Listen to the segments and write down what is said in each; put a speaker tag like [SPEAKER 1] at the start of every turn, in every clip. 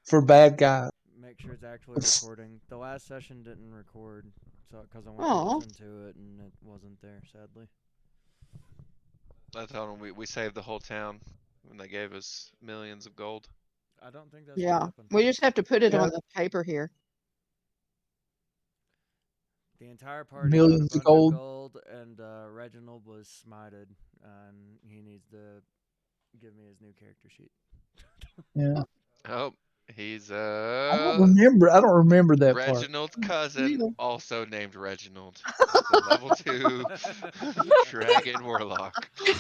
[SPEAKER 1] for bad guys.
[SPEAKER 2] Make sure it's actually
[SPEAKER 1] It's,
[SPEAKER 2] recording. The last session didn't record, so because I went to
[SPEAKER 3] Oh,
[SPEAKER 2] listen to it and it wasn't there, sadly.
[SPEAKER 4] I told them we saved the whole town when they gave us millions of gold.
[SPEAKER 2] I don't think that's what
[SPEAKER 3] yeah.
[SPEAKER 2] happened.
[SPEAKER 3] We just have to put it
[SPEAKER 1] yeah,
[SPEAKER 3] on the paper here.
[SPEAKER 2] The entire party got a
[SPEAKER 1] millions of
[SPEAKER 2] bunch of
[SPEAKER 1] gold.
[SPEAKER 2] gold, and Reginald was smited, and he needs to give me his new character sheet.
[SPEAKER 1] Yeah,
[SPEAKER 4] Oh, he's
[SPEAKER 1] I don't remember that part.
[SPEAKER 4] Reginald's cousin,
[SPEAKER 3] Yeah.
[SPEAKER 4] also named Reginald. He's a level 2 dragon warlock.
[SPEAKER 2] Okay.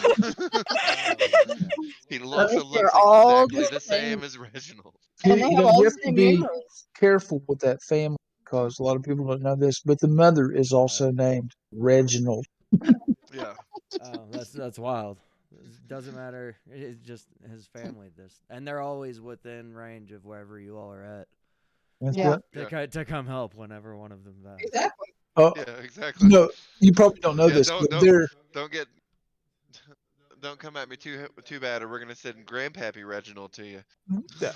[SPEAKER 4] He
[SPEAKER 1] Uh,
[SPEAKER 4] also
[SPEAKER 3] They're
[SPEAKER 4] looks
[SPEAKER 3] all
[SPEAKER 4] exactly
[SPEAKER 3] the
[SPEAKER 4] the
[SPEAKER 3] same,
[SPEAKER 4] same as Reginald.
[SPEAKER 3] and they have all
[SPEAKER 1] you
[SPEAKER 3] the
[SPEAKER 1] have to
[SPEAKER 3] same
[SPEAKER 1] be
[SPEAKER 3] earrings.
[SPEAKER 1] careful with that family because a lot of people don't know this, but the mother is also named Reginald.
[SPEAKER 4] Yeah.
[SPEAKER 2] Oh, that's wild. It doesn't matter. It's just his family. This, and they're always within range of wherever you all are at
[SPEAKER 1] That's
[SPEAKER 3] Yeah,
[SPEAKER 1] what.
[SPEAKER 4] Yeah.
[SPEAKER 2] to come help whenever one of them dies.
[SPEAKER 3] exactly.
[SPEAKER 1] Oh,
[SPEAKER 4] Yeah, exactly.
[SPEAKER 1] no, you probably don't know
[SPEAKER 4] Yeah,
[SPEAKER 1] this,
[SPEAKER 4] don't
[SPEAKER 1] but
[SPEAKER 4] don't
[SPEAKER 1] they're
[SPEAKER 4] don't get don't come at me too bad, or we're gonna send Grandpappy Reginald to you.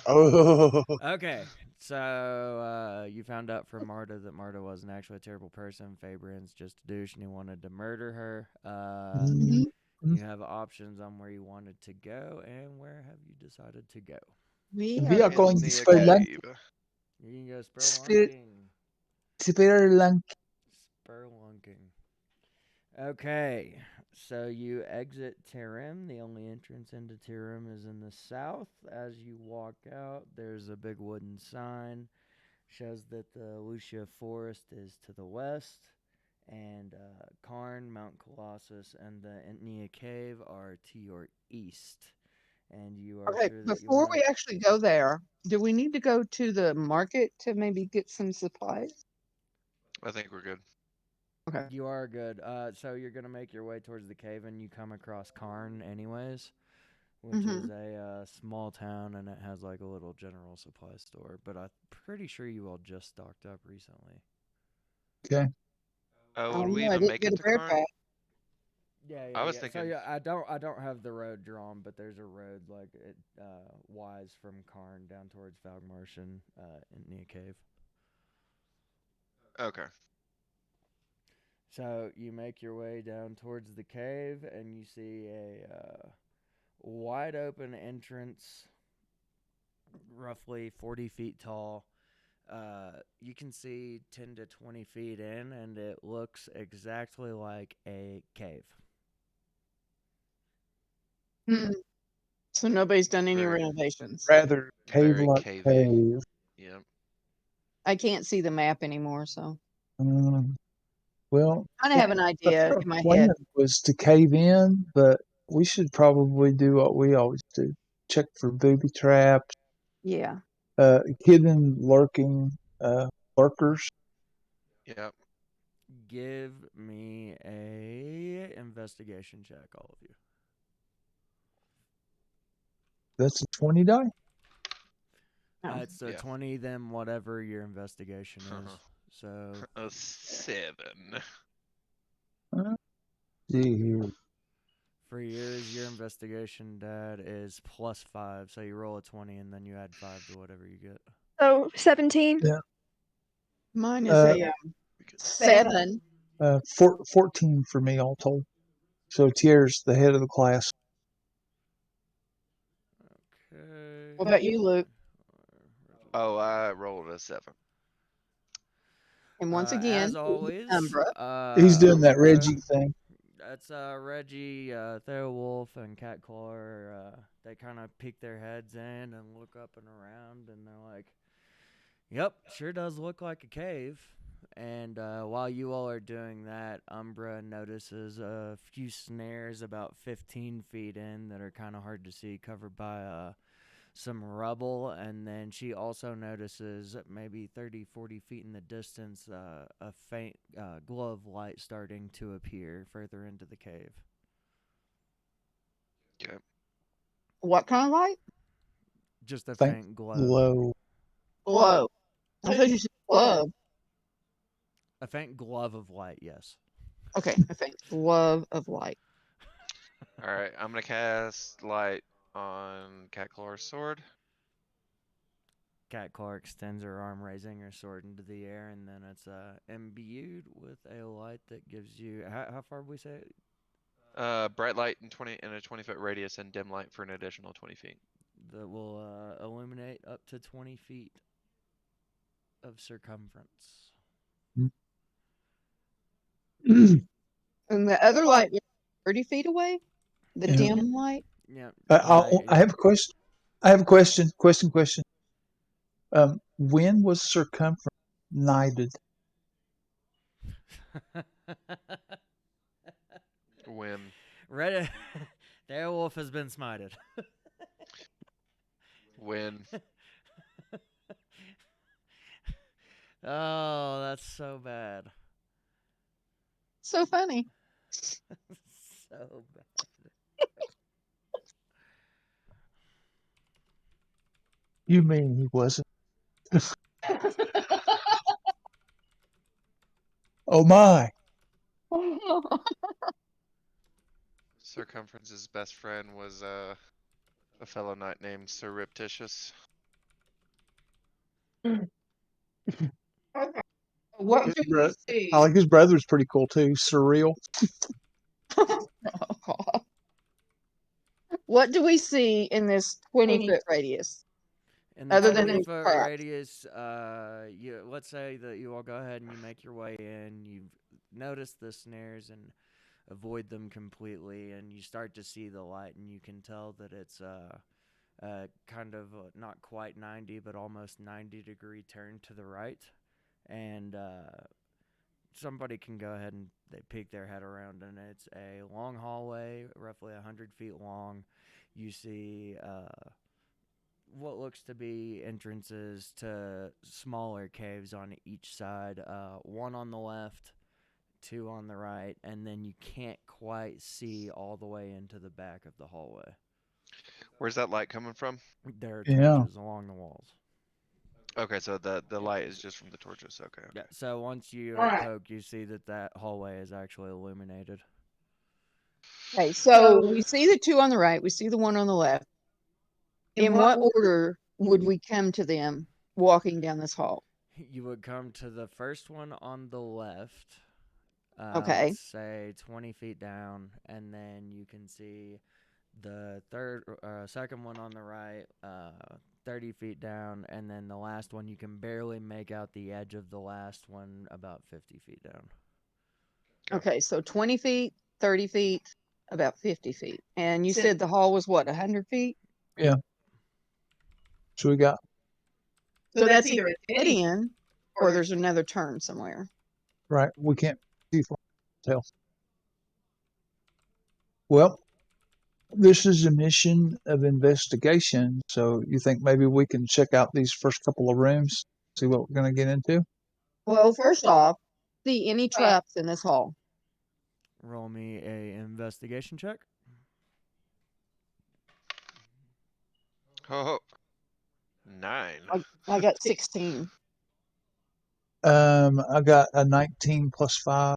[SPEAKER 1] oh,
[SPEAKER 2] Okay, so you found out from Marta that Marta wasn't actually a terrible person. Feybrand's just a douche, and he wanted to murder her.
[SPEAKER 1] mm,
[SPEAKER 2] You have options on where you wanted to go, and where have you decided to go?
[SPEAKER 3] We are
[SPEAKER 1] via
[SPEAKER 3] going
[SPEAKER 4] In
[SPEAKER 1] calling
[SPEAKER 4] the
[SPEAKER 1] spelunky,
[SPEAKER 4] cave.
[SPEAKER 2] You can go
[SPEAKER 1] spir,
[SPEAKER 2] spelunking.
[SPEAKER 1] spelunky.
[SPEAKER 2] Spelunking. Okay, so you exit Tarim. The only entrance into Tarim is in the south. As you walk out, there's a big wooden sign. Shows that the Lucia Forest is to the west, and Karn, Mount Colossus, and the Entnia Cave are to your east. And you are
[SPEAKER 3] okay.
[SPEAKER 2] sure that you
[SPEAKER 3] Before
[SPEAKER 2] want
[SPEAKER 3] we actually go there, do we need to go to the market to maybe get some supplies?
[SPEAKER 4] I think we're good.
[SPEAKER 3] Okay.
[SPEAKER 2] You are good. So you're gonna make your way towards the cave, and you come across Karn, anyways, which
[SPEAKER 3] Mm-hmm.
[SPEAKER 2] is a small town, and it has like a little general supply store. But I'm pretty sure you all just stocked up recently.
[SPEAKER 1] Okay.
[SPEAKER 3] I
[SPEAKER 4] Would
[SPEAKER 3] don't
[SPEAKER 4] we
[SPEAKER 3] know. I
[SPEAKER 4] even
[SPEAKER 3] didn't
[SPEAKER 4] make
[SPEAKER 3] get
[SPEAKER 4] it
[SPEAKER 3] a
[SPEAKER 4] to
[SPEAKER 3] bear
[SPEAKER 4] Karn?
[SPEAKER 3] pack.
[SPEAKER 2] Yeah,
[SPEAKER 4] I
[SPEAKER 2] yeah,
[SPEAKER 4] was
[SPEAKER 2] yeah. So
[SPEAKER 4] thinking.
[SPEAKER 2] yeah, I don't have the road drawn, but there's a road like it wise from Karn down towards Falgmarsh and Nia Cave.
[SPEAKER 4] Okay.
[SPEAKER 2] So you make your way down towards the cave, and you see a wide open entrance, roughly 40 feet tall. You can see 10 to 20 feet in, and it looks exactly like a cave.
[SPEAKER 3] Mm. So nobody's done any
[SPEAKER 4] Very,
[SPEAKER 3] renovations.
[SPEAKER 1] Rather
[SPEAKER 4] very
[SPEAKER 1] cave-like
[SPEAKER 4] cavey.
[SPEAKER 1] cave.
[SPEAKER 4] Yep.
[SPEAKER 3] I can't see the map anymore, so
[SPEAKER 1] Um, well,
[SPEAKER 3] I kind of have an
[SPEAKER 1] the
[SPEAKER 3] idea
[SPEAKER 1] first
[SPEAKER 3] in my
[SPEAKER 1] plan
[SPEAKER 3] head.
[SPEAKER 1] was to cave in, but we should probably do what we always do: check for booby traps,
[SPEAKER 3] Yeah.
[SPEAKER 1] hidden lurking lurkers.
[SPEAKER 4] Yep.
[SPEAKER 2] Give me a investigation check, all of you.
[SPEAKER 1] That's a 20 die.
[SPEAKER 3] Oh.
[SPEAKER 2] It's a
[SPEAKER 4] Yeah.
[SPEAKER 2] 20, then whatever your investigation is. So
[SPEAKER 4] A 7.
[SPEAKER 1] Uh, see here.
[SPEAKER 2] for yours, your investigation, Dad, is +5. So you roll a 20, and then you add 5 to whatever you get.
[SPEAKER 5] So 17.
[SPEAKER 1] Yeah.
[SPEAKER 3] Mine is a 7.
[SPEAKER 1] 14 for me all told. So Tier's the head of the class.
[SPEAKER 2] Okay.
[SPEAKER 3] What about you, Luke?
[SPEAKER 4] Oh, I rolled a 7.
[SPEAKER 3] And once
[SPEAKER 2] As
[SPEAKER 3] again,
[SPEAKER 2] always,
[SPEAKER 3] Umbra.
[SPEAKER 1] He's doing that
[SPEAKER 2] Umbra.
[SPEAKER 1] Reggie thing.
[SPEAKER 2] That's Reggie, Theowolf, and Catclaw. They kind of peek their heads in and look up and around, and they're like, "Yep, sure does look like a cave." And while you all are doing that, Umbra notices a few snares about 15 feet in that are kind of hard to see, covered by some rubble. And then she also notices maybe 30, 40 feet in the distance a faint glow of light starting to appear further into the cave.
[SPEAKER 4] Okay.
[SPEAKER 3] What kind of light?
[SPEAKER 2] Just a
[SPEAKER 1] Faint
[SPEAKER 2] faint glow.
[SPEAKER 1] glow.
[SPEAKER 3] Glow. I thought you said glove.
[SPEAKER 2] A faint glove of light, yes.
[SPEAKER 3] Okay, I think glove of light.
[SPEAKER 4] Alright, I'm gonna cast light on Catclaw's sword.
[SPEAKER 2] Cat Claw extends her arm, raising her sword into the air, and then it's imbued with a light that gives you how far did we say it?
[SPEAKER 4] Bright light in a 20-foot radius and dim light for an additional 20 feet.
[SPEAKER 2] That will illuminate up to 20 feet of circumference.
[SPEAKER 3] And the other light was 30 feet away? The
[SPEAKER 1] Yeah.
[SPEAKER 3] dim light?
[SPEAKER 2] Yeah.
[SPEAKER 1] I have a question. I have a question. Question. When was circumference knighted?
[SPEAKER 4] When
[SPEAKER 2] Red Wolf has been smited.
[SPEAKER 4] when
[SPEAKER 2] Oh, that's so bad.
[SPEAKER 3] So funny.
[SPEAKER 2] So bad.
[SPEAKER 1] You mean he wasn't? Oh my!
[SPEAKER 4] Circumference's best friend was a fellow knight named Surreptitious.
[SPEAKER 3] What
[SPEAKER 1] His
[SPEAKER 3] do we
[SPEAKER 1] bro-
[SPEAKER 3] see?
[SPEAKER 1] I like his brother's pretty cool too. Surreal.
[SPEAKER 3] What do we see in this 20-foot radius?
[SPEAKER 2] In the
[SPEAKER 3] Other than
[SPEAKER 2] 20-foot
[SPEAKER 3] traps.
[SPEAKER 2] radius, let's say that you all go ahead and you make your way in. You've noticed the snares and avoid them completely, and you start to see the light, and you can tell that it's kind of not quite 90, but almost 90-degree turn to the right. And somebody can go ahead and they peek their head around, and it's a long hallway, roughly 100 feet long. You see what looks to be entrances to smaller caves on each side, one on the left, two on the right, and then you can't quite see all the way into the back of the hallway.
[SPEAKER 4] Where's that light coming from?
[SPEAKER 2] There are
[SPEAKER 1] Yeah.
[SPEAKER 2] torches along the walls.
[SPEAKER 4] Okay, so the light is just from the torches. Okay.
[SPEAKER 2] Yeah, so once you poke, you see that hallway is actually illuminated.
[SPEAKER 3] Okay, so we see the two on the right, we see the one on the left. In what order would we come to them walking down this hall?
[SPEAKER 2] You would come to the first one on the left.
[SPEAKER 3] Okay.
[SPEAKER 2] Let's say 20 feet down, and then you can see the second one on the right, 30 feet down, and then the last one you can barely make out the edge of the last one, about 50 feet down.
[SPEAKER 3] Okay, so 20 feet, 30 feet, about 50 feet. And you said the hall was what, 100 feet?
[SPEAKER 1] Yeah. So we got
[SPEAKER 3] So that's either a dead end or there's another turn somewhere.
[SPEAKER 1] right. We can't see for tell. Well, this is a mission of investigation, so you think maybe we can check out these first couple of rooms, see what we're going to get into?
[SPEAKER 3] Well, first off, see any traps in this hall.
[SPEAKER 2] Roll me a investigation check.
[SPEAKER 4] Oh, 9.
[SPEAKER 3] I got 16.
[SPEAKER 1] I got a 19 plus 5.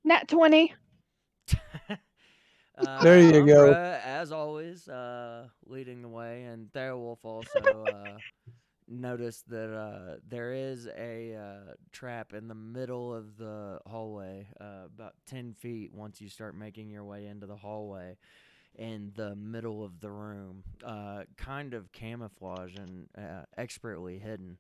[SPEAKER 5] Nat 20.
[SPEAKER 1] There you go.
[SPEAKER 2] Umbra, as always, leading the way, and Therewolf also noticed that there is a trap in the middle of the hallway, about 10 feet once you start making your way into the hallway, in the middle of the room, kind of camouflage and expertly hidden.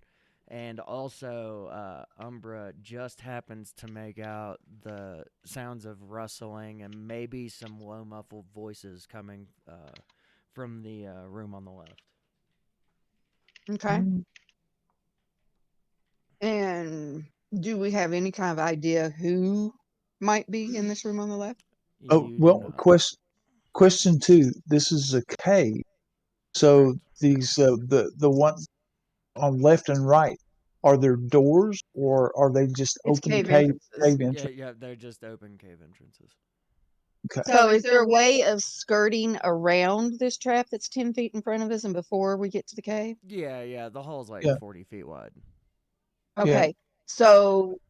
[SPEAKER 2] And also, Umbra just happens to make out the sounds of rustling and maybe some low muffled voices coming from the room on the left.
[SPEAKER 3] Okay. And do we have any kind of idea who might be in this room on the left?
[SPEAKER 1] Oh,
[SPEAKER 2] You do
[SPEAKER 1] well,
[SPEAKER 2] not.
[SPEAKER 1] question 2. This is a cave. So
[SPEAKER 2] Correct.
[SPEAKER 1] these the ones on left and right, are there doors or are they just
[SPEAKER 3] It's
[SPEAKER 1] open
[SPEAKER 3] cave
[SPEAKER 1] cave
[SPEAKER 3] entrances.
[SPEAKER 2] Yeah, yeah, they're just open cave entrances.
[SPEAKER 1] Okay.
[SPEAKER 3] So is there a way of skirting around this trap that's 10 feet in front of us and before we get to the cave?
[SPEAKER 2] Yeah, the hall's like
[SPEAKER 1] Yeah.
[SPEAKER 2] 40 feet wide.
[SPEAKER 3] Okay. So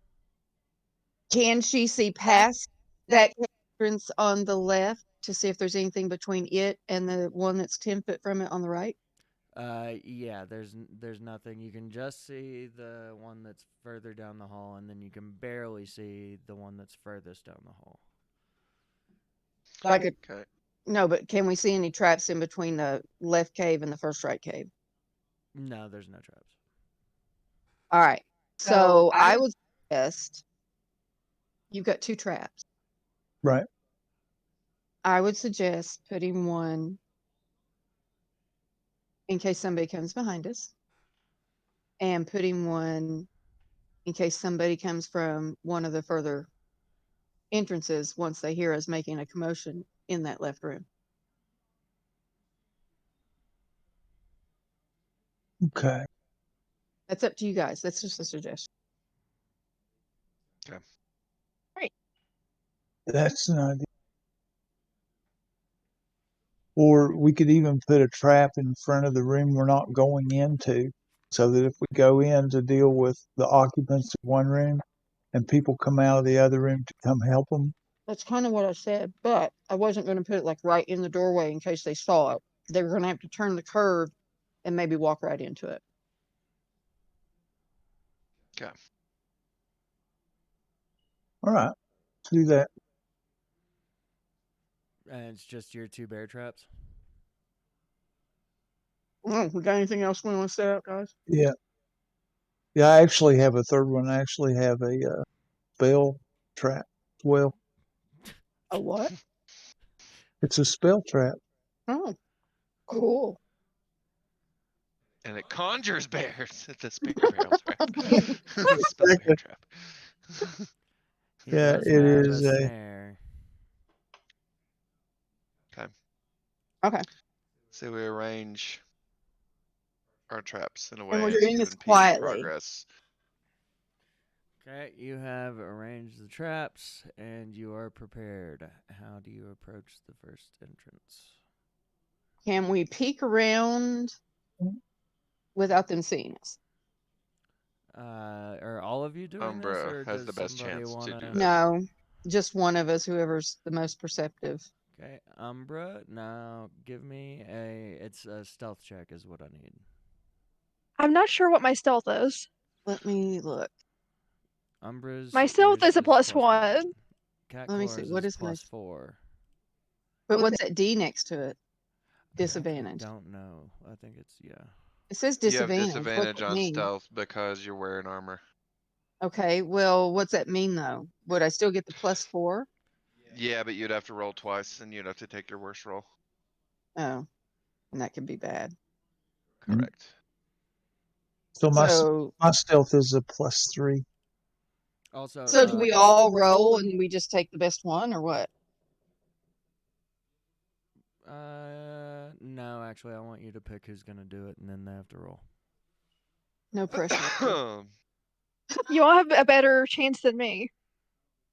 [SPEAKER 3] can she see past that cave entrance on the left to see if there's anything between it and the one that's 10 foot from it on the right?
[SPEAKER 2] Yeah, there's nothing. You can just see the one that's further down the hall, and then you can barely see the one that's furthest down the hall.
[SPEAKER 3] Like a
[SPEAKER 4] Okay.
[SPEAKER 3] no, but can we see any traps in between the left cave and the first right cave?
[SPEAKER 2] No, there's no traps.
[SPEAKER 3] All right. So I would suggest you've got 2 traps.
[SPEAKER 1] Right.
[SPEAKER 3] I would suggest putting one in case somebody comes behind us, and putting one in case somebody comes from one of the further entrances once they hear us making a commotion in that left room.
[SPEAKER 1] Okay.
[SPEAKER 3] That's up to you guys. That's just a suggestion.
[SPEAKER 4] Okay.
[SPEAKER 1] That's an idea. Or we could even put a trap in front of the room we're not going into, so that if we go in to deal with the occupants of one room and people come out of the other room to come help them.
[SPEAKER 3] That's kind of what I said, but I wasn't going to put it like right in the doorway in case they saw it. They were going to have to turn the curve and maybe walk right into it.
[SPEAKER 4] Okay.
[SPEAKER 1] All right. Let's do that.
[SPEAKER 2] And it's just your 2 bear traps.
[SPEAKER 3] We got anything else we want to set up, guys?
[SPEAKER 1] Yeah. Yeah, I actually have a third one. I actually have a spell trap as well.
[SPEAKER 3] A what?
[SPEAKER 1] It's a spell trap.
[SPEAKER 3] Oh, cool.
[SPEAKER 4] And it conjures bears. It's a spare barrel trap. Spell bear
[SPEAKER 1] Exactly.
[SPEAKER 4] trap.
[SPEAKER 2] He
[SPEAKER 1] Yeah,
[SPEAKER 2] does
[SPEAKER 1] it
[SPEAKER 2] have
[SPEAKER 1] is
[SPEAKER 2] a
[SPEAKER 1] a
[SPEAKER 2] snare.
[SPEAKER 3] Okay.
[SPEAKER 4] So we arrange our traps in a
[SPEAKER 3] And
[SPEAKER 4] way
[SPEAKER 3] we're
[SPEAKER 4] as
[SPEAKER 3] doing
[SPEAKER 4] to
[SPEAKER 3] this
[SPEAKER 4] impede
[SPEAKER 3] quietly.
[SPEAKER 4] progress.
[SPEAKER 2] Okay, you have arranged the traps, and you are prepared. How do you approach the first entrance?
[SPEAKER 3] Can we peek around without them seeing us?
[SPEAKER 2] Are all of you doing this,
[SPEAKER 4] Umbra
[SPEAKER 2] or
[SPEAKER 4] has
[SPEAKER 2] does
[SPEAKER 4] the best
[SPEAKER 2] somebody
[SPEAKER 4] chance to
[SPEAKER 2] want
[SPEAKER 4] do
[SPEAKER 2] to?
[SPEAKER 4] that.
[SPEAKER 3] No, just one of us, whoever's the most perceptive.
[SPEAKER 2] Okay, Umbra, now give me it's a stealth check is what I need.
[SPEAKER 5] I'm not sure what my stealth is.
[SPEAKER 3] Let me look.
[SPEAKER 2] Umbra's.
[SPEAKER 5] My stealth
[SPEAKER 2] yours
[SPEAKER 5] is a +1.
[SPEAKER 2] Cat
[SPEAKER 3] Let me see,
[SPEAKER 2] Claw's
[SPEAKER 3] what
[SPEAKER 2] is
[SPEAKER 3] is my-
[SPEAKER 2] +4.
[SPEAKER 3] But what's that D next to it?
[SPEAKER 2] I actually
[SPEAKER 3] Disadvantage.
[SPEAKER 2] don't know. I think it's
[SPEAKER 3] It says
[SPEAKER 4] You have
[SPEAKER 3] disadvantage.
[SPEAKER 4] disadvantage
[SPEAKER 3] What's it
[SPEAKER 4] on
[SPEAKER 3] mean?
[SPEAKER 4] stealth because you're wearing armor.
[SPEAKER 3] Okay, well, what's that mean though? Would I still get the +4?
[SPEAKER 4] Yeah, but you'd have to roll twice and you'd have to take your worst roll.
[SPEAKER 3] Oh, and that could be bad.
[SPEAKER 1] Mhm.
[SPEAKER 4] Correct.
[SPEAKER 1] so
[SPEAKER 3] So,
[SPEAKER 1] my stealth is a +3.
[SPEAKER 2] Also,
[SPEAKER 3] so do we all roll and we just take the best one, or what?
[SPEAKER 2] No, actually, I want you to pick who's gonna do it, and then they have to roll.
[SPEAKER 3] No pressure.
[SPEAKER 5] You all have a better chance than me.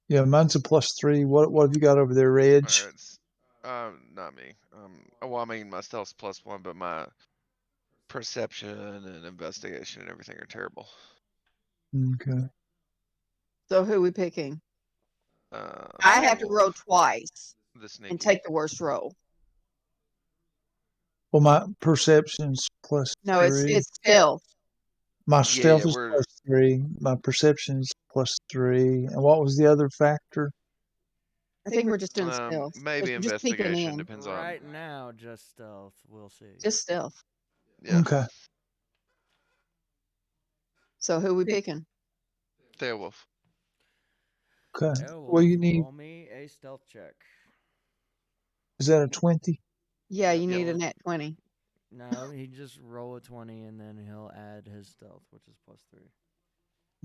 [SPEAKER 1] Yeah, mine's a +3. What have you got over there, Reg?
[SPEAKER 4] Alright, not me. Well, I mean, my stealth's +1, but my perception and investigation and everything are terrible.
[SPEAKER 1] Okay.
[SPEAKER 3] So who are we picking?
[SPEAKER 4] Uh,
[SPEAKER 3] I have to
[SPEAKER 4] Werewolf,
[SPEAKER 3] roll twice
[SPEAKER 4] the sneaky.
[SPEAKER 3] and take the worst roll.
[SPEAKER 1] Well, my perception's +3.
[SPEAKER 3] No, it's stealth.
[SPEAKER 1] My stealth
[SPEAKER 4] yeah,
[SPEAKER 1] is
[SPEAKER 4] we're
[SPEAKER 1] +3. My perception's +3. And what was the other factor?
[SPEAKER 3] I think we're just doing stealth.
[SPEAKER 4] maybe
[SPEAKER 3] We're just peeking
[SPEAKER 4] investigation
[SPEAKER 3] in.
[SPEAKER 4] depends on.
[SPEAKER 2] Right now, just stealth. We'll see.
[SPEAKER 3] Just stealth.
[SPEAKER 4] Yeah,
[SPEAKER 1] Okay.
[SPEAKER 3] So who we picking?
[SPEAKER 4] Beowulf.
[SPEAKER 1] Okay.
[SPEAKER 2] Beowulf,
[SPEAKER 1] Well, you need,
[SPEAKER 2] roll me a stealth check.
[SPEAKER 1] is that a 20?
[SPEAKER 3] Yeah, you
[SPEAKER 4] Yep.
[SPEAKER 3] need a nat 20.
[SPEAKER 2] No, he just roll a 20, and then he'll add his stealth, which is +3.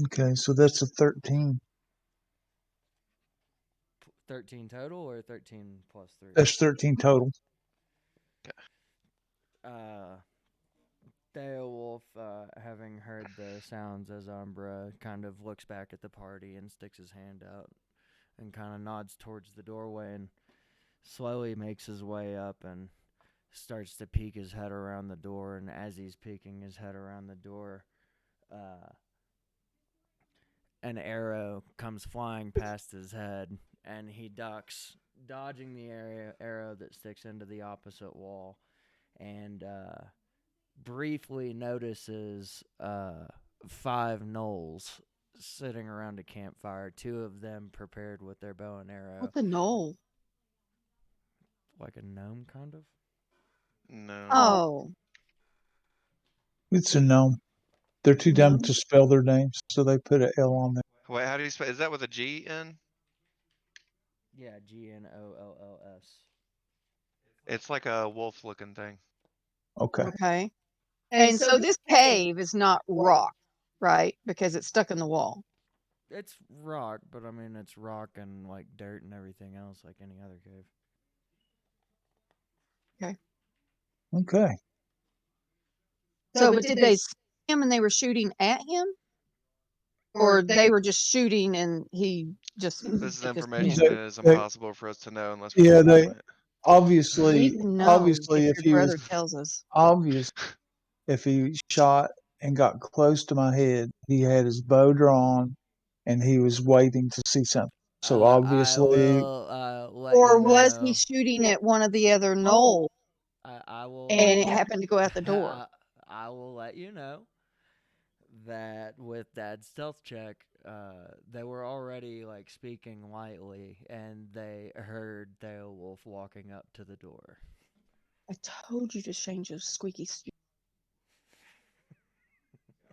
[SPEAKER 1] Okay, so that's a 13.
[SPEAKER 2] 13 total, or 13 +3?
[SPEAKER 1] That's 13 total.
[SPEAKER 2] Beowulf, having heard the sounds as Umbra kind of looks back at the party and sticks his hand out and kind of nods towards the doorway and slowly makes his way up and starts to peek his head around the door. And as he's peeking his head around the door, an arrow comes flying past his head, and he ducks, dodging the arrow that sticks into the opposite wall. And briefly notices 5 gnolls sitting around a campfire. 2 of them prepared with their bow and arrow,
[SPEAKER 3] What's a knoll?
[SPEAKER 2] like a gnome, kind of.
[SPEAKER 4] No.
[SPEAKER 3] Oh,
[SPEAKER 1] It's a gnome. They're too dumb
[SPEAKER 3] Gnome?
[SPEAKER 1] to spell their names, so they put an L on there.
[SPEAKER 4] Wait, how do you spell? Is that with a G in?
[SPEAKER 2] Yeah, GNOLLS.
[SPEAKER 4] It's like a wolf-looking thing.
[SPEAKER 1] Okay.
[SPEAKER 3] okay. And so this cave is not rock, right? Because it's stuck in the wall.
[SPEAKER 2] It's rock, but I mean it's rock and like dirt and everything else, like any other cave.
[SPEAKER 1] Okay.
[SPEAKER 3] So, but did they see him and they were shooting at him? Or they were just shooting and he just
[SPEAKER 4] This is
[SPEAKER 3] just
[SPEAKER 4] information
[SPEAKER 3] missed?
[SPEAKER 4] that is impossible for us to know unless we
[SPEAKER 1] Yeah,
[SPEAKER 4] roll
[SPEAKER 1] they
[SPEAKER 4] on it.
[SPEAKER 3] We
[SPEAKER 1] obviously
[SPEAKER 3] need to know
[SPEAKER 1] obviously
[SPEAKER 3] if
[SPEAKER 1] if
[SPEAKER 3] your
[SPEAKER 1] he
[SPEAKER 3] brother
[SPEAKER 1] was
[SPEAKER 3] tells us.
[SPEAKER 1] obvious if he shot and got close to my head, he had his bow drawn and he was waiting to see something. So
[SPEAKER 2] I
[SPEAKER 1] obviously
[SPEAKER 2] will let
[SPEAKER 3] Or
[SPEAKER 2] you
[SPEAKER 3] was
[SPEAKER 2] know.
[SPEAKER 3] he shooting at one of the other knolls
[SPEAKER 2] I will.
[SPEAKER 3] and it happened to go out the door?
[SPEAKER 2] I will let you know that with Dad's stealth check, they were already like speaking lightly, and they heard Beowulf walking up to the door.
[SPEAKER 3] I told you to change those squeaky.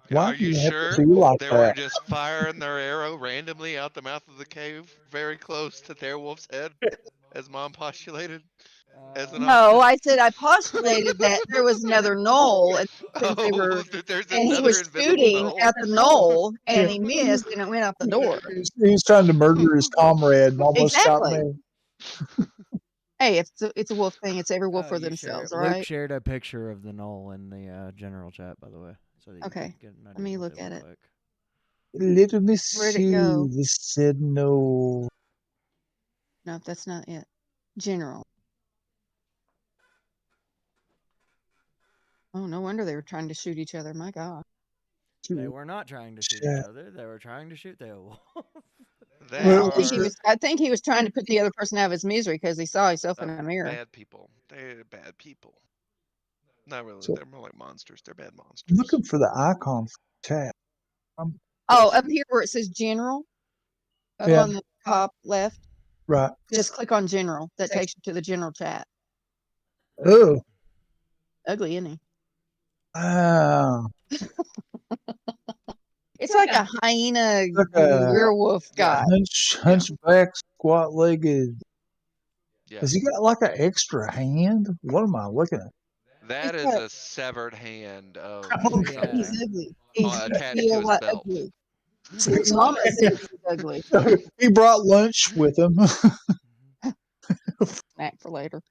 [SPEAKER 1] why
[SPEAKER 4] Are
[SPEAKER 1] do
[SPEAKER 4] you
[SPEAKER 1] you have to
[SPEAKER 4] sure
[SPEAKER 1] be like
[SPEAKER 4] they were
[SPEAKER 1] that?
[SPEAKER 4] just firing their arrow randomly out the mouth of the cave, very close to Beowulf's head, as Mom postulated? As an
[SPEAKER 3] No,
[SPEAKER 4] option?
[SPEAKER 3] I said I postulated that there was another knoll, and since they were,
[SPEAKER 4] that there's
[SPEAKER 3] and he
[SPEAKER 4] another
[SPEAKER 3] was
[SPEAKER 4] invisible
[SPEAKER 3] shooting
[SPEAKER 4] knoll.
[SPEAKER 3] at the knoll, and
[SPEAKER 1] Yeah.
[SPEAKER 3] he missed, and it went out the door.
[SPEAKER 1] He was trying to murder his comrade and almost shot
[SPEAKER 3] Exactly.
[SPEAKER 1] me.
[SPEAKER 3] Hey, it's a wolf thing. It's every wolf
[SPEAKER 2] Oh,
[SPEAKER 3] for
[SPEAKER 2] you
[SPEAKER 3] themselves,
[SPEAKER 2] share.
[SPEAKER 3] all
[SPEAKER 2] Luke
[SPEAKER 3] right?
[SPEAKER 2] shared a picture of the knoll in the general chat, by the way, so that you
[SPEAKER 3] Okay,
[SPEAKER 2] could get an
[SPEAKER 3] let
[SPEAKER 2] idea
[SPEAKER 3] me
[SPEAKER 2] of what
[SPEAKER 3] look
[SPEAKER 2] they
[SPEAKER 3] at
[SPEAKER 2] look
[SPEAKER 3] it.
[SPEAKER 2] like.
[SPEAKER 1] Little Miss
[SPEAKER 3] Where'd it go?
[SPEAKER 1] Sue said no.
[SPEAKER 3] No, that's not it. General. Oh, no wonder they were trying to shoot each other. My God.
[SPEAKER 2] They were not trying to shoot each other. They were trying to shoot Beowulf.
[SPEAKER 4] They
[SPEAKER 1] Well,
[SPEAKER 4] are
[SPEAKER 3] I think he was trying to put the other person out of his misery because he saw himself in a mirror.
[SPEAKER 4] bad people. They're bad people. Not really.
[SPEAKER 1] So-
[SPEAKER 4] They're more like monsters. They're bad monsters.
[SPEAKER 1] I'm looking for the icon for chat.
[SPEAKER 3] Oh, up here where it says general, up
[SPEAKER 1] Yeah.
[SPEAKER 3] on the top left,
[SPEAKER 1] Right.
[SPEAKER 3] just click on general. That takes you to the general chat.
[SPEAKER 1] Oh,
[SPEAKER 3] Ugly, isn't he?
[SPEAKER 1] wow.
[SPEAKER 3] It's like a hyena
[SPEAKER 1] Like a
[SPEAKER 3] werewolf
[SPEAKER 4] Yeah.
[SPEAKER 3] guy.
[SPEAKER 1] hunchback, squat legged.
[SPEAKER 4] Yeah.
[SPEAKER 1] Has he got like an extra hand? What am I looking at?
[SPEAKER 4] That
[SPEAKER 3] It's
[SPEAKER 4] is
[SPEAKER 3] got-
[SPEAKER 4] a severed hand of
[SPEAKER 1] Oh,
[SPEAKER 2] Yeah.
[SPEAKER 3] He's
[SPEAKER 4] something
[SPEAKER 3] ugly. He's
[SPEAKER 4] attached
[SPEAKER 3] real
[SPEAKER 4] to his belt.
[SPEAKER 3] ugly. His mama said he's ugly.
[SPEAKER 1] He brought lunch with him.
[SPEAKER 3] Snack for later.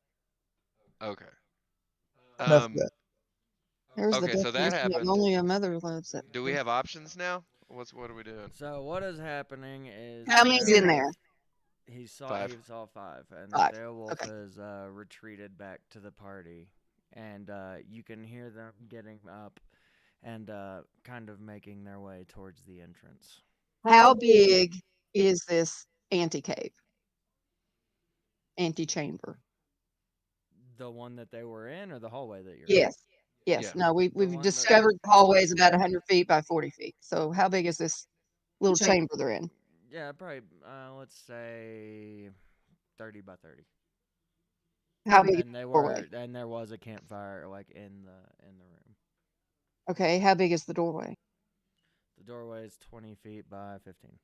[SPEAKER 4] Okay.
[SPEAKER 1] Enough of that.
[SPEAKER 3] There's
[SPEAKER 4] Okay,
[SPEAKER 3] the
[SPEAKER 4] so that
[SPEAKER 3] definition that
[SPEAKER 4] happened.
[SPEAKER 3] only a mother loves it.
[SPEAKER 4] Do we have options now? What are we doing?
[SPEAKER 2] So what is happening is
[SPEAKER 3] How many's in there?
[SPEAKER 2] He saw
[SPEAKER 4] 5.
[SPEAKER 2] He saw 5, and
[SPEAKER 3] 5.
[SPEAKER 2] Beowulf
[SPEAKER 3] Okay.
[SPEAKER 2] has retreated back to the party, and you can hear them getting up and kind of making their way towards the entrance.
[SPEAKER 3] How big is this anti-cave? Anti-chamber?
[SPEAKER 2] The one that they were in, or the hallway that you're
[SPEAKER 3] Yes. Yes.
[SPEAKER 4] Yeah.
[SPEAKER 3] No,
[SPEAKER 2] one
[SPEAKER 3] we've
[SPEAKER 2] that-
[SPEAKER 3] discovered the hallway is about 100 feet by 40 feet. So how big is this little chamber they're in?
[SPEAKER 2] in? Yeah, probably. Let's say 30 by 30.
[SPEAKER 3] How big is
[SPEAKER 2] And they
[SPEAKER 3] the
[SPEAKER 2] were,
[SPEAKER 3] doorway?
[SPEAKER 2] and there was a campfire like in the room.
[SPEAKER 3] Okay. How big is the doorway?
[SPEAKER 2] The doorway is 20 feet by 15.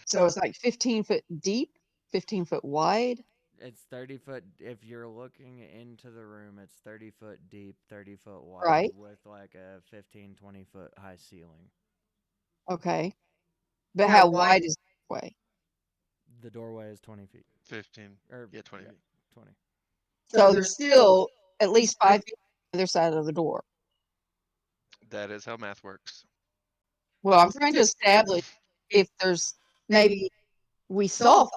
[SPEAKER 3] So it's like 15 foot deep, 15 foot wide.
[SPEAKER 2] It's 30 foot. If you're looking into the room, it's 30 foot deep, 30 foot wide,
[SPEAKER 3] Right.
[SPEAKER 2] with like a 15, 20 foot high ceiling.
[SPEAKER 3] Okay. But how wide is the doorway?
[SPEAKER 2] The doorway is 20 feet.
[SPEAKER 4] 15.
[SPEAKER 2] Or,
[SPEAKER 4] Yeah, 20.
[SPEAKER 2] 20.
[SPEAKER 3] So there's still at least 5 feet on the other side of the door.
[SPEAKER 4] That is how math works.
[SPEAKER 3] Well, I'm trying to establish if there's maybe we saw,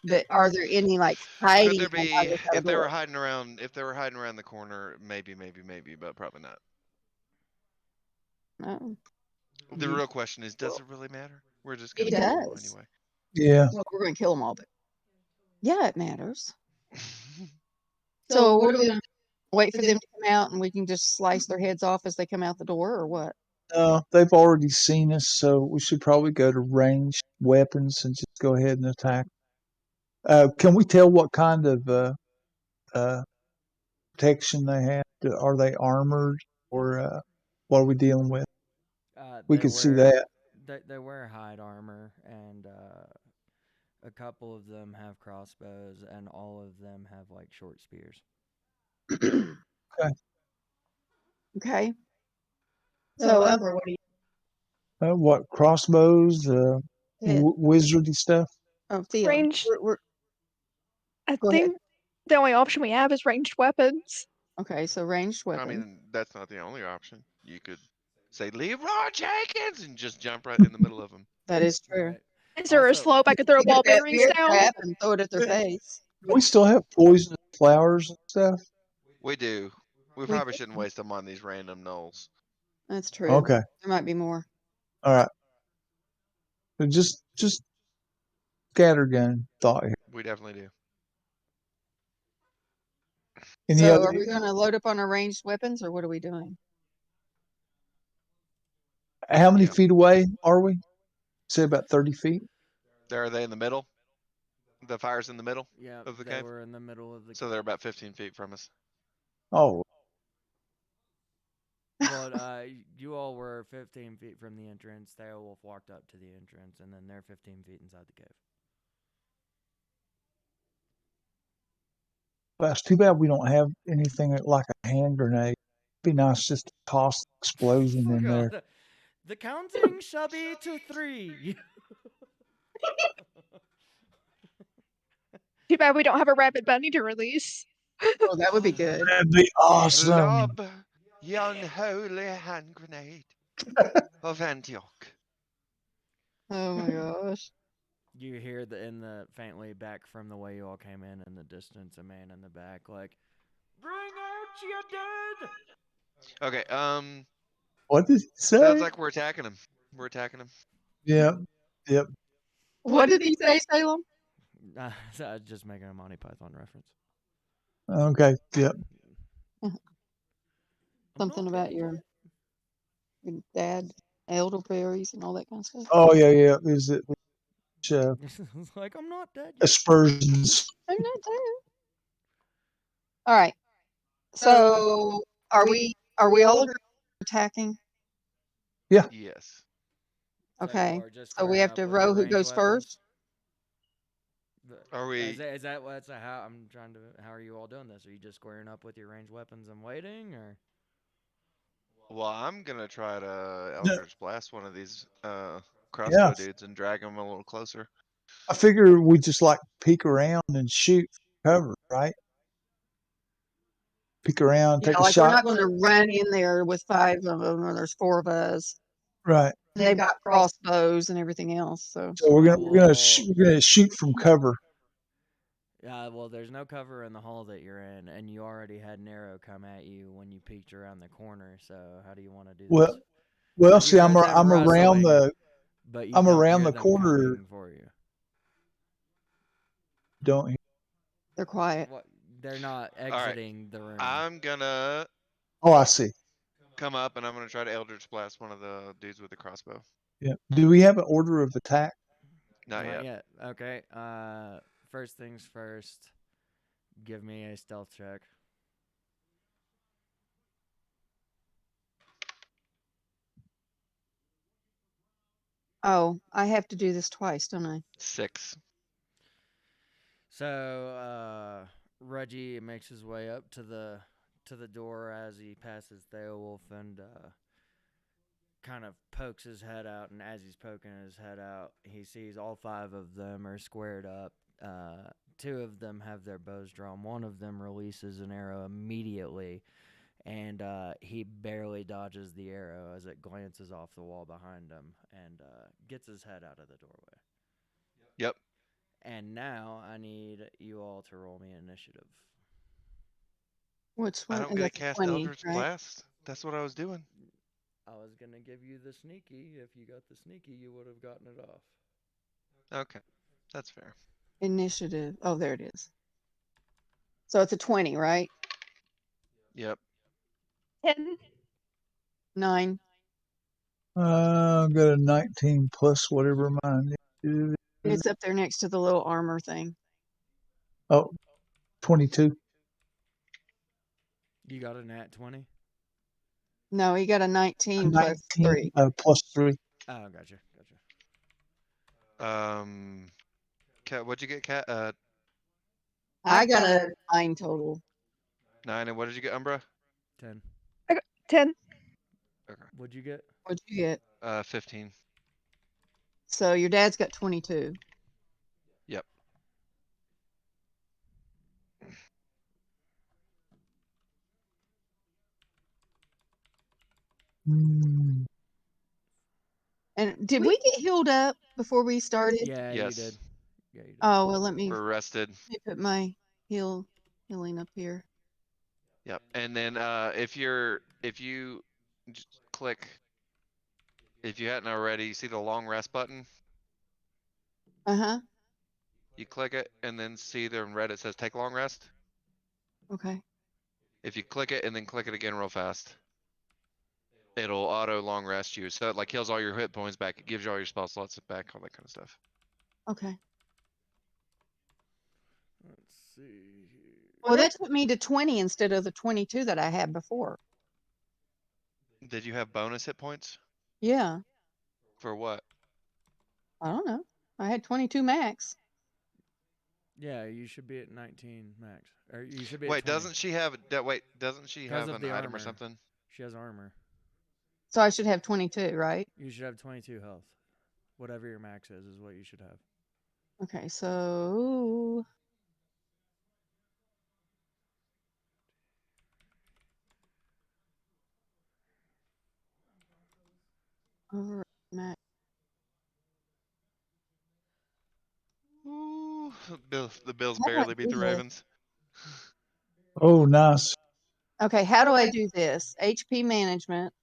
[SPEAKER 3] but are there any like hiding
[SPEAKER 4] Could there
[SPEAKER 3] on the
[SPEAKER 4] be
[SPEAKER 3] other side of
[SPEAKER 4] if
[SPEAKER 3] the
[SPEAKER 4] they were
[SPEAKER 3] door?
[SPEAKER 4] hiding around the corner, maybe, but probably not.
[SPEAKER 3] No.
[SPEAKER 4] The real question is, does it really matter? We're just
[SPEAKER 3] It
[SPEAKER 4] gonna kill them all
[SPEAKER 3] does.
[SPEAKER 4] anyway.
[SPEAKER 1] Yeah.
[SPEAKER 3] Well, we're going to kill them all, but yeah, it matters. So what are we going to Wait for them to come out and we can just slice their heads off as they come out the door, or what?
[SPEAKER 1] They've already seen us, so we should probably go to ranged weapons and just go ahead and attack. Can we tell what kind of protection they have? Are they armored, or what are we dealing with? We
[SPEAKER 2] They
[SPEAKER 1] could see
[SPEAKER 2] wear
[SPEAKER 1] that.
[SPEAKER 2] they wear hide armor, and a couple of them have crossbows, and all of them have like short spears.
[SPEAKER 3] Okay. So, Umber, what do you?
[SPEAKER 1] What crossbows,
[SPEAKER 3] Ted.
[SPEAKER 1] wizardy stuff?
[SPEAKER 3] Oh, Theo.
[SPEAKER 5] Range. I
[SPEAKER 3] Go ahead.
[SPEAKER 5] think the only option we have is ranged weapons.
[SPEAKER 3] Okay, so ranged
[SPEAKER 4] I
[SPEAKER 3] weapon.
[SPEAKER 4] mean, that's not the only option. You could say Leroy Jenkins and just jump right in the middle of them.
[SPEAKER 3] That is true.
[SPEAKER 2] Right.
[SPEAKER 5] Is there a
[SPEAKER 2] Also-
[SPEAKER 5] slope I could throw
[SPEAKER 3] You
[SPEAKER 5] ball
[SPEAKER 3] get that
[SPEAKER 5] bearings
[SPEAKER 3] beer
[SPEAKER 5] down?
[SPEAKER 3] trap and throw it at their face.
[SPEAKER 1] We still have poisonous flowers and stuff.
[SPEAKER 4] We do. We
[SPEAKER 3] We
[SPEAKER 4] probably
[SPEAKER 3] do.
[SPEAKER 4] shouldn't waste them on these random knolls.
[SPEAKER 3] That's true.
[SPEAKER 1] Okay,
[SPEAKER 3] There might be more.
[SPEAKER 1] all right. So just scattergun thought here.
[SPEAKER 4] We definitely do.
[SPEAKER 1] Any
[SPEAKER 3] So
[SPEAKER 1] other?
[SPEAKER 3] are we going to load up on our ranged weapons, or what are we doing?
[SPEAKER 1] How many
[SPEAKER 4] Yeah.
[SPEAKER 1] feet away are we? Say about 30 feet.
[SPEAKER 4] Are they in the middle? The fire's in the middle
[SPEAKER 2] Yeah,
[SPEAKER 4] of the
[SPEAKER 2] they
[SPEAKER 4] cave?
[SPEAKER 2] were in the middle of the.
[SPEAKER 4] So they're about 15 feet from us.
[SPEAKER 1] Oh,
[SPEAKER 2] But you all were 15 feet from the entrance. Theowolf walked up to the entrance, and then they're 15 feet inside the cave.
[SPEAKER 1] well, it's too bad we don't have anything like a hand grenade. It'd be nice just to toss the explosion in there.
[SPEAKER 2] God, the counting shall be to 3.
[SPEAKER 5] Too bad we don't have a rabbit bunny to release.
[SPEAKER 3] Oh, that would be good.
[SPEAKER 1] That'd be awesome.
[SPEAKER 4] Lob yon holy hand grenade of Antioch.
[SPEAKER 3] Oh my gosh.
[SPEAKER 2] You hear faintly back from the way you all came in the distance, a man in the back like, "Bring out your dead!"
[SPEAKER 4] Okay,
[SPEAKER 1] What did he say?
[SPEAKER 4] sounds like we're attacking him. We're attacking him.
[SPEAKER 1] Yep. Yep.
[SPEAKER 3] What did he say, Salem?
[SPEAKER 2] So I was just making a Monty Python reference.
[SPEAKER 1] Okay. Yep.
[SPEAKER 3] Something about your dad, elderberries, and all that kind of stuff.
[SPEAKER 1] Oh yeah, yeah. Is it
[SPEAKER 2] It's like, I'm not dead yet.
[SPEAKER 1] aspersions?
[SPEAKER 3] I'm not there. All right. So are we all attacking?
[SPEAKER 4] Yes.
[SPEAKER 2] So
[SPEAKER 3] Okay.
[SPEAKER 2] you are just
[SPEAKER 3] So we
[SPEAKER 2] squaring
[SPEAKER 3] have
[SPEAKER 2] up
[SPEAKER 3] to
[SPEAKER 2] with
[SPEAKER 3] row
[SPEAKER 2] your
[SPEAKER 3] who
[SPEAKER 2] ranged
[SPEAKER 3] goes
[SPEAKER 2] weapons?
[SPEAKER 3] first.
[SPEAKER 4] Are we?
[SPEAKER 2] Is that what's how I'm trying to? How are you all doing this? Are you just squaring up with your ranged weapons and waiting, or?
[SPEAKER 4] Well, I'm gonna try to
[SPEAKER 1] No.
[SPEAKER 4] Eldritch Blast one of these crossbow
[SPEAKER 1] Yeah.
[SPEAKER 4] dudes and drag him a little closer.
[SPEAKER 1] I figure we just like peek around and shoot for cover, right? Peek around,
[SPEAKER 3] Yeah,
[SPEAKER 1] take a
[SPEAKER 3] like we're
[SPEAKER 1] shot.
[SPEAKER 3] not going to run in there with 5 of them, or there's 4 of us.
[SPEAKER 1] Right.
[SPEAKER 3] And they've got crossbows and everything else. So
[SPEAKER 1] So we're gonna
[SPEAKER 2] Well-
[SPEAKER 1] shoot from cover.
[SPEAKER 2] Yeah, well, there's no cover in the hall that you're in, and you already had an arrow come at you when you peeked around the corner. So how do you want to do
[SPEAKER 1] Well,
[SPEAKER 2] this?
[SPEAKER 1] well,
[SPEAKER 2] You
[SPEAKER 1] see,
[SPEAKER 2] hear them
[SPEAKER 1] I'm around
[SPEAKER 2] rustling,
[SPEAKER 1] the
[SPEAKER 2] But you
[SPEAKER 1] I'm
[SPEAKER 2] don't
[SPEAKER 1] around
[SPEAKER 2] hear
[SPEAKER 1] the
[SPEAKER 2] them
[SPEAKER 1] corner.
[SPEAKER 2] coming for you.
[SPEAKER 1] Don't
[SPEAKER 3] they're quiet.
[SPEAKER 2] What? They're not
[SPEAKER 4] right.
[SPEAKER 2] exiting the room.
[SPEAKER 4] I'm gonna
[SPEAKER 1] Oh, I see.
[SPEAKER 4] come up and I'm gonna try to Eldritch Blast one of the dudes with the crossbow.
[SPEAKER 1] Yeah. Do we have an order of attack?
[SPEAKER 4] Not yet.
[SPEAKER 2] Okay. First things first. Give me a stealth check.
[SPEAKER 3] Oh, I have to do this twice, don't I?
[SPEAKER 4] 6.
[SPEAKER 2] So Reggie makes his way up to the door as he passes Theowolf and kind of pokes his head out. And as he's poking his head out, he sees all 5 of them are squared up. 2 of them have their bows drawn. One of them releases an arrow immediately, and he barely dodges the arrow as it glances off the wall behind him and gets his head out of the doorway.
[SPEAKER 4] Yep.
[SPEAKER 2] And now I need you all to roll me initiative.
[SPEAKER 3] Which
[SPEAKER 4] I
[SPEAKER 3] one?
[SPEAKER 4] don't
[SPEAKER 3] And
[SPEAKER 4] get to
[SPEAKER 3] that's a
[SPEAKER 4] cast
[SPEAKER 3] 20,
[SPEAKER 4] Eldritch
[SPEAKER 3] right?
[SPEAKER 4] Blast. That's what I was doing.
[SPEAKER 2] I was going to give you the sneaky. If you got the sneaky, you would have gotten it off.
[SPEAKER 4] Okay. That's fair.
[SPEAKER 3] Initiative. Oh, there it is. So it's a 20, right?
[SPEAKER 4] Yep.
[SPEAKER 5] 10.
[SPEAKER 3] 9.
[SPEAKER 1] I've got a 19 plus whatever mine is.
[SPEAKER 3] It's up there next to the little armor thing.
[SPEAKER 1] Oh, 22.
[SPEAKER 2] You got a nat 20?
[SPEAKER 3] No, he got a 19 plus 3.
[SPEAKER 1] Plus 3.
[SPEAKER 2] Oh, gotcha.
[SPEAKER 4] Cat, what'd you get, Cat?
[SPEAKER 3] I got a 9 total.
[SPEAKER 4] 9, and what did you get, Umbra?
[SPEAKER 2] 10.
[SPEAKER 5] 10.
[SPEAKER 4] Okay.
[SPEAKER 2] What'd you get?
[SPEAKER 3] What'd you get?
[SPEAKER 4] 15.
[SPEAKER 3] So your dad's got 22.
[SPEAKER 4] Yep.
[SPEAKER 1] Mm.
[SPEAKER 3] And did we get healed up before we started?
[SPEAKER 2] Yeah, you
[SPEAKER 4] Yes.
[SPEAKER 2] did. Yeah, you did.
[SPEAKER 3] Oh, well, let me
[SPEAKER 4] We're rested.
[SPEAKER 3] put my healing up here.
[SPEAKER 4] Yep. And then if you just click, if you hadn't already, you see the long rest button?
[SPEAKER 3] Uh-huh.
[SPEAKER 4] You click it and then see there in red it says take long rest.
[SPEAKER 3] Okay.
[SPEAKER 4] If you click it and then click it again real fast, it'll auto long rest you. So it like heals all your hit points back. It gives you all your spell slots back, all that kind of stuff.
[SPEAKER 3] Okay.
[SPEAKER 2] Let's see here.
[SPEAKER 3] Well, that took me to 20 instead of the 22 that I had before.
[SPEAKER 4] Did you have bonus hit points?
[SPEAKER 3] Yeah.
[SPEAKER 4] For what?
[SPEAKER 3] I don't know. I had 22 max.
[SPEAKER 2] Yeah, you should be at 19 max. Or you should be
[SPEAKER 4] Wait,
[SPEAKER 2] at 20.
[SPEAKER 4] doesn't she have doesn't she
[SPEAKER 2] 'Cause
[SPEAKER 4] have
[SPEAKER 2] of
[SPEAKER 4] an
[SPEAKER 2] the
[SPEAKER 4] item or
[SPEAKER 2] armor.
[SPEAKER 4] something?
[SPEAKER 2] She has armor.
[SPEAKER 3] So I should have 22, right?
[SPEAKER 2] You should have 22 health. Whatever your max is what you should have.
[SPEAKER 3] Okay, so over max.
[SPEAKER 4] Ooh, the Bills
[SPEAKER 3] How do I
[SPEAKER 4] barely beat
[SPEAKER 3] do
[SPEAKER 4] the
[SPEAKER 3] this?
[SPEAKER 4] Ravens.
[SPEAKER 1] Oh, nice.
[SPEAKER 3] Okay, how do I do this? HP management.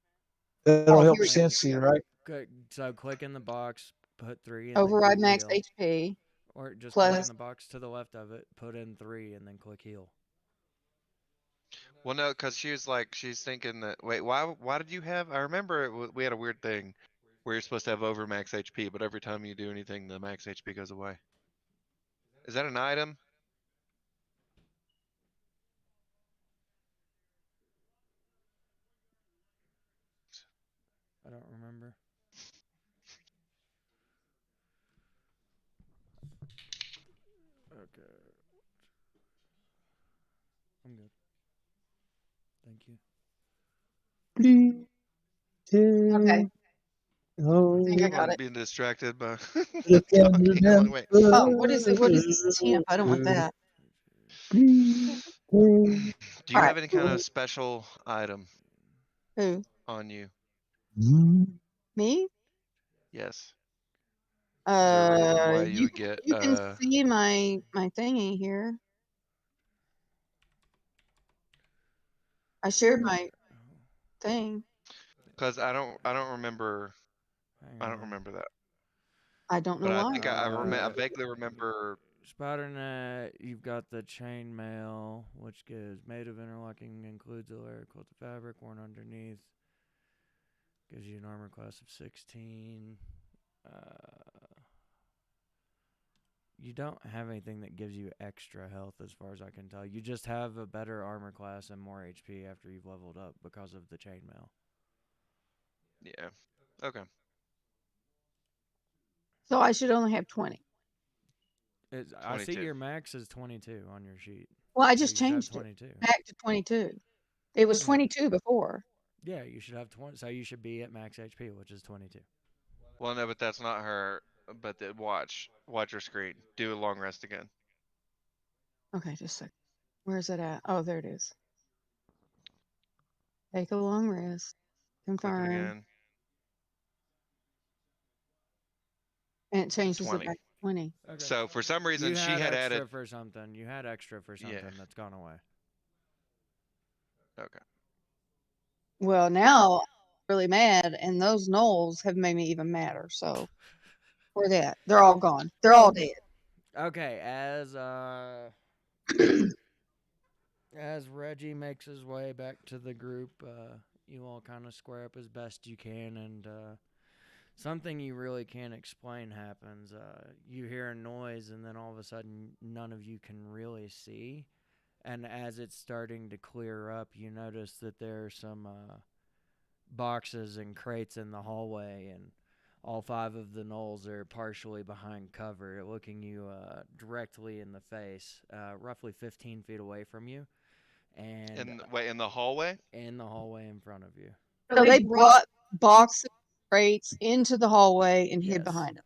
[SPEAKER 1] That'll
[SPEAKER 3] Oh,
[SPEAKER 1] help
[SPEAKER 3] here we go.
[SPEAKER 1] Cincy, right?
[SPEAKER 2] Good. So click in the box, put 3, and
[SPEAKER 3] Override
[SPEAKER 2] then click
[SPEAKER 3] max
[SPEAKER 2] heal.
[SPEAKER 3] HP.
[SPEAKER 2] Or just
[SPEAKER 3] plus-
[SPEAKER 2] click in the box to the left of it, put in 3, and then click heal.
[SPEAKER 4] Well, no, because she's thinking that. Wait, why did you have? I remember we had a weird thing where you're supposed to have over max HP, but every time you do anything, the max HP goes away. Is that an item?
[SPEAKER 2] I don't remember. Okay. I'm good. Thank you.
[SPEAKER 3] Okay.
[SPEAKER 1] Oh,
[SPEAKER 3] I think I
[SPEAKER 4] I'm
[SPEAKER 3] got
[SPEAKER 4] like
[SPEAKER 3] it.
[SPEAKER 4] being distracted by
[SPEAKER 1] you can
[SPEAKER 4] talking. I'm like, wait.
[SPEAKER 3] Oh, what is it? What is this temp? I don't want that.
[SPEAKER 1] Please.
[SPEAKER 4] Do you
[SPEAKER 3] Alright.
[SPEAKER 4] have any kind of special item
[SPEAKER 3] Who?
[SPEAKER 4] on you?
[SPEAKER 3] Me?
[SPEAKER 4] Yes. Is there a reason why you
[SPEAKER 3] You
[SPEAKER 4] would get
[SPEAKER 3] you can see my thingy here. I shared my thing.
[SPEAKER 4] Because I don't remember.
[SPEAKER 2] Hang
[SPEAKER 4] I don't
[SPEAKER 2] on.
[SPEAKER 4] remember that.
[SPEAKER 3] I don't know
[SPEAKER 4] But I
[SPEAKER 3] why.
[SPEAKER 4] think I vaguely remember.
[SPEAKER 2] Spider-Net, you've got the chainmail, which gives made of interlocking, includes a layer of quilted fabric worn underneath. Gives you an armor class of 16. You don't have anything that gives you extra health as far as I can tell. You just have a better armor class and more HP after you've leveled up because of the chainmail.
[SPEAKER 4] Yeah. Okay.
[SPEAKER 3] So I should only have 20.
[SPEAKER 2] I see
[SPEAKER 4] 22.
[SPEAKER 2] your max is 22 on your sheet.
[SPEAKER 3] Well, I
[SPEAKER 2] So
[SPEAKER 3] just
[SPEAKER 2] you should have
[SPEAKER 3] changed it
[SPEAKER 2] 22.
[SPEAKER 3] back to 22. It was
[SPEAKER 2] Yeah.
[SPEAKER 3] 22 before.
[SPEAKER 2] Yeah, you should have 20. So you should be at max HP, which is 22.
[SPEAKER 4] Well, no, but that's not her. But watch your screen. Do a long rest again.
[SPEAKER 3] Okay, just a second. Where's it at? Oh, there it is. Take a long rest.
[SPEAKER 4] Click it
[SPEAKER 3] Confirm.
[SPEAKER 4] again.
[SPEAKER 3] And it changes
[SPEAKER 4] 20.
[SPEAKER 3] it back to 20.
[SPEAKER 2] Okay.
[SPEAKER 4] So for some reason
[SPEAKER 2] You
[SPEAKER 4] she had
[SPEAKER 2] extra
[SPEAKER 4] added.
[SPEAKER 2] for something. You had extra for something
[SPEAKER 4] Yeah.
[SPEAKER 2] that's gone away.
[SPEAKER 4] Okay.
[SPEAKER 3] Well, now I'm really mad, and those gnolls have made me even madder. So, where they at? They're all gone. They're all dead.
[SPEAKER 2] Okay, as As Reggie makes his way back to the group, you all kind of square up as best you can, and something you really can't explain happens. You hear a noise, and then all of a sudden, none of you can really see. And as it's starting to clear up, you notice that there are some boxes and crates in the hallway, and all 5 of the gnolls are partially behind cover, looking you directly in the face, roughly 15 feet away from you, and
[SPEAKER 4] In the hallway?
[SPEAKER 2] in the hallway in front of you.
[SPEAKER 3] So they brought boxes, crates into the hallway and hid
[SPEAKER 2] Yes.
[SPEAKER 3] behind them.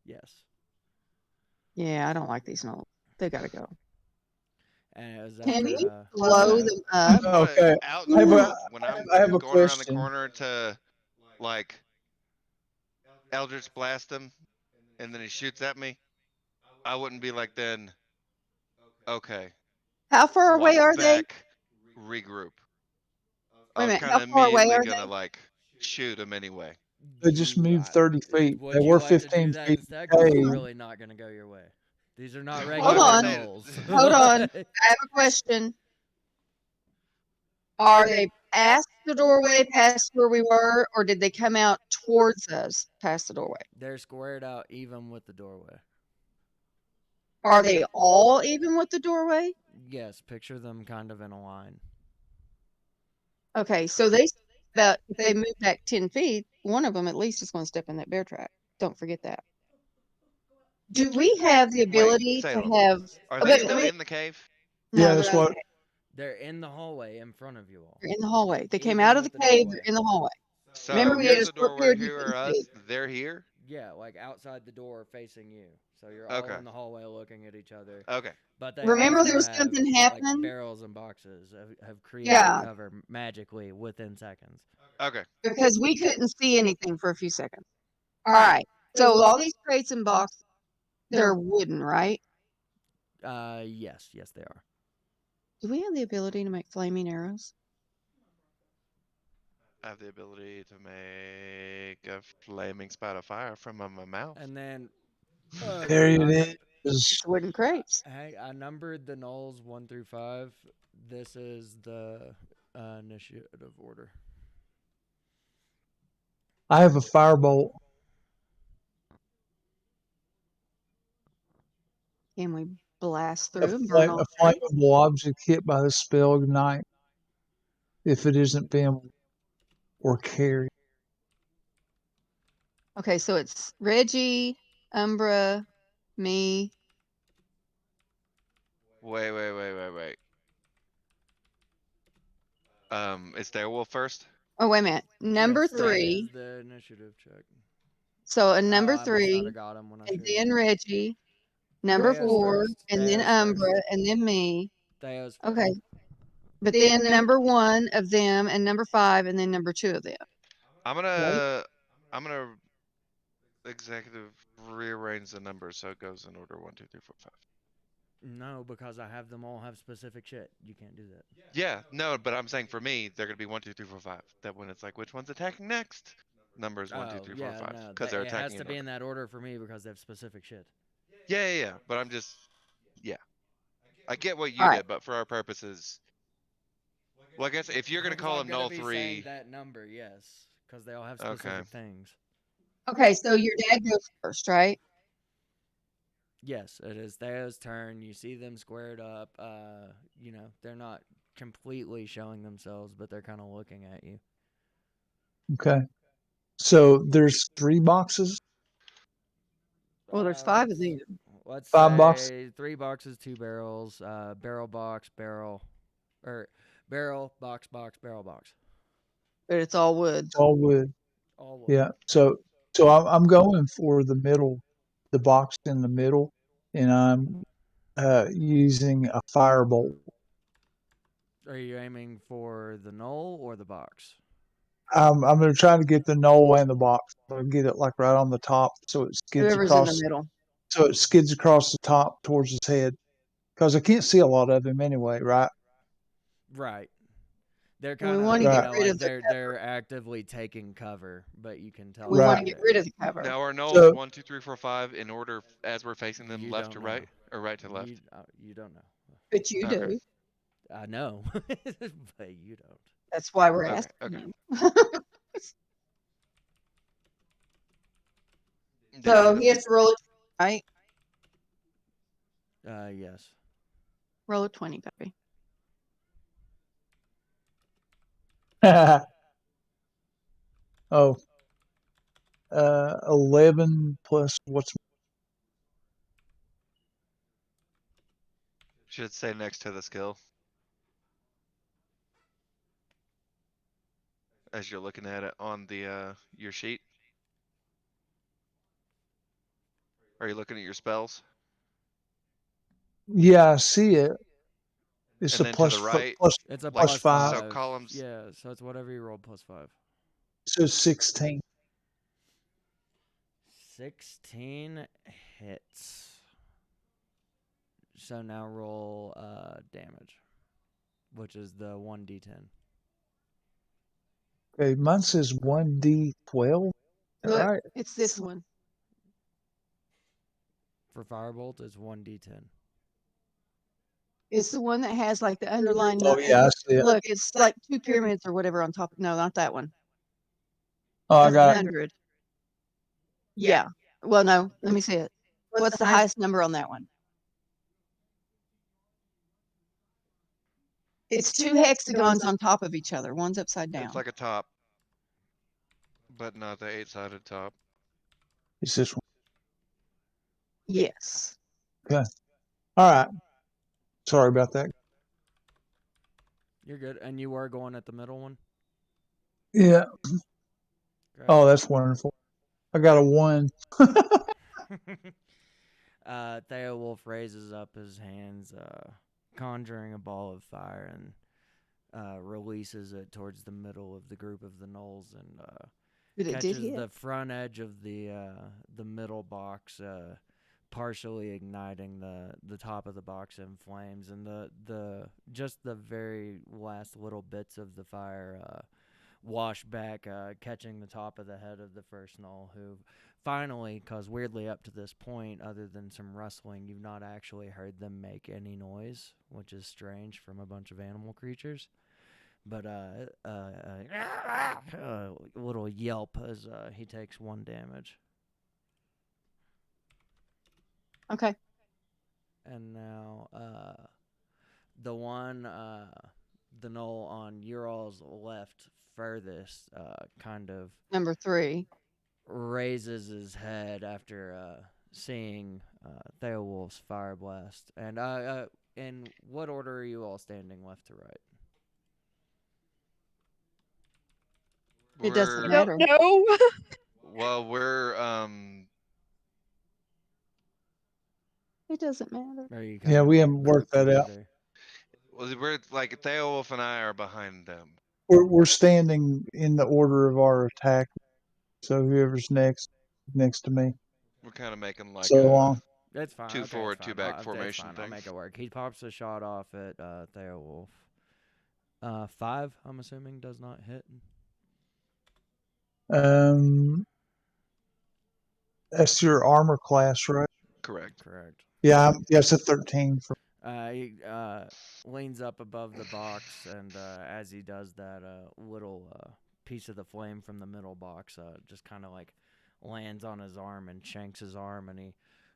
[SPEAKER 2] Yes.
[SPEAKER 3] Yeah, I don't like these gnolls. They gotta go.
[SPEAKER 2] And it was
[SPEAKER 3] Can
[SPEAKER 2] after,
[SPEAKER 3] you
[SPEAKER 4] I
[SPEAKER 3] blow
[SPEAKER 4] wanna,
[SPEAKER 3] them
[SPEAKER 4] I
[SPEAKER 3] up?
[SPEAKER 4] just wanna
[SPEAKER 1] Okay.
[SPEAKER 4] out
[SPEAKER 1] I have a,
[SPEAKER 4] look, when I'm
[SPEAKER 1] I have a
[SPEAKER 4] going around the
[SPEAKER 1] question.
[SPEAKER 4] corner to like Eldritch blast him, and then he shoots at me. I wouldn't be like, then okay,
[SPEAKER 3] How far away
[SPEAKER 4] walk
[SPEAKER 3] are they?
[SPEAKER 4] back, regroup. I
[SPEAKER 3] Wait a
[SPEAKER 4] was
[SPEAKER 3] minute.
[SPEAKER 4] kind
[SPEAKER 3] How
[SPEAKER 4] of
[SPEAKER 3] far away
[SPEAKER 4] immediately
[SPEAKER 3] are
[SPEAKER 4] gonna
[SPEAKER 3] they?
[SPEAKER 4] like shoot him anyway.
[SPEAKER 1] They just moved 30 feet. They
[SPEAKER 2] Would you
[SPEAKER 1] were
[SPEAKER 2] like to do
[SPEAKER 1] 15
[SPEAKER 2] that
[SPEAKER 1] feet
[SPEAKER 2] instead?
[SPEAKER 1] in
[SPEAKER 2] Because
[SPEAKER 1] the
[SPEAKER 2] it's
[SPEAKER 1] cave.
[SPEAKER 2] really not going to go your way. These are not
[SPEAKER 4] Well,
[SPEAKER 2] regular
[SPEAKER 3] Hold on.
[SPEAKER 2] gnolls.
[SPEAKER 3] Hold on. I have a question. Are they past the doorway, past where we were, or did they come out towards us past the doorway?
[SPEAKER 2] They're squared out even with the doorway.
[SPEAKER 3] Are they all even with the doorway?
[SPEAKER 2] Yes, picture them kind of in a line.
[SPEAKER 3] Okay, so they about if they move back 10 feet, one of them at least is going to step in that bear trap. Don't forget that. Do we have the ability to
[SPEAKER 4] Salem,
[SPEAKER 3] have?
[SPEAKER 4] are
[SPEAKER 3] Oh,
[SPEAKER 4] they
[SPEAKER 3] wait,
[SPEAKER 4] still
[SPEAKER 3] wait.
[SPEAKER 4] in the cave?
[SPEAKER 3] No,
[SPEAKER 1] Yeah,
[SPEAKER 3] they're
[SPEAKER 1] that's
[SPEAKER 3] not.
[SPEAKER 1] what.
[SPEAKER 2] They're in the hallway in front of you all.
[SPEAKER 3] They're in the hallway. They came
[SPEAKER 2] Even
[SPEAKER 3] out of
[SPEAKER 2] with
[SPEAKER 3] the
[SPEAKER 2] the
[SPEAKER 3] cave.
[SPEAKER 2] doorway.
[SPEAKER 3] They're in the hallway.
[SPEAKER 4] So
[SPEAKER 3] Remember, we had
[SPEAKER 4] here's
[SPEAKER 3] a
[SPEAKER 4] the
[SPEAKER 3] short
[SPEAKER 4] doorway.
[SPEAKER 3] period we
[SPEAKER 4] Here
[SPEAKER 3] couldn't
[SPEAKER 4] are us.
[SPEAKER 3] see.
[SPEAKER 4] They're here.
[SPEAKER 2] Yeah, like outside the door facing you. So you're
[SPEAKER 4] Okay.
[SPEAKER 2] all in the hallway looking at each other.
[SPEAKER 4] Okay.
[SPEAKER 2] But they
[SPEAKER 3] Remember,
[SPEAKER 2] also
[SPEAKER 3] there was
[SPEAKER 2] have,
[SPEAKER 3] something
[SPEAKER 2] like
[SPEAKER 3] happening.
[SPEAKER 2] barrels and boxes have created
[SPEAKER 3] Yeah,
[SPEAKER 2] cover magically within seconds.
[SPEAKER 4] Okay.
[SPEAKER 3] because we couldn't see anything for a few seconds. All right. So all these crates and boxes, they're wooden, right?
[SPEAKER 2] Yes, they are.
[SPEAKER 3] Do we have the ability to make flaming arrows?
[SPEAKER 4] I have the ability to make a flaming spout of fire from my mouth.
[SPEAKER 2] And then
[SPEAKER 1] There it is.
[SPEAKER 3] It's wooden crates.
[SPEAKER 2] Hey, I numbered the gnolls 1 through 5. This is the initiative order.
[SPEAKER 1] I have a firebolt.
[SPEAKER 3] Can we blast
[SPEAKER 1] A,
[SPEAKER 3] through and burn
[SPEAKER 1] a
[SPEAKER 3] all the crates?
[SPEAKER 1] flammable object hit by the spell ignite if it isn't being or carried.
[SPEAKER 3] Okay, so it's Reggie, Umbra, me.
[SPEAKER 4] Wait. Is Darewolf first?
[SPEAKER 3] Oh, wait a minute. Number
[SPEAKER 2] Yes, that is
[SPEAKER 3] 3.
[SPEAKER 2] the initiative check.
[SPEAKER 3] So a number
[SPEAKER 2] I must not
[SPEAKER 3] 3,
[SPEAKER 2] have got him when I
[SPEAKER 3] and
[SPEAKER 2] showed
[SPEAKER 3] then
[SPEAKER 2] you.
[SPEAKER 3] Reggie. Number
[SPEAKER 2] Theo's
[SPEAKER 3] 4,
[SPEAKER 2] first.
[SPEAKER 3] and then
[SPEAKER 2] Theo's
[SPEAKER 3] Umbra,
[SPEAKER 2] first.
[SPEAKER 3] and then me.
[SPEAKER 2] Theo's first.
[SPEAKER 3] Okay. But then number 1 of them, and number 5, and then number 2 of them.
[SPEAKER 4] I'm gonna executive rearrange the numbers so it goes in order 1, 2, 3, 4, 5.
[SPEAKER 2] No, because I have them all have specific shit. You can't do that.
[SPEAKER 4] Yeah, no, but I'm saying for me, they're gonna be 1, 2, 3, 4, 5. That when it's like, which one's attacking next? Numbers 1, 2, 3, 4, 5.
[SPEAKER 2] No,
[SPEAKER 4] Because they're
[SPEAKER 2] it has
[SPEAKER 4] attacking
[SPEAKER 2] to
[SPEAKER 4] in
[SPEAKER 2] be
[SPEAKER 4] order.
[SPEAKER 2] in that order for me because they have specific shit.
[SPEAKER 4] Yeah. But I'm just, yeah. I get what you
[SPEAKER 3] All right.
[SPEAKER 4] did, but for our purposes, well, I guess if you're gonna
[SPEAKER 2] Because
[SPEAKER 4] call
[SPEAKER 2] I'm
[SPEAKER 4] them
[SPEAKER 2] gonna
[SPEAKER 4] null
[SPEAKER 2] be
[SPEAKER 4] 3,
[SPEAKER 2] saying that number, yes, because they all have specific things.
[SPEAKER 3] Okay, so your dad goes first, right?
[SPEAKER 2] Yes, it is Theo's turn. You see them squared up. They're not completely showing themselves, but they're kind of looking at you.
[SPEAKER 1] Okay. So there's 3 boxes.
[SPEAKER 3] Well, there's 5 of them.
[SPEAKER 2] Let's
[SPEAKER 1] 5
[SPEAKER 2] say
[SPEAKER 1] boxes.
[SPEAKER 2] 3 boxes, 2 barrels, barrel box, barrel, or barrel box, barrel box.
[SPEAKER 3] But it's all wood.
[SPEAKER 1] It's all wood.
[SPEAKER 2] All wood.
[SPEAKER 1] Yeah. So I'm going for the middle, the box in the middle, and I'm using a firebolt.
[SPEAKER 2] Are you aiming for the knoll or the box?
[SPEAKER 1] I'm going to try to get the knoll and the box. I'll get it like right on the top, so it skids
[SPEAKER 3] Whoever's in the
[SPEAKER 1] across.
[SPEAKER 3] middle.
[SPEAKER 1] So it skids across the top towards his head, because I can't see a lot of him anyway, right?
[SPEAKER 2] Right. They're
[SPEAKER 3] And we
[SPEAKER 2] kind of,
[SPEAKER 3] want to get rid of the
[SPEAKER 2] they're actively taking cover, but you can tell.
[SPEAKER 3] We
[SPEAKER 1] Right.
[SPEAKER 3] want to get rid of the cover.
[SPEAKER 4] now are nulls
[SPEAKER 1] So-
[SPEAKER 4] 1, 2, 3, 4, 5 in order as we're facing them
[SPEAKER 2] You
[SPEAKER 4] left to
[SPEAKER 2] don't
[SPEAKER 4] right
[SPEAKER 2] know.
[SPEAKER 4] or right to left?
[SPEAKER 2] You don't know.
[SPEAKER 3] But you
[SPEAKER 4] Okay.
[SPEAKER 3] do.
[SPEAKER 2] I know, but you don't.
[SPEAKER 3] That's why we're
[SPEAKER 4] Okay,
[SPEAKER 3] asking
[SPEAKER 4] okay.
[SPEAKER 3] him.
[SPEAKER 4] Did
[SPEAKER 3] So
[SPEAKER 4] you?
[SPEAKER 3] he has to roll it, right?
[SPEAKER 2] Yes.
[SPEAKER 3] Roll a 20, baby.
[SPEAKER 1] Oh, 11 plus what's
[SPEAKER 4] Should say next to the skill. As you're looking at it on the your sheet. Are you looking at your spells?
[SPEAKER 1] yeah, I see it. It's
[SPEAKER 4] And
[SPEAKER 1] a
[SPEAKER 4] then to the right,
[SPEAKER 2] It's a
[SPEAKER 4] like
[SPEAKER 1] plus 5.
[SPEAKER 4] so columns.
[SPEAKER 2] Yeah, so it's whatever you roll plus 5.
[SPEAKER 1] So 16.
[SPEAKER 2] 16 hits. So now roll damage, which is the 1d10.
[SPEAKER 1] Okay, mine says 1d12.
[SPEAKER 3] Look,
[SPEAKER 1] Right.
[SPEAKER 3] it's this one.
[SPEAKER 2] For firebolt, it's 1d10.
[SPEAKER 3] It's the one that has like the underlined.
[SPEAKER 1] Oh yeah, I see it.
[SPEAKER 3] Look, it's like 2 pyramids or whatever on top. No, not that one.
[SPEAKER 1] Oh, I
[SPEAKER 3] That's
[SPEAKER 1] got it.
[SPEAKER 3] 100. Yeah. Well, no, let me see it. What's the highest number on that one? It's 2 hexagons on top of each other. One's upside down.
[SPEAKER 4] It's like a top, but not the 8-sided top.
[SPEAKER 1] It's this one.
[SPEAKER 3] Yes.
[SPEAKER 1] Okay. All right. Sorry about that.
[SPEAKER 2] You're good. And you were going at the middle one?
[SPEAKER 1] Yeah.
[SPEAKER 2] Great.
[SPEAKER 1] Oh, that's wonderful. I got a 1.
[SPEAKER 2] Theowolf raises up his hands, conjuring a ball of fire, and releases it towards the middle of the group of the gnolls, and
[SPEAKER 3] But it did
[SPEAKER 2] catches
[SPEAKER 3] hit.
[SPEAKER 2] the front edge of the middle box, partially igniting the top of the box in flames, and the just the very last little bits of the fire wash back, catching the top of the head of the first gnoll, who finally, because weirdly up to this point, other than some rustling, you've not actually heard them make any noise, which is strange from a bunch of animal creatures. But a little yelp as he takes 1 damage.
[SPEAKER 3] Okay.
[SPEAKER 2] And now the one, the gnoll on Ural's left furthest, kind of
[SPEAKER 3] Number 3.
[SPEAKER 2] raises his head after seeing Theowolf's fire blast. And in what order are you all standing, left to right?
[SPEAKER 3] It doesn't
[SPEAKER 5] I
[SPEAKER 3] matter.
[SPEAKER 5] don't know.
[SPEAKER 4] Well, we're
[SPEAKER 3] It doesn't matter.
[SPEAKER 2] Or are you
[SPEAKER 1] Yeah,
[SPEAKER 2] kind
[SPEAKER 1] we
[SPEAKER 2] of
[SPEAKER 1] haven't worked
[SPEAKER 2] grouped
[SPEAKER 1] that out.
[SPEAKER 2] together?
[SPEAKER 4] well, we're like Theowolf and I are behind them.
[SPEAKER 1] We're standing in the order of our attack. So whoever's next to me.
[SPEAKER 4] We're kind of making like
[SPEAKER 1] So
[SPEAKER 4] a
[SPEAKER 1] long.
[SPEAKER 2] That's fine.
[SPEAKER 4] 2
[SPEAKER 2] Okay,
[SPEAKER 4] forward,
[SPEAKER 2] it's
[SPEAKER 4] 2
[SPEAKER 2] fine.
[SPEAKER 4] back
[SPEAKER 2] That's
[SPEAKER 4] formation
[SPEAKER 2] fine. I'll
[SPEAKER 4] thing.
[SPEAKER 2] make it work. He pops a shot off at Theowolf. 5, I'm assuming, does not hit.
[SPEAKER 1] That's your armor class, right?
[SPEAKER 4] Correct.
[SPEAKER 2] Correct.
[SPEAKER 1] Yeah, it's a 13 for
[SPEAKER 2] He leans up above the box, and as he does that, a little piece of the flame from the middle box just kind of like lands on his arm and shanks his arm, and he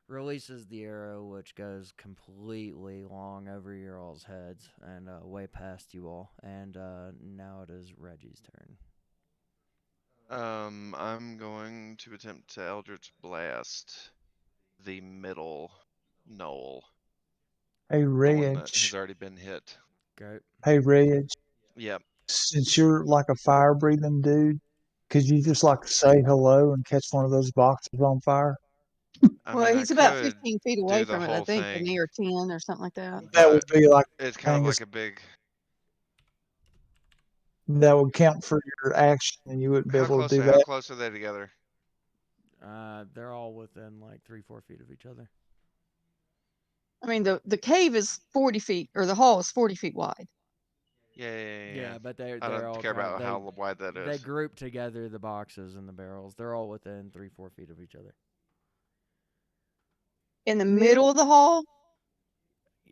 [SPEAKER 2] releases the arrow, which goes completely long over your all's heads and way past you all. And now it is Reggie's turn.
[SPEAKER 4] I'm going to attempt to Eldritch Blast the middle knoll.
[SPEAKER 1] Hey
[SPEAKER 4] The one that
[SPEAKER 1] Reg.
[SPEAKER 4] has already been hit.
[SPEAKER 2] Go.
[SPEAKER 1] Hey Reg.
[SPEAKER 4] Yep.
[SPEAKER 1] Since you're like a fire breathing dude, could you just like say hello and catch one of those boxes on fire?
[SPEAKER 4] I
[SPEAKER 3] Well,
[SPEAKER 4] mean, I
[SPEAKER 3] he's about
[SPEAKER 4] could
[SPEAKER 3] 15 feet
[SPEAKER 4] do
[SPEAKER 3] away
[SPEAKER 4] the
[SPEAKER 3] from it, I
[SPEAKER 4] whole
[SPEAKER 3] think, isn't he,
[SPEAKER 4] thing,
[SPEAKER 3] or 10 or something like that.
[SPEAKER 1] That would
[SPEAKER 4] but
[SPEAKER 1] be like
[SPEAKER 4] it's kind of
[SPEAKER 1] Angus,
[SPEAKER 4] like a big.
[SPEAKER 1] that would count for your action, and you wouldn't be able to do
[SPEAKER 4] How
[SPEAKER 1] that.
[SPEAKER 4] close are they together?
[SPEAKER 2] They're all within like 3-4 feet of each other.
[SPEAKER 3] I mean, the cave is 40 feet, or the hall is 40 feet wide.
[SPEAKER 4] Yeah.
[SPEAKER 2] But
[SPEAKER 4] I
[SPEAKER 2] they're
[SPEAKER 4] don't
[SPEAKER 2] all
[SPEAKER 4] care about
[SPEAKER 2] they
[SPEAKER 4] how wide that
[SPEAKER 2] they
[SPEAKER 4] is.
[SPEAKER 2] group together the boxes and the barrels. They're all within 3-4 feet of each other.
[SPEAKER 3] In the middle of the hall?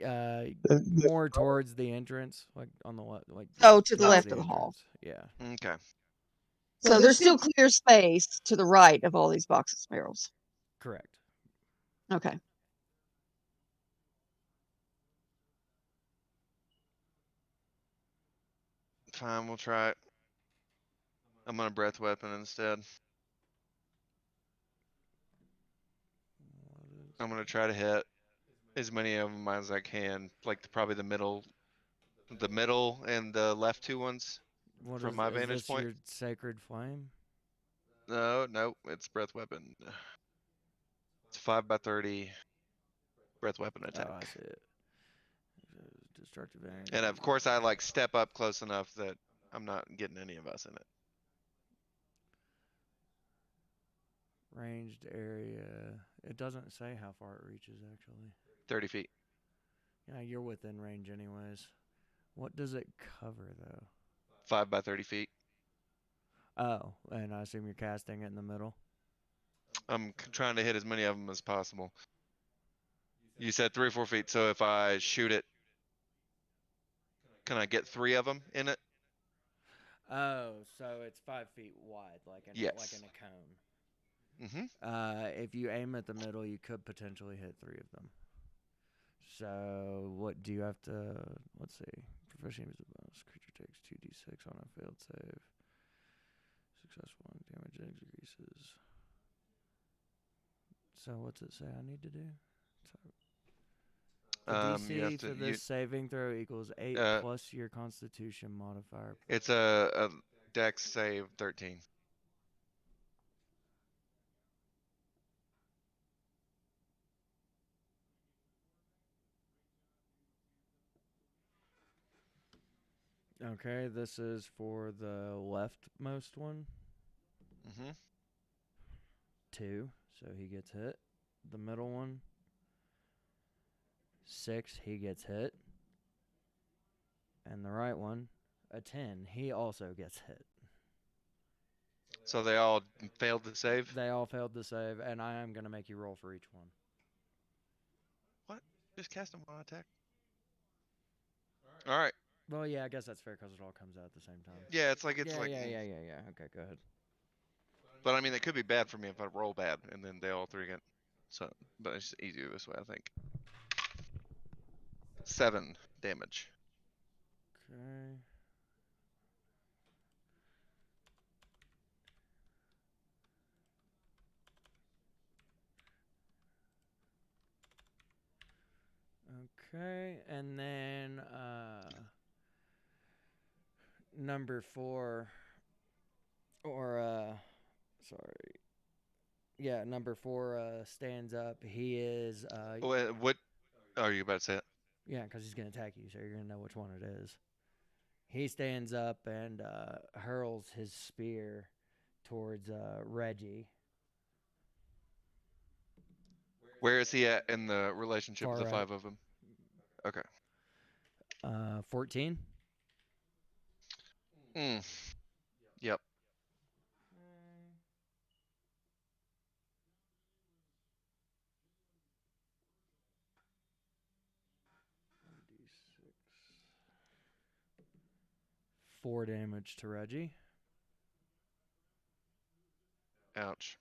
[SPEAKER 2] More towards the entrance, like on the left, like
[SPEAKER 3] Oh, to the
[SPEAKER 2] towards
[SPEAKER 3] left
[SPEAKER 2] the
[SPEAKER 3] of the hall.
[SPEAKER 2] entrance. Yeah.
[SPEAKER 4] Okay.
[SPEAKER 3] So there's still clear space to the right of all these boxes barrels.
[SPEAKER 2] Correct.
[SPEAKER 3] Okay.
[SPEAKER 4] Fine, we'll try it. I'm gonna breath weapon instead. I'm gonna try to hit as many of them as I can, like probably the middle and the left two ones
[SPEAKER 2] What
[SPEAKER 4] from
[SPEAKER 2] is,
[SPEAKER 4] my
[SPEAKER 2] is
[SPEAKER 4] vantage
[SPEAKER 2] this
[SPEAKER 4] point.
[SPEAKER 2] your sacred flame?
[SPEAKER 4] No, it's breath weapon. It's 5x30 breath weapon
[SPEAKER 2] Oh, I
[SPEAKER 4] attack.
[SPEAKER 2] see it. Destructive energy.
[SPEAKER 4] And of course I like step up close enough that I'm not getting any of us in it.
[SPEAKER 2] Ranged area. It doesn't say how far it reaches, actually.
[SPEAKER 4] 30 feet.
[SPEAKER 2] Yeah, you're within range anyways. What does it cover, though?
[SPEAKER 4] 5x30 feet.
[SPEAKER 2] Oh, and I assume you're casting it in the middle?
[SPEAKER 4] I'm trying to hit as many of them as possible. You said 3 or 4 feet, so if I shoot it, can I get 3 of them in it?
[SPEAKER 2] Oh, so it's 5 feet wide, like in
[SPEAKER 4] Yes.
[SPEAKER 2] a cone.
[SPEAKER 4] Mm-hmm.
[SPEAKER 2] If you aim at the middle, you could potentially hit 3 of them. So what do you have to? Let's see. Proficient use of bonus. Creature takes 2d6 on a failed save. Successful damage increases. So what's it say I need to do? The
[SPEAKER 4] You have
[SPEAKER 2] DC
[SPEAKER 4] to.
[SPEAKER 2] for this saving throw equals 8 plus your Constitution modifier.
[SPEAKER 4] It's a Dex save 13.
[SPEAKER 2] Okay, this is for the leftmost one.
[SPEAKER 4] Mm-hmm.
[SPEAKER 2] 2, so he gets hit. The middle one. 6, he gets hit. And the right one, a 10, he also gets hit.
[SPEAKER 4] So they all failed to save?
[SPEAKER 2] They all failed to save, and I am going to make you roll for each one.
[SPEAKER 4] What? Just cast them on attack? Alright.
[SPEAKER 2] Well, yeah, I guess that's fair because it all comes out at the same time.
[SPEAKER 4] Yeah, it's like.
[SPEAKER 2] Yeah. Okay, go ahead.
[SPEAKER 4] But I mean, it could be bad for me if I roll bad, and then they all 3 get. So, but it's easier this way, I think. 7 damage.
[SPEAKER 2] Okay. Okay, and then number 4, or sorry, yeah, number 4 stands up. He is
[SPEAKER 4] What are you about to say?
[SPEAKER 2] yeah, because he's gonna attack you, so you're gonna know which one it is. He stands up and hurls his spear towards Reggie.
[SPEAKER 4] Where is he at in the relationship
[SPEAKER 2] Far
[SPEAKER 4] of the
[SPEAKER 2] right.
[SPEAKER 4] 5 of them? Okay.
[SPEAKER 2] 14.
[SPEAKER 4] Yep.
[SPEAKER 2] Four damage to Reggie.
[SPEAKER 4] Ouch.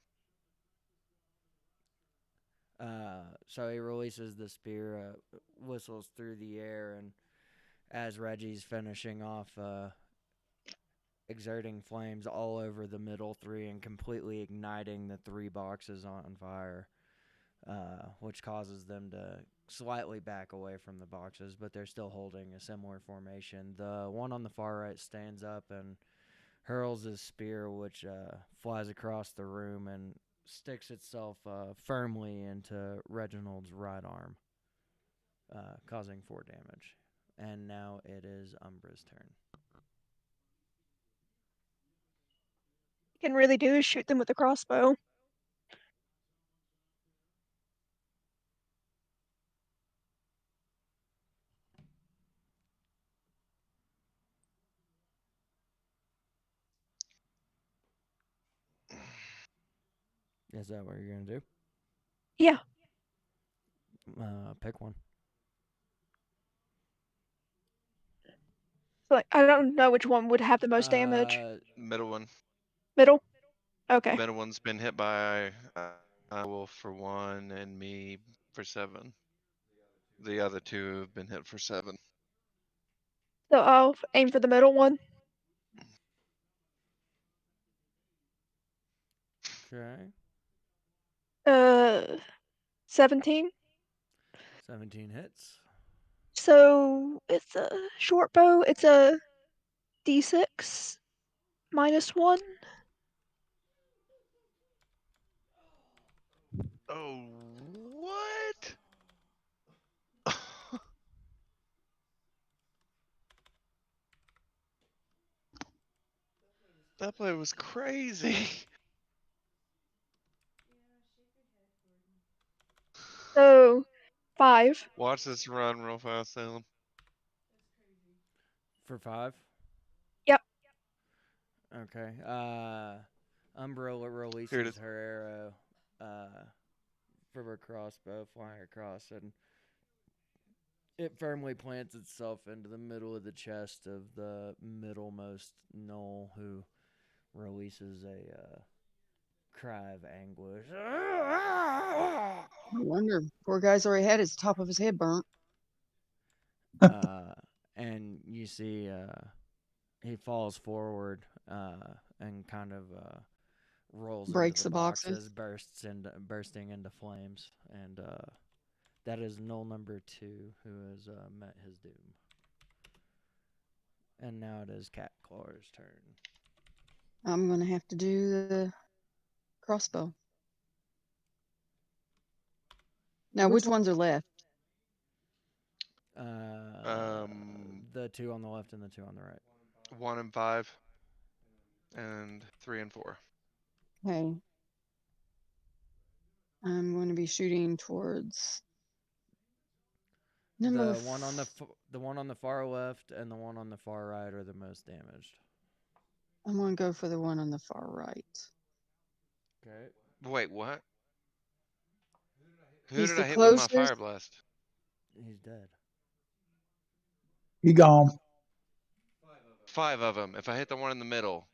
[SPEAKER 2] So he releases the spear, whistles through the air, and as Reggie's finishing off, exerting flames all over the middle 3 and completely igniting the 3 boxes on fire, which causes them to slightly back away from the boxes, but they're still holding a similar formation. The one on the far right stands up and hurls his spear, which flies across the room and sticks itself firmly into Reginald's right arm, causing 4 damage. And now it is Umbra's turn.
[SPEAKER 5] You can really do is shoot them with a crossbow.
[SPEAKER 2] Is that what you're going to do?
[SPEAKER 5] Yeah.
[SPEAKER 2] Pick one.
[SPEAKER 5] Like, I don't know which one would have the most damage.
[SPEAKER 4] Middle one.
[SPEAKER 5] Middle? Okay.
[SPEAKER 4] Middle one's been hit by Wolf for 1 and me for 7. The other 2 have been hit for 7.
[SPEAKER 5] So I'll aim for the middle one.
[SPEAKER 2] Okay.
[SPEAKER 5] 17.
[SPEAKER 2] 17 hits.
[SPEAKER 5] So it's a short bow. It's a d6 -1.
[SPEAKER 4] Oh, what? That play was crazy.
[SPEAKER 5] So 5.
[SPEAKER 4] Watch this run real fast, Salem.
[SPEAKER 2] For 5?
[SPEAKER 5] Yep.
[SPEAKER 2] Okay. Umbrella
[SPEAKER 4] Here it
[SPEAKER 2] releases
[SPEAKER 4] is.
[SPEAKER 2] her arrow from her crossbow, flying across, and it firmly plants itself into the middle of the chest of the middlemost knoll, who releases a cry of anguish.
[SPEAKER 3] No wonder. Poor guy's already had his top of his head burnt.
[SPEAKER 2] And you see he falls forward and kind of rolls
[SPEAKER 3] Breaks
[SPEAKER 2] into the
[SPEAKER 3] the boxes.
[SPEAKER 2] bursting into flames, and that is knoll number 2 who has met his doom. And now it is Cat Claw's turn.
[SPEAKER 3] I'm gonna have to do the crossbow. Now, which ones are left?
[SPEAKER 2] The 2 on the left and the 2 on the right.
[SPEAKER 4] 1 and 5. And 3 and 4.
[SPEAKER 3] Okay. I'm going to be shooting towards number
[SPEAKER 2] The one on the far left and the one on the far right are the most damaged.
[SPEAKER 3] I'm going to go for the one on the far right.
[SPEAKER 2] Okay.
[SPEAKER 4] Wait, what? Who
[SPEAKER 3] He's
[SPEAKER 4] did
[SPEAKER 3] the
[SPEAKER 4] I hit with my
[SPEAKER 3] closest.
[SPEAKER 4] fire blast?
[SPEAKER 2] He's dead.
[SPEAKER 1] He gone.
[SPEAKER 4] 5 of them. If I hit the one in the middle,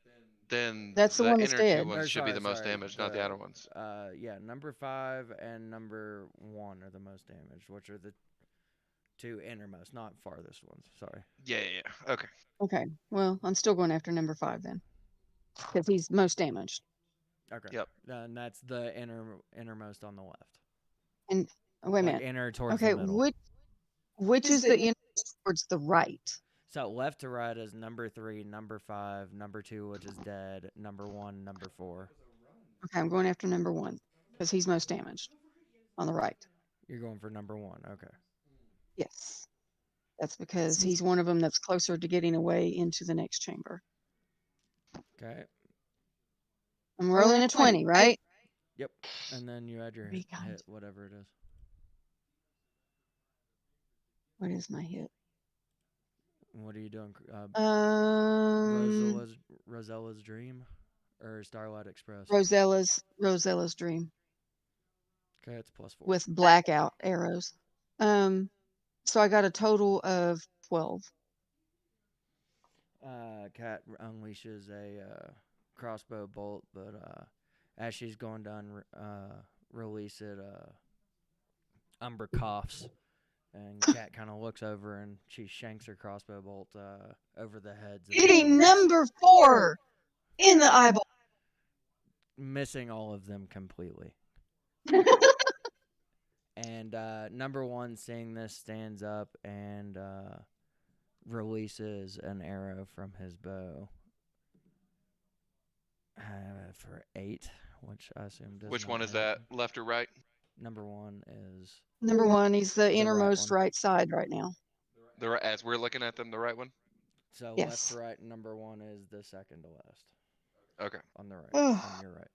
[SPEAKER 4] then
[SPEAKER 3] That's the
[SPEAKER 4] the
[SPEAKER 3] one that's
[SPEAKER 4] inner 2
[SPEAKER 3] dead.
[SPEAKER 4] ones should be the most damaged, not the outer ones.
[SPEAKER 2] Yeah, number 5 and number 1 are the most damaged, which are the 2 innermost, not farthest ones. Sorry.
[SPEAKER 4] Yeah. Okay.
[SPEAKER 3] Okay. Well, I'm still going after number 5 then, because he's most damaged.
[SPEAKER 2] Okay.
[SPEAKER 4] Yep.
[SPEAKER 2] And that's the innermost on the left.
[SPEAKER 3] And oh, wait a
[SPEAKER 2] Like
[SPEAKER 3] minute.
[SPEAKER 2] inner towards
[SPEAKER 3] Okay,
[SPEAKER 2] the middle.
[SPEAKER 3] which is the inner towards the right?
[SPEAKER 2] So left to right is number 3, number 5, number 2, which is dead, number 1, number 4.
[SPEAKER 3] Okay, I'm going after number 1 because he's most damaged on the right.
[SPEAKER 2] You're going for number 1. Okay.
[SPEAKER 3] Yes. That's because he's one of them that's closer to getting away into the next chamber.
[SPEAKER 2] Okay.
[SPEAKER 3] I'm rolling a 20, right?
[SPEAKER 2] Yep. And then you add your hit,
[SPEAKER 3] Recon.
[SPEAKER 2] whatever it is.
[SPEAKER 3] What is my hit?
[SPEAKER 2] What are you doing?
[SPEAKER 3] Um,
[SPEAKER 2] Rosella's Dream or Starlight Express?
[SPEAKER 3] Rosella's Dream
[SPEAKER 2] Okay, it's +4.
[SPEAKER 3] with blackout arrows. So I got a total of 12.
[SPEAKER 2] Cat unleashes a crossbow bolt, but as she's going to release it, Umbra coughs, and Cat kind of looks over and she shanks her crossbow bolt over the heads of the
[SPEAKER 3] Hitting
[SPEAKER 2] gnolls,
[SPEAKER 3] number 4 in the eyeball.
[SPEAKER 2] missing all of them completely. And number 1, seeing this, stands up and releases an arrow from his bow for 8, which I assume does
[SPEAKER 4] Which
[SPEAKER 2] not
[SPEAKER 4] one is
[SPEAKER 2] hit.
[SPEAKER 4] that? Left or right?
[SPEAKER 2] Number 1 is
[SPEAKER 3] Number 1, he's the
[SPEAKER 2] right
[SPEAKER 3] innermost
[SPEAKER 2] one.
[SPEAKER 3] right side right now.
[SPEAKER 4] As we're looking at them, the right one?
[SPEAKER 2] So
[SPEAKER 3] Yes.
[SPEAKER 2] left to right. Number 1 is the second to last.
[SPEAKER 4] Okay.
[SPEAKER 2] On the right.
[SPEAKER 3] Ugh.
[SPEAKER 2] On your right.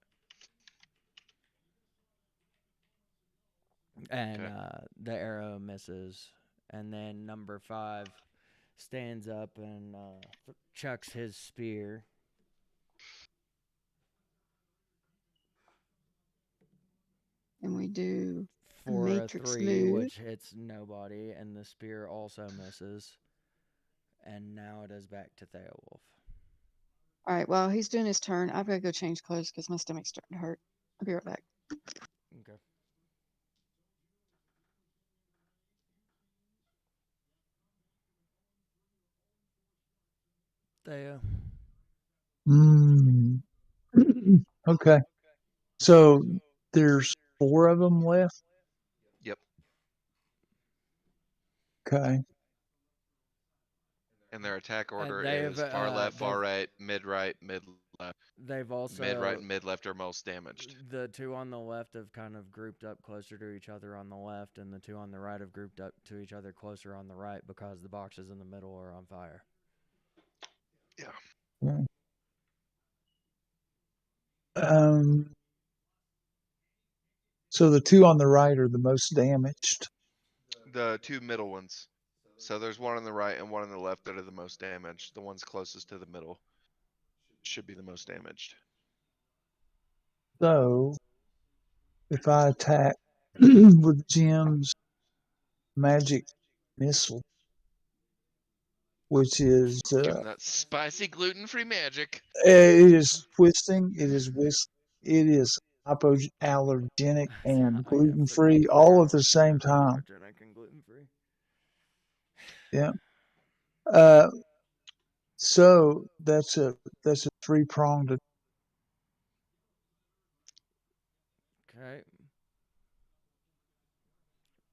[SPEAKER 2] And
[SPEAKER 4] Okay.
[SPEAKER 2] the arrow misses. And then number 5 stands up and chucks his spear.
[SPEAKER 3] And we do a
[SPEAKER 2] For a
[SPEAKER 3] matrix
[SPEAKER 2] 3,
[SPEAKER 3] move.
[SPEAKER 2] which hits nobody, and the spear also misses. And now it is back to Theowolf.
[SPEAKER 3] All right, while he's doing his turn, I've got to go change clothes because my stomach's starting to hurt. I'll be right back.
[SPEAKER 2] Okay. Theo.
[SPEAKER 1] Mm. Okay. So there's 4 of them left.
[SPEAKER 4] Yep.
[SPEAKER 1] Okay.
[SPEAKER 4] And their attack order
[SPEAKER 2] they've,
[SPEAKER 4] is far left, far
[SPEAKER 2] they've-
[SPEAKER 4] right, mid right, mid left.
[SPEAKER 2] They've
[SPEAKER 4] Mid right
[SPEAKER 2] also
[SPEAKER 4] and mid left are most damaged.
[SPEAKER 2] the 2 on the left have kind of grouped up closer to each other on the left, and the 2 on the right have grouped up to each other closer on the right because the boxes in the middle are on fire.
[SPEAKER 4] Yeah.
[SPEAKER 1] Yeah. Um. So the 2 on the right are the most damaged.
[SPEAKER 4] The 2 middle ones. So there's one on the right and one on the left that are the most damaged. The ones closest to the middle should be the most damaged.
[SPEAKER 1] So if I attack with Jim's magic missile, which is
[SPEAKER 4] Give him that spicy gluten-free magic.
[SPEAKER 1] it is twisting, it is it is hypoallergenic and gluten free all at the same time.
[SPEAKER 2] Allergenic and gluten free.
[SPEAKER 1] Yeah. Uh, so that's a 3-pronged.
[SPEAKER 2] Okay.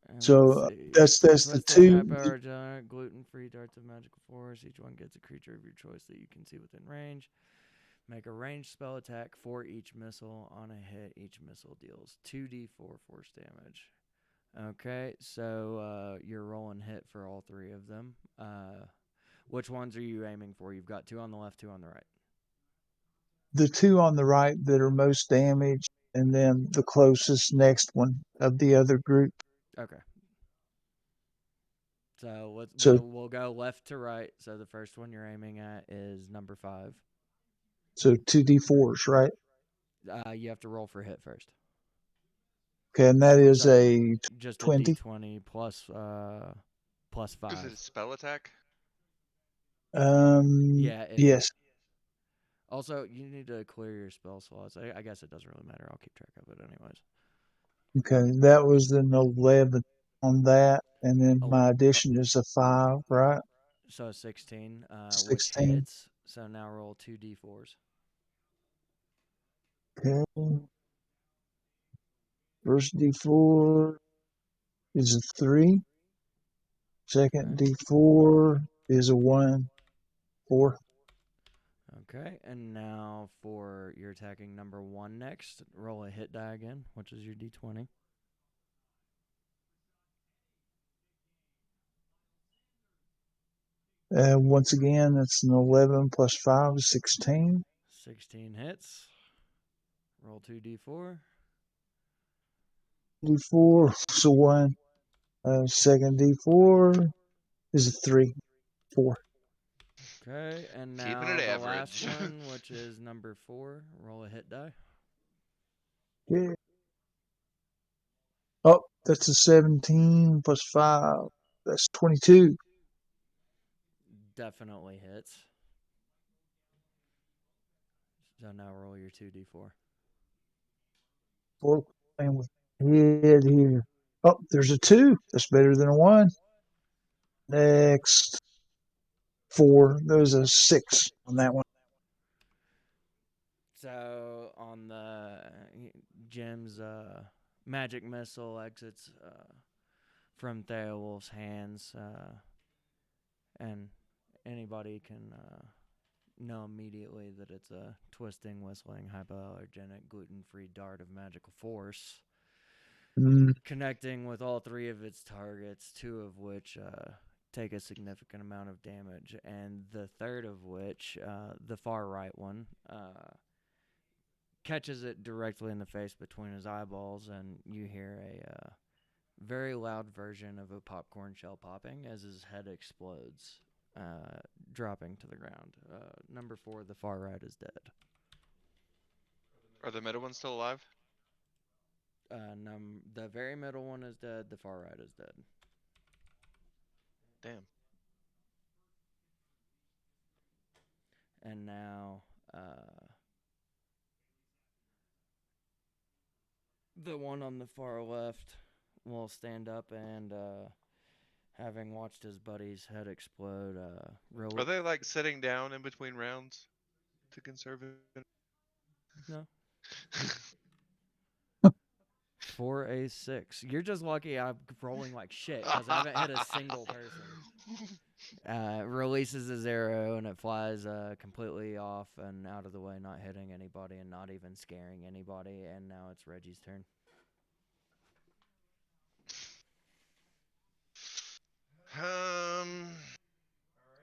[SPEAKER 2] And
[SPEAKER 1] So
[SPEAKER 2] let's see.
[SPEAKER 1] that's the
[SPEAKER 2] Twisting,
[SPEAKER 1] 2.
[SPEAKER 2] hypoallergenic, gluten-free darts of magical force. Each one gets a creature of your choice that you can see within range. Make a ranged spell attack for each missile. On a hit, each missile deals 2d4 force damage. Okay, so you're rolling hit for all 3 of them. Which ones are you aiming for? You've got 2 on the left, 2 on the right.
[SPEAKER 1] The 2 on the right that are most damaged, and then the closest next one of the other group.
[SPEAKER 2] Okay. So
[SPEAKER 1] So
[SPEAKER 2] we'll go left to right. So the first one you're aiming at is number 5.
[SPEAKER 1] so 2d4s, right?
[SPEAKER 2] You have to roll for hit first.
[SPEAKER 1] Okay, and that is
[SPEAKER 2] So
[SPEAKER 1] a
[SPEAKER 2] just a
[SPEAKER 1] 20.
[SPEAKER 2] d20 plus plus
[SPEAKER 4] Is it a
[SPEAKER 2] 5.
[SPEAKER 4] spell attack?
[SPEAKER 2] Yeah, it
[SPEAKER 1] Yes.
[SPEAKER 2] is. Also, you need to clear your spell slots. I guess it doesn't really matter. I'll keep track of it anyways.
[SPEAKER 1] Okay, that was an 11 on that, and then
[SPEAKER 2] Oh,
[SPEAKER 1] my addition is a 5, right?
[SPEAKER 2] so 16, which
[SPEAKER 1] 16.
[SPEAKER 2] hits. So now roll 2d4s.
[SPEAKER 1] Okay. First D4 is a 3. Second
[SPEAKER 2] Okay.
[SPEAKER 1] D4 is a 1. 4.
[SPEAKER 2] Okay, and now for your attacking number 1 next, roll a hit die again, which is your d20.
[SPEAKER 1] Once again, that's an 11 plus 5 is 16.
[SPEAKER 2] 16 hits. Roll 2d4.
[SPEAKER 1] D4 is a 1. Second D4 is a 3. 4.
[SPEAKER 2] Okay, and
[SPEAKER 4] Keeping it
[SPEAKER 2] now the last
[SPEAKER 4] average.
[SPEAKER 2] one, which is number 4, roll a hit die.
[SPEAKER 1] Yeah. Oh, that's a 17 plus 5. That's 22.
[SPEAKER 2] Definitely hits. So now roll your 2d4.
[SPEAKER 1] 4 playing with head here. Oh, there's a 2. That's better than a 1. Next. 4. There's a 6 on that one.
[SPEAKER 2] So on the Jim's magic missile exits from Theowolf's hands, and anybody can know immediately that it's a twisting, whistling, hypoallergenic, gluten-free dart of magical force, connecting with all 3 of its targets, 2 of which take a significant amount of damage, and the third of which, the far right one, catches it directly in the face between his eyeballs, and you hear a very loud version of a popcorn shell popping as his head explodes, dropping to the ground. Number 4, the far right, is dead.
[SPEAKER 4] Are the middle ones still alive?
[SPEAKER 2] The very middle one is dead. The far right is dead.
[SPEAKER 4] Damn.
[SPEAKER 2] And now the one on the far left will stand up and, having watched his buddy's head explode,
[SPEAKER 4] Are they like sitting down in between rounds to conserve it?
[SPEAKER 2] No. For a 6. You're just lucky I'm rolling like shit because I haven't hit a single person. Releases his arrow and it flies completely off and out of the way, not hitting anybody and not even scaring anybody. And now it's Reggie's turn.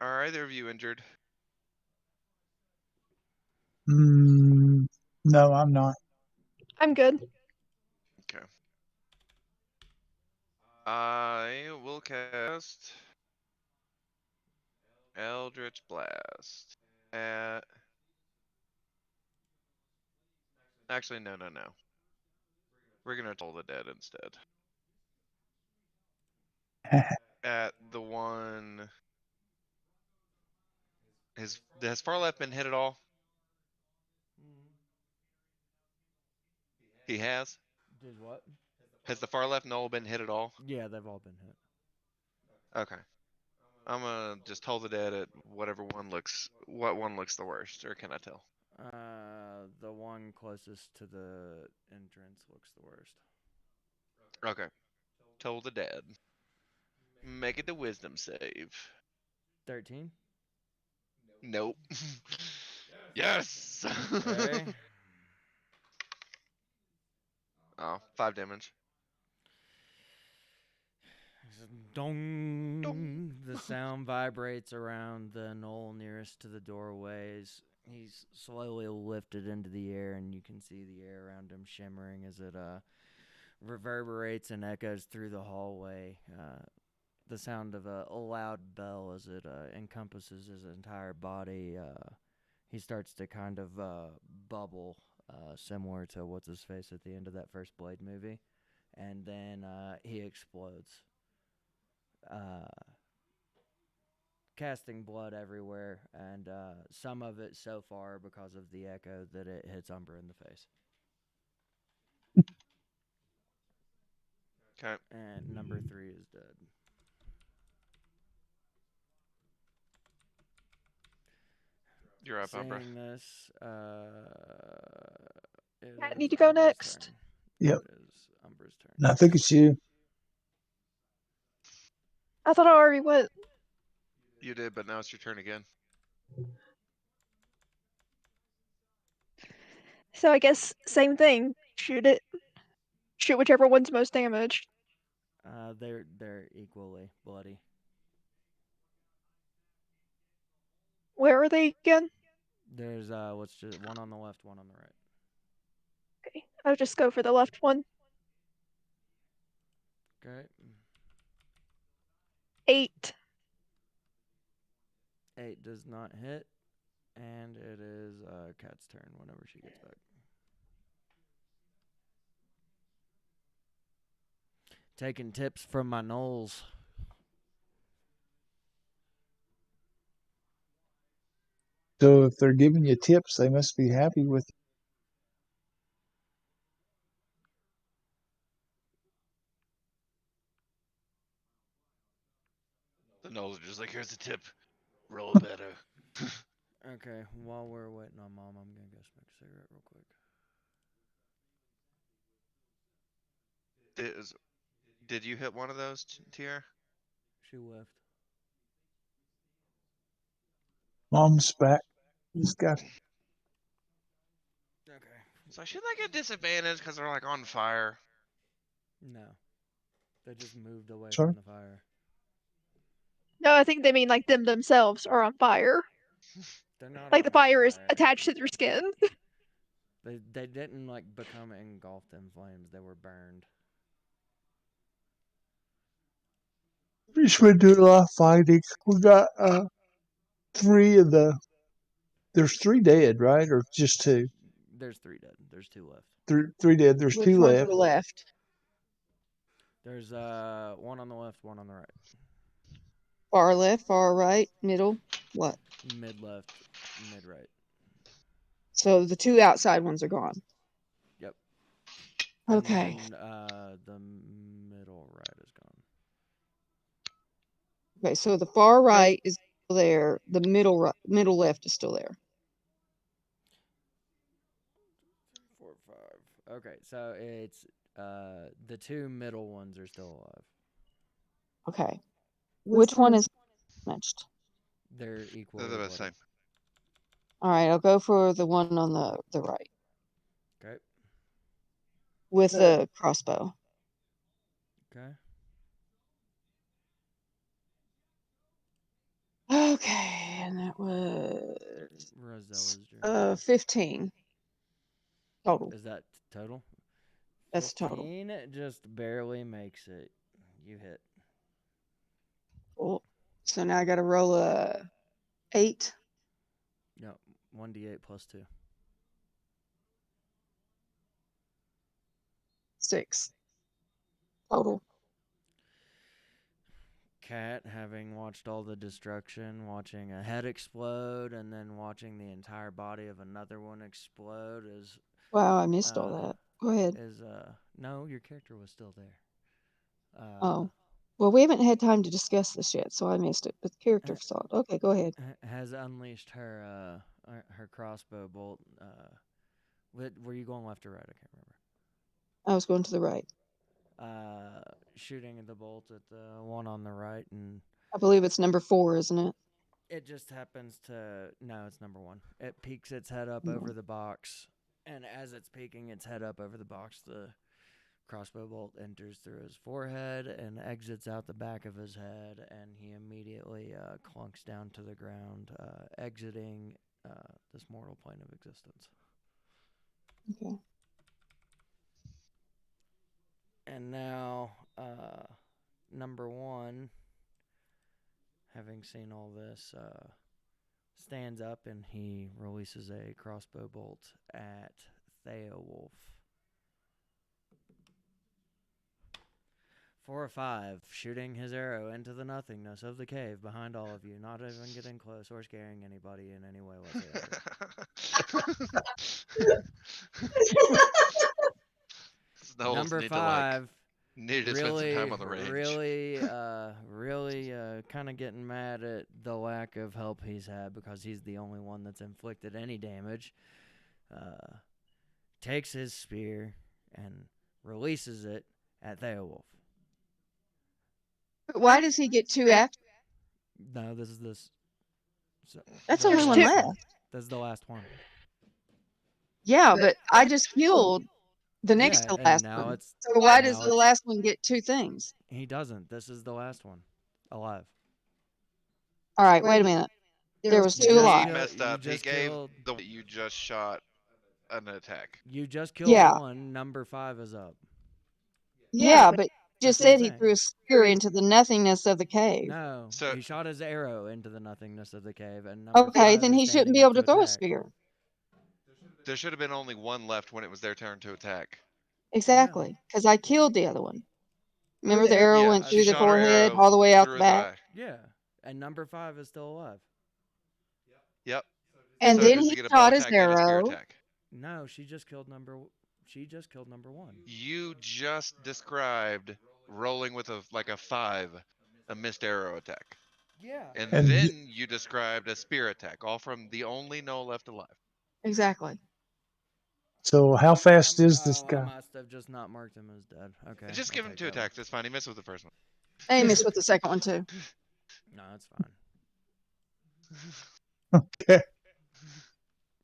[SPEAKER 4] Are either of you injured?
[SPEAKER 1] No, I'm not.
[SPEAKER 5] I'm good.
[SPEAKER 4] Okay. I will cast Eldritch Blast at. Actually, no. We're gonna Toll the Dead instead. At the one. Has far left been hit at all? He has.
[SPEAKER 2] Did what?
[SPEAKER 4] Has the far left knoll been hit at all?
[SPEAKER 2] Yeah, they've all been hit.
[SPEAKER 4] Okay. I'm gonna just Toll the Dead at whatever one looks. What one looks the worst, or can I tell?
[SPEAKER 2] The one closest to the entrance looks the worst.
[SPEAKER 4] Okay. Toll the Dead. Make it the wisdom save.
[SPEAKER 2] 13.
[SPEAKER 4] Nope. Yes.
[SPEAKER 2] Okay.
[SPEAKER 4] Oh, 5 damage.
[SPEAKER 2] Dong. The sound vibrates around the knoll nearest to the doorways. He's slowly lifted into the air, and you can see the air around him shimmering as it reverberates and echoes through the hallway. The sound of a loud bell as it encompasses his entire body. He starts to kind of bubble, similar to what's his face at the end of that first Blade movie, and then he explodes. Casting blood everywhere, and some of it so far because of the echo that it hits Umber in the face.
[SPEAKER 4] Okay.
[SPEAKER 2] And number 3 is dead.
[SPEAKER 4] You're up, Umbra.
[SPEAKER 2] Saying this,
[SPEAKER 5] I need to go next.
[SPEAKER 2] Turn.
[SPEAKER 1] Yep.
[SPEAKER 2] It is Umber's turn.
[SPEAKER 1] And I think it's you.
[SPEAKER 5] I thought I already went.
[SPEAKER 4] You did, but now it's your turn again.
[SPEAKER 5] So I guess same thing. Shoot it. Shoot whichever one's most damaged.
[SPEAKER 2] They're equally bloody.
[SPEAKER 5] Where are they again?
[SPEAKER 2] There's what's just one on the left, one on the right.
[SPEAKER 5] Okay, I'll just go for the left one.
[SPEAKER 2] Okay.
[SPEAKER 5] 8.
[SPEAKER 2] 8 does not hit, and it is Kat's turn whenever she gets back. Taking tips from my gnolls.
[SPEAKER 1] So if they're giving you tips, they must be happy with you.
[SPEAKER 4] The gnolls are just like, here's a tip. Roll better.
[SPEAKER 2] Okay, while we're waiting on Mom, I'm gonna go smoke a cigarette real quick.
[SPEAKER 4] Did you hit one of those, Tier?
[SPEAKER 2] She left.
[SPEAKER 1] Mom's back. He's got
[SPEAKER 2] Okay.
[SPEAKER 4] So should I get disadvantage because they're like on fire?
[SPEAKER 2] No. They just moved away
[SPEAKER 1] Sorry?
[SPEAKER 2] from the fire.
[SPEAKER 5] No, I think they mean like them themselves are on fire.
[SPEAKER 2] They're not
[SPEAKER 5] Like the
[SPEAKER 2] on
[SPEAKER 5] fire is attached to their skin.
[SPEAKER 2] They didn't like become engulfed in flames. They were burned.
[SPEAKER 1] We've been doing a lot of fighting. We got 3 of the. There's 3 dead, right, or just 2?
[SPEAKER 2] There's 3 dead. There's 2 left.
[SPEAKER 1] 3 dead. There's
[SPEAKER 3] Which
[SPEAKER 1] 2
[SPEAKER 3] ones
[SPEAKER 1] left.
[SPEAKER 3] are left?
[SPEAKER 2] There's one on the left, one on the right.
[SPEAKER 3] Far left, far right, middle, what?
[SPEAKER 2] Mid left, mid right.
[SPEAKER 3] So the two outside ones are gone.
[SPEAKER 2] Yep.
[SPEAKER 3] Okay.
[SPEAKER 2] And then the middle right is gone.
[SPEAKER 3] Okay, so the far right is still there. The middle left is still there.
[SPEAKER 2] 4, 5. Okay, so it's the two middle ones are still alive.
[SPEAKER 3] Okay. Which one is damaged?
[SPEAKER 2] They're equally
[SPEAKER 4] They're the
[SPEAKER 2] bloody.
[SPEAKER 4] same.
[SPEAKER 3] All right, I'll go for the one on the right
[SPEAKER 2] Okay.
[SPEAKER 3] with the crossbow.
[SPEAKER 2] Okay.
[SPEAKER 3] Okay, and that was
[SPEAKER 2] Rosella's journey.
[SPEAKER 3] 15 total.
[SPEAKER 2] Is that total?
[SPEAKER 3] That's total.
[SPEAKER 2] 15 just barely makes it. You hit.
[SPEAKER 3] Cool. So now I got to roll a 8.
[SPEAKER 2] No, 1d8 plus 2.
[SPEAKER 3] 6 total.
[SPEAKER 2] Cat, having watched all the destruction, watching a head explode, and then watching the entire body of another one explode is
[SPEAKER 3] Wow, I missed all that. Go ahead.
[SPEAKER 2] No, your character was still there.
[SPEAKER 3] Oh, well, we haven't had time to discuss this yet, so I missed it. But the character saw it. Okay, go ahead.
[SPEAKER 2] Has unleashed her crossbow bolt. Were you going left or right? I can't remember.
[SPEAKER 3] I was going to the right.
[SPEAKER 2] Shooting the bolt at the one on the right, and
[SPEAKER 3] I believe it's number 4, isn't it?
[SPEAKER 2] it just happens to. No, it's number 1. It peeks its head up
[SPEAKER 3] No.
[SPEAKER 2] over the box, and as it's peeking its head up over the box, the crossbow bolt enters through his forehead and exits out the back of his head, and he immediately clunks down to the ground, exiting this mortal plane of existence.
[SPEAKER 3] Okay.
[SPEAKER 2] And now, number 1, having seen all this, stands up and he releases a crossbow bolt at Theowolf. 4 or 5, shooting his arrow into the nothingness of the cave behind all of you, not even getting close or scaring anybody in any way whatsoever.
[SPEAKER 4] Snowballs
[SPEAKER 2] Number
[SPEAKER 4] need
[SPEAKER 2] 5,
[SPEAKER 4] need to spend some time on the range.
[SPEAKER 2] really kind of getting mad at the lack of help he's had because he's the only one that's inflicted any damage. Takes his spear and releases it at Theowolf.
[SPEAKER 3] Why does he get 2 after?
[SPEAKER 2] No, this is this. So,
[SPEAKER 3] That's
[SPEAKER 2] the
[SPEAKER 3] only
[SPEAKER 2] last
[SPEAKER 3] one left.
[SPEAKER 2] This is the last one.
[SPEAKER 3] Yeah, but I just killed the next
[SPEAKER 2] Yeah,
[SPEAKER 3] to
[SPEAKER 2] and
[SPEAKER 3] last
[SPEAKER 2] now
[SPEAKER 3] one.
[SPEAKER 2] it's.
[SPEAKER 3] So why
[SPEAKER 2] now
[SPEAKER 3] does the
[SPEAKER 2] it's-
[SPEAKER 3] last one get 2 things?
[SPEAKER 2] He doesn't. This is the last one. Alive.
[SPEAKER 3] All right, wait a minute. There was
[SPEAKER 2] You
[SPEAKER 3] 2
[SPEAKER 2] just
[SPEAKER 3] alive.
[SPEAKER 4] He messed
[SPEAKER 2] you
[SPEAKER 4] up. He
[SPEAKER 2] just
[SPEAKER 4] gave
[SPEAKER 2] killed-
[SPEAKER 4] the one that you just shot an attack.
[SPEAKER 2] You just killed
[SPEAKER 3] Yeah.
[SPEAKER 2] one. Number 5 is up.
[SPEAKER 3] Yeah, but you just
[SPEAKER 2] That's what I'm
[SPEAKER 3] said he
[SPEAKER 2] saying.
[SPEAKER 3] threw a spear into the nothingness of the cave.
[SPEAKER 2] No,
[SPEAKER 4] So-
[SPEAKER 2] he shot his arrow into the nothingness of the cave, and number
[SPEAKER 3] Okay,
[SPEAKER 2] 5
[SPEAKER 3] then
[SPEAKER 2] is
[SPEAKER 3] he shouldn't
[SPEAKER 2] standing
[SPEAKER 3] be
[SPEAKER 2] up
[SPEAKER 3] able to throw a
[SPEAKER 2] attack.
[SPEAKER 3] spear.
[SPEAKER 4] There should have been only one left when it was their turn to attack.
[SPEAKER 3] Exactly, because I killed the other one. Remember the
[SPEAKER 2] Yeah,
[SPEAKER 3] arrow
[SPEAKER 4] Yeah,
[SPEAKER 3] went
[SPEAKER 2] I
[SPEAKER 3] through the
[SPEAKER 4] shot her
[SPEAKER 3] forehead
[SPEAKER 4] arrow
[SPEAKER 3] all the way out
[SPEAKER 4] through
[SPEAKER 3] the
[SPEAKER 4] his
[SPEAKER 3] back?
[SPEAKER 4] eye.
[SPEAKER 2] Yeah, and number 5 is still alive.
[SPEAKER 4] Yep.
[SPEAKER 3] And
[SPEAKER 4] So
[SPEAKER 3] then
[SPEAKER 4] does
[SPEAKER 3] he
[SPEAKER 4] he get a
[SPEAKER 3] shot
[SPEAKER 4] bow
[SPEAKER 3] his
[SPEAKER 4] attack and a spear
[SPEAKER 3] arrow.
[SPEAKER 4] attack?
[SPEAKER 2] No, she just killed number 1.
[SPEAKER 4] You just described rolling with a 5, a missed arrow attack.
[SPEAKER 2] Yeah.
[SPEAKER 4] And
[SPEAKER 1] And
[SPEAKER 4] then you described a spear attack, all from the only no left alive.
[SPEAKER 3] Exactly.
[SPEAKER 1] So how fast is this
[SPEAKER 2] I
[SPEAKER 1] guy?
[SPEAKER 2] must have just not marked him as dead. Okay.
[SPEAKER 4] Just
[SPEAKER 2] I'll
[SPEAKER 4] give him
[SPEAKER 2] take
[SPEAKER 4] 2
[SPEAKER 2] that one.
[SPEAKER 4] attacks. It's fine. He missed with the first one.
[SPEAKER 3] And he missed with the second one too.
[SPEAKER 2] No, it's fine.
[SPEAKER 1] Okay.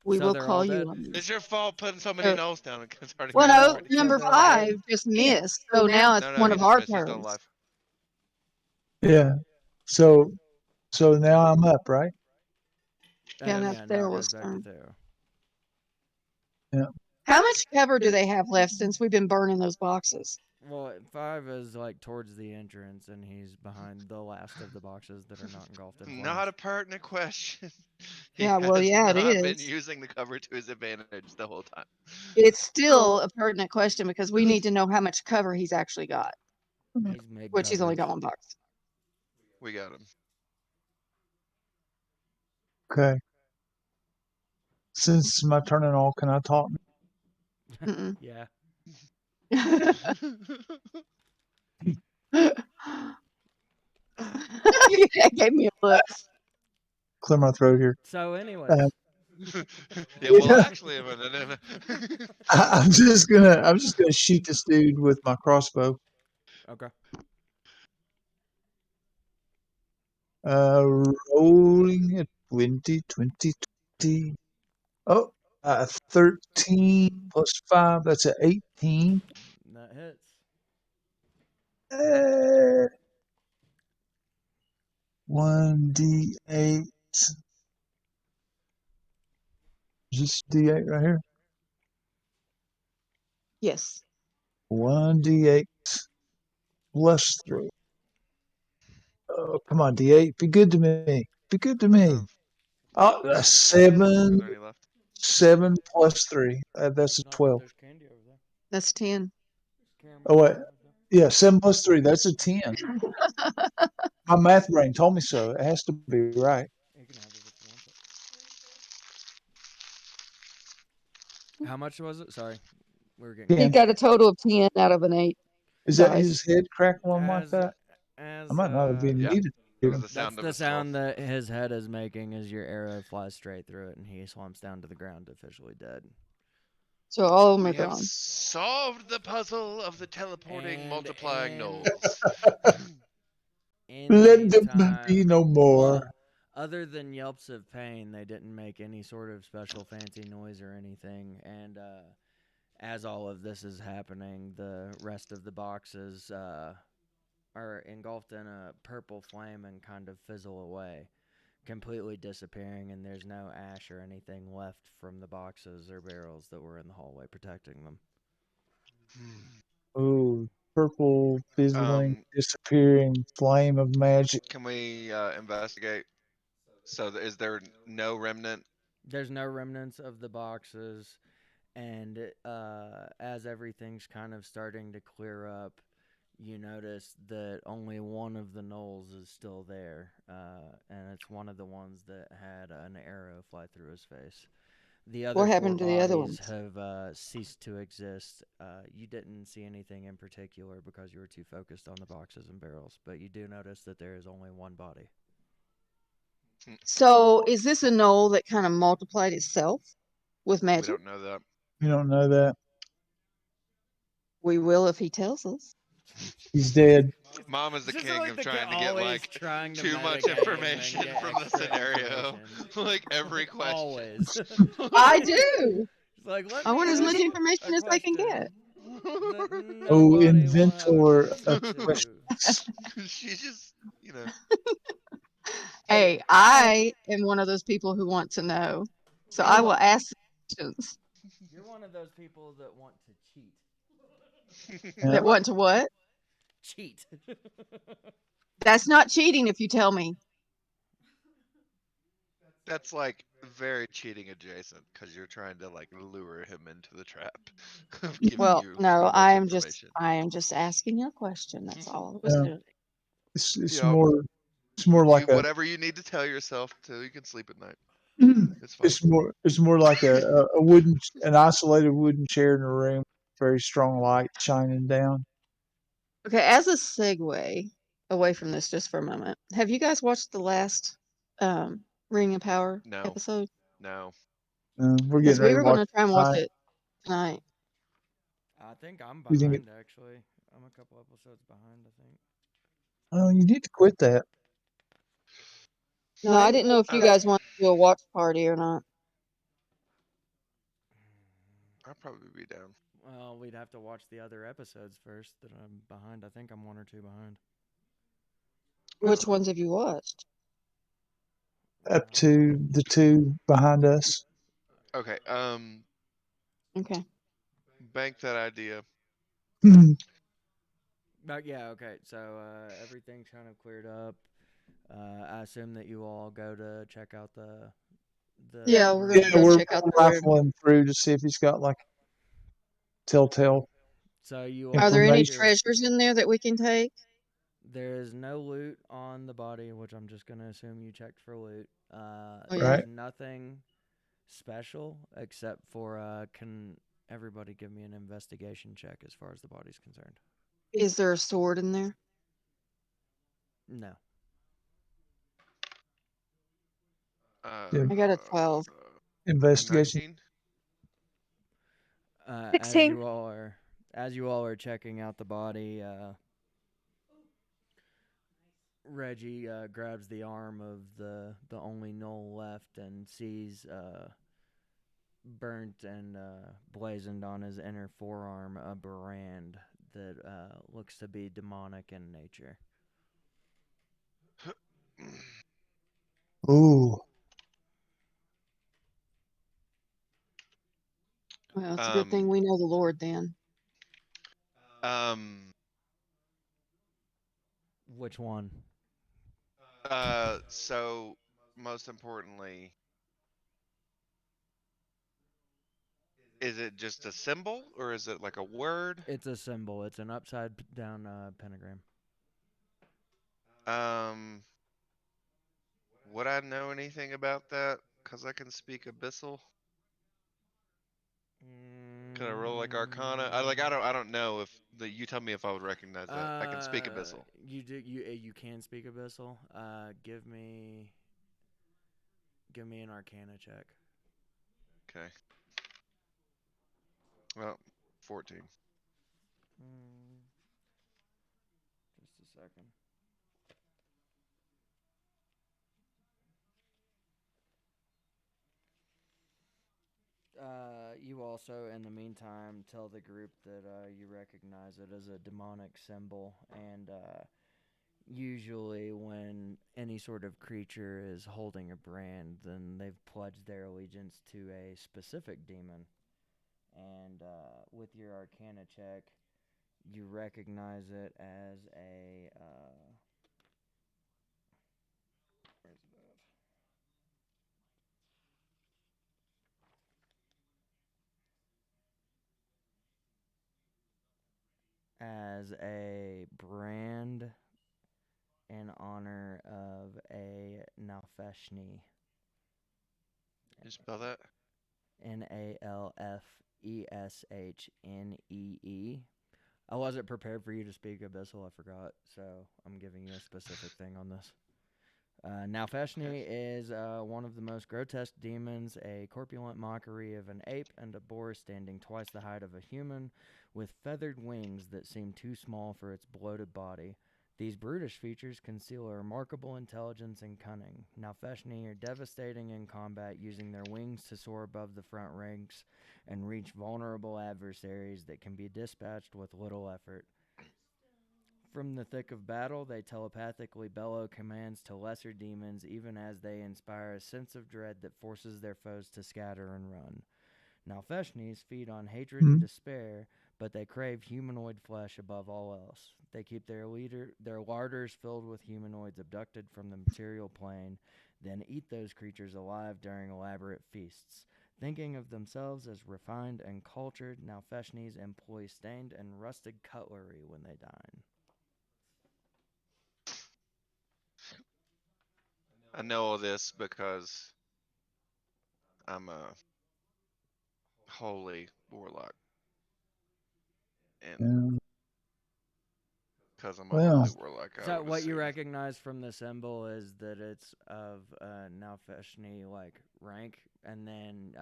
[SPEAKER 3] We
[SPEAKER 2] So
[SPEAKER 3] will
[SPEAKER 2] they're
[SPEAKER 3] call
[SPEAKER 2] all
[SPEAKER 3] you
[SPEAKER 2] dead?
[SPEAKER 3] on this.
[SPEAKER 4] It's your fault putting so many
[SPEAKER 3] Uh,
[SPEAKER 4] no's down. It's already
[SPEAKER 3] Well,
[SPEAKER 4] been
[SPEAKER 3] no,
[SPEAKER 4] already.
[SPEAKER 3] number
[SPEAKER 2] they're all
[SPEAKER 3] 5
[SPEAKER 2] dead?
[SPEAKER 3] just missed. So now it's
[SPEAKER 4] No,
[SPEAKER 3] one
[SPEAKER 4] he
[SPEAKER 3] of
[SPEAKER 4] just
[SPEAKER 3] our
[SPEAKER 4] missed. He's still
[SPEAKER 3] turns.
[SPEAKER 4] alive.
[SPEAKER 1] Yeah. So now I'm up, right?
[SPEAKER 3] Yeah, that's
[SPEAKER 2] now it
[SPEAKER 3] Theo's
[SPEAKER 2] goes back to
[SPEAKER 3] turn.
[SPEAKER 2] Theo.
[SPEAKER 3] How much cover do they have left since we've been burning those boxes?
[SPEAKER 2] Well, 5 is towards the entrance, and he's behind the last of the boxes that are not engulfed in flames.
[SPEAKER 4] Not a pertinent question.
[SPEAKER 3] Yeah, well, yeah, it
[SPEAKER 4] not been
[SPEAKER 3] is.
[SPEAKER 4] using the cover to his advantage the whole time.
[SPEAKER 3] It's still a pertinent question because we need to know how much cover he's actually got,
[SPEAKER 2] He's made
[SPEAKER 3] which he's only got
[SPEAKER 2] coverage.
[SPEAKER 3] 1 box.
[SPEAKER 4] We got him.
[SPEAKER 1] Okay. Since it's my turn and all, can I talk?
[SPEAKER 3] Mm-mm.
[SPEAKER 2] Yeah.
[SPEAKER 3] That gave me a look.
[SPEAKER 1] Clear my throat here.
[SPEAKER 2] So, anyways,
[SPEAKER 4] Yeah, well,
[SPEAKER 1] Yeah.
[SPEAKER 4] actually,
[SPEAKER 1] I'm just gonna shoot this dude with my crossbow.
[SPEAKER 2] okay.
[SPEAKER 1] Rolling at 20, 20, 20. Oh, 13 plus 5. That's an 18.
[SPEAKER 2] That hits.
[SPEAKER 1] 1d8. Is this d8 right here?
[SPEAKER 3] Yes.
[SPEAKER 1] 1d8 plus 3. Oh, come on, d8. Be good to me. Be good to me. Oh,
[SPEAKER 4] Are
[SPEAKER 1] that's 7.
[SPEAKER 4] there any left?
[SPEAKER 1] 7 plus 3. That's a
[SPEAKER 2] Not that
[SPEAKER 1] 12.
[SPEAKER 2] there's candy over there.
[SPEAKER 3] That's 10.
[SPEAKER 2] Caramel
[SPEAKER 1] Oh, wait.
[SPEAKER 2] over there.
[SPEAKER 1] Yeah, 7 plus 3. That's a 10. My math brain told me so. It has to be right.
[SPEAKER 2] You can have it if you want it. How much was it? Sorry, we were getting.
[SPEAKER 3] He
[SPEAKER 1] 10.
[SPEAKER 3] got a total of 10 out of an 8
[SPEAKER 1] Is that
[SPEAKER 3] dice.
[SPEAKER 1] his head crackling like
[SPEAKER 2] As
[SPEAKER 1] that?
[SPEAKER 2] as
[SPEAKER 1] I might not have been
[SPEAKER 4] Yeah.
[SPEAKER 1] needed.
[SPEAKER 4] That was the
[SPEAKER 2] that's
[SPEAKER 4] sound of
[SPEAKER 2] the
[SPEAKER 4] his skull.
[SPEAKER 2] sound that his head is making as your arrow flies straight through it, and he slumps down to the ground, officially dead.
[SPEAKER 3] So all of them
[SPEAKER 4] We
[SPEAKER 3] are
[SPEAKER 4] have
[SPEAKER 3] gone.
[SPEAKER 4] solved the puzzle of the teleporting,
[SPEAKER 2] And
[SPEAKER 4] multiplying
[SPEAKER 2] in-
[SPEAKER 4] knolls.
[SPEAKER 2] In the
[SPEAKER 1] Let them
[SPEAKER 2] meantime,
[SPEAKER 1] be no more.
[SPEAKER 2] other than yelps of pain, they didn't make any sort of special fancy noise or anything. And as all of this is happening, the rest of the boxes are engulfed in a purple flame and kind of fizzle away, completely disappearing, and there's no ash or anything left from the boxes or barrels that were in the hallway protecting them.
[SPEAKER 1] Oh, purple, fizzling, disappearing flame of magic.
[SPEAKER 4] Can we investigate? So is there no remnant?
[SPEAKER 2] There's no remnants of the boxes, and as everything's kind of starting to clear up, you notice that only one of the gnolls is still there, and it's one of the ones that had an arrow fly through his face. The other
[SPEAKER 3] What
[SPEAKER 2] four
[SPEAKER 3] happened to the other
[SPEAKER 2] bodies
[SPEAKER 3] ones?
[SPEAKER 2] have ceased to exist. You didn't see anything in particular because you were too focused on the boxes and barrels, but you do notice that there is only one body.
[SPEAKER 3] So is this a knoll that kind of multiplied itself with
[SPEAKER 4] We
[SPEAKER 3] magic?
[SPEAKER 4] don't know that.
[SPEAKER 1] You don't know that.
[SPEAKER 3] We will if he tells us.
[SPEAKER 1] He's dead.
[SPEAKER 4] Mom is the
[SPEAKER 2] Just
[SPEAKER 4] king
[SPEAKER 2] like
[SPEAKER 4] of
[SPEAKER 2] the
[SPEAKER 4] trying to get
[SPEAKER 2] always
[SPEAKER 4] like
[SPEAKER 2] trying to
[SPEAKER 4] too much
[SPEAKER 2] metagame and
[SPEAKER 4] information
[SPEAKER 2] get
[SPEAKER 4] from the
[SPEAKER 2] extra
[SPEAKER 4] scenario.
[SPEAKER 2] information.
[SPEAKER 4] Like every question.
[SPEAKER 2] Always.
[SPEAKER 3] I do.
[SPEAKER 2] It's like, let
[SPEAKER 3] I
[SPEAKER 2] me
[SPEAKER 3] want as much
[SPEAKER 2] ask
[SPEAKER 3] information
[SPEAKER 2] a
[SPEAKER 3] as I can
[SPEAKER 2] question
[SPEAKER 3] get.
[SPEAKER 2] that
[SPEAKER 1] Oh,
[SPEAKER 2] nobody will have an
[SPEAKER 1] inventor
[SPEAKER 2] answer
[SPEAKER 1] of
[SPEAKER 2] to.
[SPEAKER 1] questions.
[SPEAKER 4] She just,
[SPEAKER 3] Hey, I am one of those people who want to know. So I will ask questions.
[SPEAKER 2] You're one of those people that want to cheat.
[SPEAKER 1] Yeah.
[SPEAKER 3] That want to what?
[SPEAKER 2] Cheat.
[SPEAKER 3] That's not cheating if you tell me.
[SPEAKER 4] that's like very cheating adjacent because you're trying to like lure him into the trap of giving
[SPEAKER 3] Well,
[SPEAKER 4] you
[SPEAKER 3] no,
[SPEAKER 4] too much
[SPEAKER 3] I
[SPEAKER 4] information.
[SPEAKER 3] am just asking a question. That's all I was
[SPEAKER 1] Yeah.
[SPEAKER 3] doing.
[SPEAKER 1] It's
[SPEAKER 4] Yep.
[SPEAKER 1] more like a
[SPEAKER 4] Whatever you need to tell yourself till you can sleep at night. It's fine.
[SPEAKER 1] it's more like an isolated wooden chair in a room, very strong light shining down.
[SPEAKER 3] Okay, as a segue away from this just for a moment, have you guys watched the last Ring of Power
[SPEAKER 4] No.
[SPEAKER 3] episode?
[SPEAKER 4] No.
[SPEAKER 1] We're
[SPEAKER 3] Because
[SPEAKER 1] getting
[SPEAKER 3] we
[SPEAKER 1] ready to
[SPEAKER 3] were
[SPEAKER 1] watch
[SPEAKER 3] going to try and watch
[SPEAKER 1] tonight.
[SPEAKER 3] it tonight.
[SPEAKER 2] I think I'm
[SPEAKER 1] You think
[SPEAKER 2] behind, actually. I'm a couple episodes behind, I think.
[SPEAKER 1] Oh, you need to quit that.
[SPEAKER 3] No, I didn't know if you
[SPEAKER 4] Okay.
[SPEAKER 3] guys want to do a watch party or not.
[SPEAKER 4] I'll probably be down.
[SPEAKER 2] Well, we'd have to watch the other episodes first that I'm behind. I think I'm 1 or 2 behind.
[SPEAKER 3] Which ones have you watched?
[SPEAKER 1] Up to the two behind us.
[SPEAKER 4] Okay.
[SPEAKER 3] Okay.
[SPEAKER 4] Bank that idea.
[SPEAKER 2] But yeah, okay. So everything's kind of cleared up. I assume that you all go to check out the.
[SPEAKER 3] Yeah, we're gonna
[SPEAKER 1] Yeah,
[SPEAKER 3] go
[SPEAKER 1] we're
[SPEAKER 3] check out the room.
[SPEAKER 1] rifling through to see if he's got like telltale.
[SPEAKER 2] So you
[SPEAKER 3] Are there any
[SPEAKER 1] information.
[SPEAKER 3] treasures in there that we can take?
[SPEAKER 2] There is no loot on the body, which I'm just gonna assume you checked for loot.
[SPEAKER 3] Oh, yeah.
[SPEAKER 2] There's
[SPEAKER 1] Right.
[SPEAKER 2] nothing special except for can everybody give me an investigation check as far as the body's concerned?
[SPEAKER 3] Is there a sword in there?
[SPEAKER 2] No.
[SPEAKER 1] Yeah.
[SPEAKER 3] I got a 12.
[SPEAKER 1] Investigation.
[SPEAKER 4] 19?
[SPEAKER 2] As
[SPEAKER 5] 16.
[SPEAKER 2] you all are checking out the body, Reggie grabs the arm of the only knoll left and sees burnt and blazoned on his inner forearm a brand that looks to be demonic in nature.
[SPEAKER 1] Ooh.
[SPEAKER 3] Well, it's a good thing we know the Lord then.
[SPEAKER 4] Um,
[SPEAKER 2] Which one?
[SPEAKER 4] so most importantly, is it just a symbol or is it like a word?
[SPEAKER 2] It's a symbol. It's an upside down pentagram.
[SPEAKER 4] Would I know anything about that? Cause I can speak Abyssal. Can I roll like Arcana? I don't know if you tell me if I would recognize that. I can speak Abyssal.
[SPEAKER 2] You can speak Abyssal. Give me an Arcana check.
[SPEAKER 4] Okay. Well, 14.
[SPEAKER 2] Just a second. You also, in the meantime, tell the group that you recognize it as a demonic symbol, and usually when any sort of creature is holding a brand, then they've pledged their allegiance to a specific demon. And with your Arcana check, you recognize it as a where's that? As a brand in honor of a Nalfeshnee.
[SPEAKER 4] Can you spell that?
[SPEAKER 2] Nalfeshnee. I wasn't prepared for you to speak Abyssal, I forgot, so I'm giving you a specific thing on this. Nalfeshnee is one of the most grotesque demons, a corpulent mockery of an ape and a boar standing twice the height of a human, with feathered wings that seem too small for its bloated body. These brutish features conceal a remarkable intelligence and cunning. Nalfeshnee are devastating in combat, using their wings to soar above the front ranks and reach vulnerable adversaries that can be dispatched with little effort. From the thick of battle, they telepathically bellow commands to lesser demons, even as they inspire a sense of dread that forces their foes to scatter and run. Nalfeshnees feed on hatred and despair, but they crave humanoid flesh above all else. They keep their larders filled with humanoids abducted from the material plane, then eat those creatures alive during elaborate feasts. Thinking of themselves as refined and cultured, Nalfeshnees employ stained and rusted cutlery when they dine.
[SPEAKER 4] I know all this because I'm a holy warlock. And
[SPEAKER 1] Yeah.
[SPEAKER 4] because I'm a
[SPEAKER 1] Well.
[SPEAKER 4] holy warlock, I
[SPEAKER 2] So
[SPEAKER 4] would
[SPEAKER 2] what you
[SPEAKER 4] assume.
[SPEAKER 2] recognize from the symbol is that it's of Nalfeshnee like rank, and then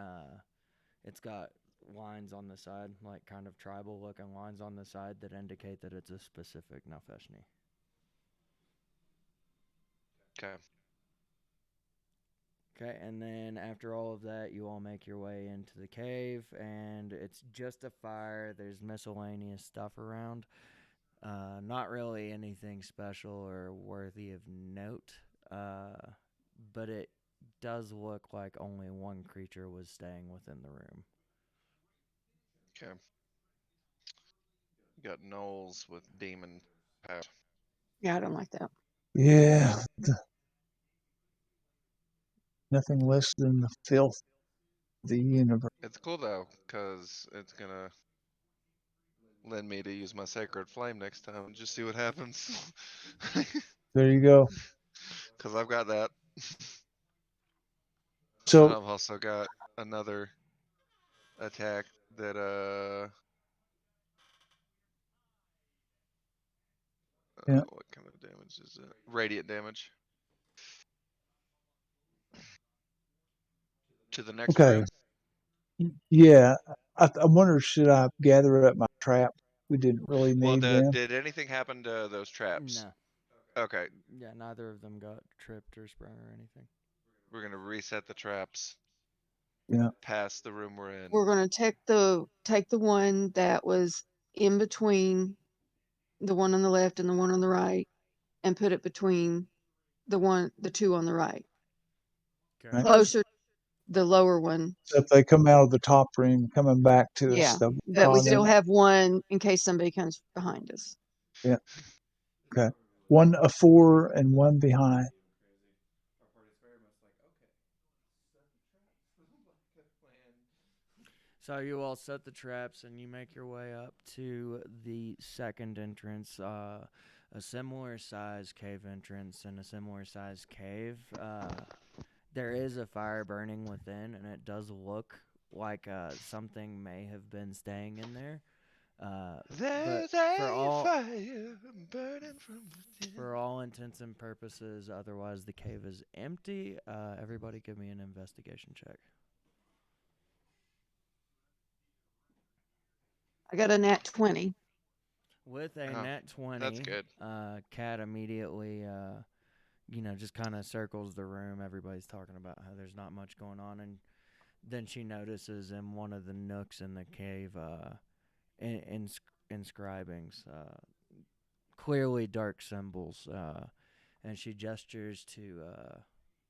[SPEAKER 2] it's got lines on the side, like kind of tribal looking lines on the side that indicate that it's a specific Nalfeshnee.
[SPEAKER 4] Okay.
[SPEAKER 2] Okay, and then after all of that, you all make your way into the cave, and it's just a fire. There's miscellaneous stuff around. Not really anything special or worthy of note, but it does look like only one creature was staying within the room.
[SPEAKER 4] Okay. You got gnolls with demon power.
[SPEAKER 3] Yeah, I don't like that.
[SPEAKER 1] Yeah. Nothing less than the filth of the universe.
[SPEAKER 4] It's cool though, because it's gonna lend me to use my sacred flame next time and just see what happens.
[SPEAKER 1] There you go.
[SPEAKER 4] Because I've got that. And
[SPEAKER 1] So
[SPEAKER 4] I've also got another attack that
[SPEAKER 1] yeah,
[SPEAKER 4] what kind of damage is it? Radiant damage. To the next
[SPEAKER 1] okay.
[SPEAKER 4] room.
[SPEAKER 1] Yeah, I wonder should I gather up my trap? We didn't really
[SPEAKER 4] Well,
[SPEAKER 1] need them.
[SPEAKER 4] did anything happen to those traps?
[SPEAKER 2] No.
[SPEAKER 4] Okay,
[SPEAKER 2] Yeah, neither of them got tripped or sprung or anything.
[SPEAKER 4] we're gonna reset the traps
[SPEAKER 1] Yeah.
[SPEAKER 4] past the room we're in.
[SPEAKER 3] We're gonna take the one that was in between the one on the left and the one on the right, and put it between the two on the right,
[SPEAKER 2] Okay.
[SPEAKER 1] Right.
[SPEAKER 3] closer the lower one.
[SPEAKER 1] So if they come out of the top room, coming back to us,
[SPEAKER 3] Yeah,
[SPEAKER 1] they'll be
[SPEAKER 3] but we
[SPEAKER 1] on
[SPEAKER 3] still
[SPEAKER 1] them.
[SPEAKER 3] have one in case somebody comes behind us.
[SPEAKER 1] Yeah. Okay. One afore and one behind.
[SPEAKER 2] So you all set the traps and you make your way up to the second entrance, a similar size cave entrance and a similar size cave. There is a fire burning within, and it does look like something may have been staying in there. But
[SPEAKER 4] There's
[SPEAKER 2] for
[SPEAKER 4] a
[SPEAKER 2] all
[SPEAKER 4] fire burning from within.
[SPEAKER 2] for all intents and purposes, otherwise the cave is empty. Everybody, give me an investigation check.
[SPEAKER 3] I got a nat 20.
[SPEAKER 2] With a
[SPEAKER 4] Oh,
[SPEAKER 2] nat 20,
[SPEAKER 4] that's good.
[SPEAKER 2] Kat immediately, just kind of circles the room. Everybody's talking about how there's not much going on, and then she notices in one of the nooks in the cave, inscribings, clearly dark symbols, and she gestures to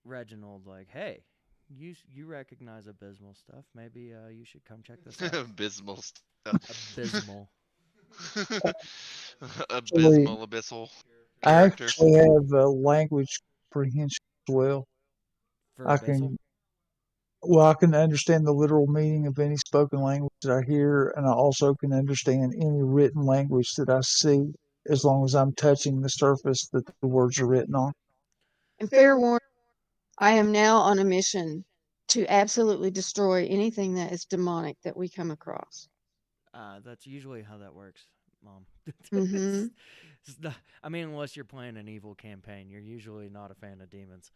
[SPEAKER 2] Reginald like, "Hey, you recognize abysmal stuff? Maybe you should come check this out."
[SPEAKER 4] Abysmal stuff.
[SPEAKER 2] Abysmal.
[SPEAKER 1] Actually,
[SPEAKER 4] Abysmal abyssal
[SPEAKER 1] I
[SPEAKER 4] characters.
[SPEAKER 1] actually have a language comprehension as well.
[SPEAKER 2] For
[SPEAKER 1] I
[SPEAKER 2] abyssal?
[SPEAKER 1] can Well, I can understand the literal meaning of any spoken language that I hear, and I also can understand any written language that I see, as long as I'm touching the surface that the words are written on.
[SPEAKER 3] And fair warning, I am now on a mission to absolutely destroy anything that is demonic that we come across.
[SPEAKER 2] That's usually how that works, Mom.
[SPEAKER 3] Mm-hmm.
[SPEAKER 2] It's not, I mean, unless you're playing an evil campaign, you're usually not a fan of demons.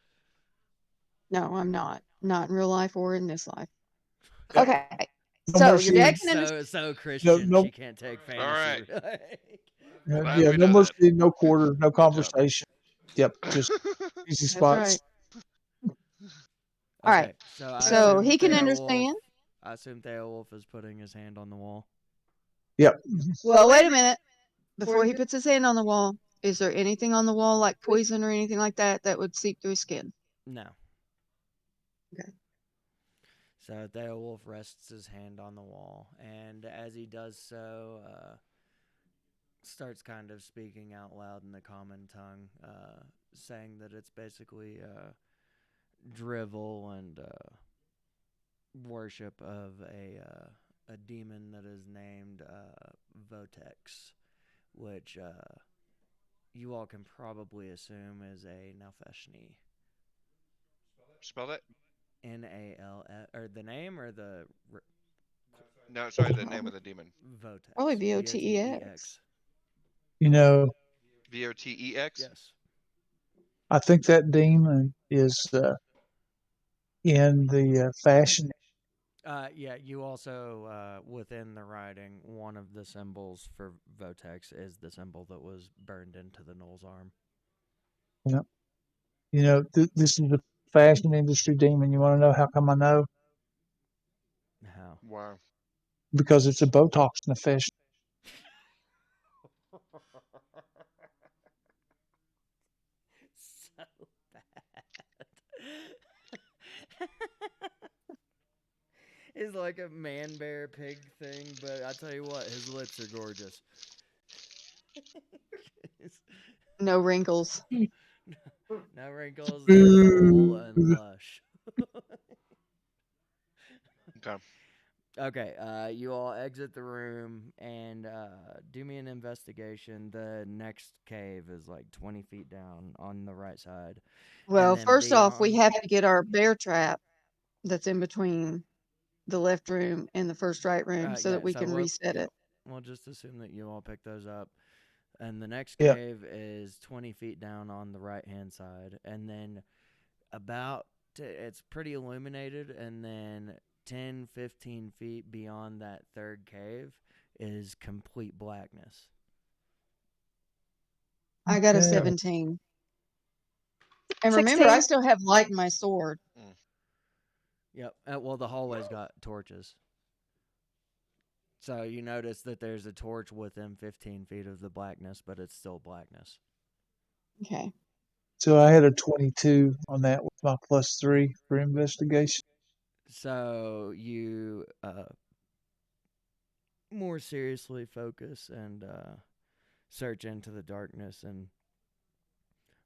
[SPEAKER 3] No, I'm not. Not in real life or in this life.
[SPEAKER 1] Yep.
[SPEAKER 3] Okay.
[SPEAKER 1] No
[SPEAKER 3] So
[SPEAKER 1] mercy.
[SPEAKER 3] your dad
[SPEAKER 2] Like
[SPEAKER 3] can understand.
[SPEAKER 2] so
[SPEAKER 1] No,
[SPEAKER 2] Christian,
[SPEAKER 1] no,
[SPEAKER 2] she can't take fantasy.
[SPEAKER 4] Alright. Glad
[SPEAKER 1] yeah,
[SPEAKER 4] we
[SPEAKER 1] no
[SPEAKER 4] know that.
[SPEAKER 1] mercy, no quarter, no
[SPEAKER 4] Good job.
[SPEAKER 1] conversation. Yep, just easy
[SPEAKER 3] That's right.
[SPEAKER 1] spots.
[SPEAKER 3] All right.
[SPEAKER 2] Okay, so I
[SPEAKER 3] So
[SPEAKER 2] assume
[SPEAKER 3] he can
[SPEAKER 2] Theowolf.
[SPEAKER 3] understand.
[SPEAKER 2] I assume Theowolf is putting his hand on the wall.
[SPEAKER 1] Yep.
[SPEAKER 3] Well, wait a minute. Before he puts his hand on the wall, is there anything on the wall like poison or anything like that that would seep through his skin?
[SPEAKER 2] No.
[SPEAKER 3] Okay.
[SPEAKER 2] So Theowolf rests his hand on the wall, and as he does so, starts kind of speaking out loud in the common tongue, saying that it's basically drivel and worship of a demon that is named Votex, which you all can probably assume is a Nalfeshni.
[SPEAKER 4] Spell that?
[SPEAKER 2] Nal, or the name or the
[SPEAKER 4] No, sorry, the name of the demon.
[SPEAKER 2] Votex.
[SPEAKER 3] Probably Votex.
[SPEAKER 1] You know,
[SPEAKER 4] Votex?
[SPEAKER 2] Yes.
[SPEAKER 1] I think that demon is in the fashion.
[SPEAKER 2] Yeah, you also, within the writing, one of the symbols for Votex is the symbol that was burned into the Knoll's arm.
[SPEAKER 1] You know, this is the fashion industry demon. You want to know how come I know?
[SPEAKER 2] How?
[SPEAKER 4] Wow.
[SPEAKER 1] Because it's a Botox in the fashion.
[SPEAKER 2] So bad. It's like a man bear pig thing, but I tell you what, his lips are gorgeous.
[SPEAKER 3] No wrinkles.
[SPEAKER 2] No wrinkles, they're full and lush.
[SPEAKER 4] Okay.
[SPEAKER 2] Okay, you all exit the room and do me an investigation. The next cave is like 20 feet down on the right side. And
[SPEAKER 3] Well,
[SPEAKER 2] then
[SPEAKER 3] first off, we
[SPEAKER 2] beyond.
[SPEAKER 3] have to get our bear trap that's in between the left room and the first right room so that
[SPEAKER 2] Yeah,
[SPEAKER 3] we
[SPEAKER 2] so
[SPEAKER 3] can reset it.
[SPEAKER 2] we'll just assume that you all pick those up. And the next
[SPEAKER 1] Yeah.
[SPEAKER 2] cave is 20 feet down on the right hand side. And then it's pretty illuminated. And then 10, 15 feet beyond that third cave is complete blackness.
[SPEAKER 3] I got a
[SPEAKER 1] Yeah.
[SPEAKER 3] 17. And remember, I
[SPEAKER 5] 16.
[SPEAKER 3] still have light in my sword.
[SPEAKER 2] Yep. Well, the hallway's got torches. So you notice that there's a torch within 15 feet of the blackness, but it's still blackness.
[SPEAKER 3] Okay.
[SPEAKER 1] So I had a 22 on that with my +3 for investigation.
[SPEAKER 2] So you more seriously focus and search into the darkness and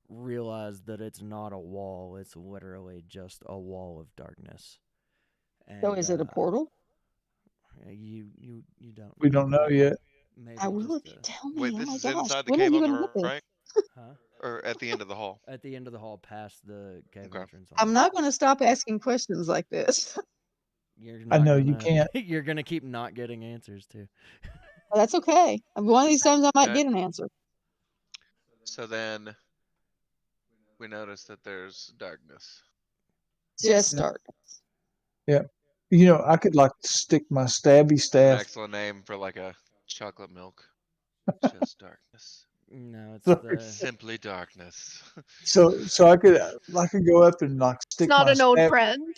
[SPEAKER 2] realize that it's not a wall. It's literally just a wall of darkness. And
[SPEAKER 3] So is it a portal?
[SPEAKER 2] You don't.
[SPEAKER 1] We don't know yet.
[SPEAKER 2] Maybe
[SPEAKER 3] I will
[SPEAKER 2] just
[SPEAKER 3] if you tell me.
[SPEAKER 4] Wait,
[SPEAKER 3] Oh
[SPEAKER 4] this
[SPEAKER 3] my
[SPEAKER 4] is
[SPEAKER 3] gosh.
[SPEAKER 4] inside the
[SPEAKER 3] When are
[SPEAKER 4] cave
[SPEAKER 3] you
[SPEAKER 4] on
[SPEAKER 3] going to
[SPEAKER 4] the
[SPEAKER 3] get this?
[SPEAKER 4] right,
[SPEAKER 2] huh?
[SPEAKER 4] or at the end of the hall?
[SPEAKER 2] At the end of the hall, past the cave
[SPEAKER 4] Okay.
[SPEAKER 2] entrance.
[SPEAKER 3] I'm not going to stop asking questions like this.
[SPEAKER 2] You're
[SPEAKER 1] I
[SPEAKER 2] not
[SPEAKER 1] know
[SPEAKER 2] gonna.
[SPEAKER 1] you can't.
[SPEAKER 2] You're gonna keep not getting answers too.
[SPEAKER 3] That's okay. One of these times I might
[SPEAKER 4] Okay.
[SPEAKER 3] get an answer.
[SPEAKER 4] So then we notice that there's darkness.
[SPEAKER 3] Just
[SPEAKER 1] Yeah.
[SPEAKER 3] start.
[SPEAKER 1] Yeah. You know, I could like stick my stabby
[SPEAKER 4] An
[SPEAKER 1] staff.
[SPEAKER 4] excellent name for like a chocolate milk. Just darkness.
[SPEAKER 2] No, it's
[SPEAKER 1] Sorry.
[SPEAKER 2] the.
[SPEAKER 4] Simply darkness.
[SPEAKER 1] So I could go up and like
[SPEAKER 5] It's
[SPEAKER 1] stick
[SPEAKER 5] not
[SPEAKER 1] my
[SPEAKER 5] an old
[SPEAKER 1] stab.
[SPEAKER 5] friend.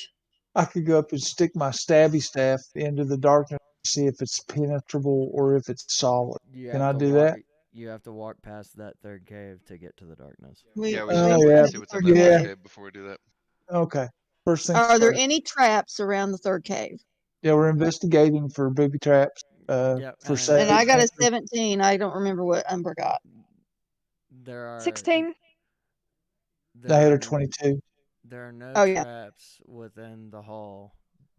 [SPEAKER 1] I could go up and stick my stabby staff into the darkness to see if it's penetrable or if it's solid.
[SPEAKER 2] You
[SPEAKER 1] Can
[SPEAKER 2] have
[SPEAKER 1] I
[SPEAKER 2] to
[SPEAKER 1] do
[SPEAKER 2] walk.
[SPEAKER 1] that?
[SPEAKER 2] You have to walk past that third cave to get to the darkness.
[SPEAKER 4] Yeah, we
[SPEAKER 3] We
[SPEAKER 4] should
[SPEAKER 1] Oh
[SPEAKER 3] ain't
[SPEAKER 4] probably
[SPEAKER 3] going
[SPEAKER 4] go
[SPEAKER 1] yeah,
[SPEAKER 3] to
[SPEAKER 4] see
[SPEAKER 3] the
[SPEAKER 4] what's in
[SPEAKER 3] third
[SPEAKER 4] that
[SPEAKER 1] yeah.
[SPEAKER 4] third
[SPEAKER 3] cave.
[SPEAKER 4] cave before we do that.
[SPEAKER 1] Okay. First things
[SPEAKER 3] Are there
[SPEAKER 1] first.
[SPEAKER 3] any traps around the third cave?
[SPEAKER 1] Yeah, we're investigating for booby traps.
[SPEAKER 2] Yep,
[SPEAKER 1] For
[SPEAKER 2] and
[SPEAKER 3] And I
[SPEAKER 1] safe
[SPEAKER 3] got a
[SPEAKER 1] entry.
[SPEAKER 3] 17. I don't remember what Umber got.
[SPEAKER 2] there are
[SPEAKER 5] 16.
[SPEAKER 1] I had
[SPEAKER 2] there
[SPEAKER 1] a
[SPEAKER 2] are
[SPEAKER 1] 22.
[SPEAKER 2] there are no
[SPEAKER 3] Oh, yeah.
[SPEAKER 2] traps within the hall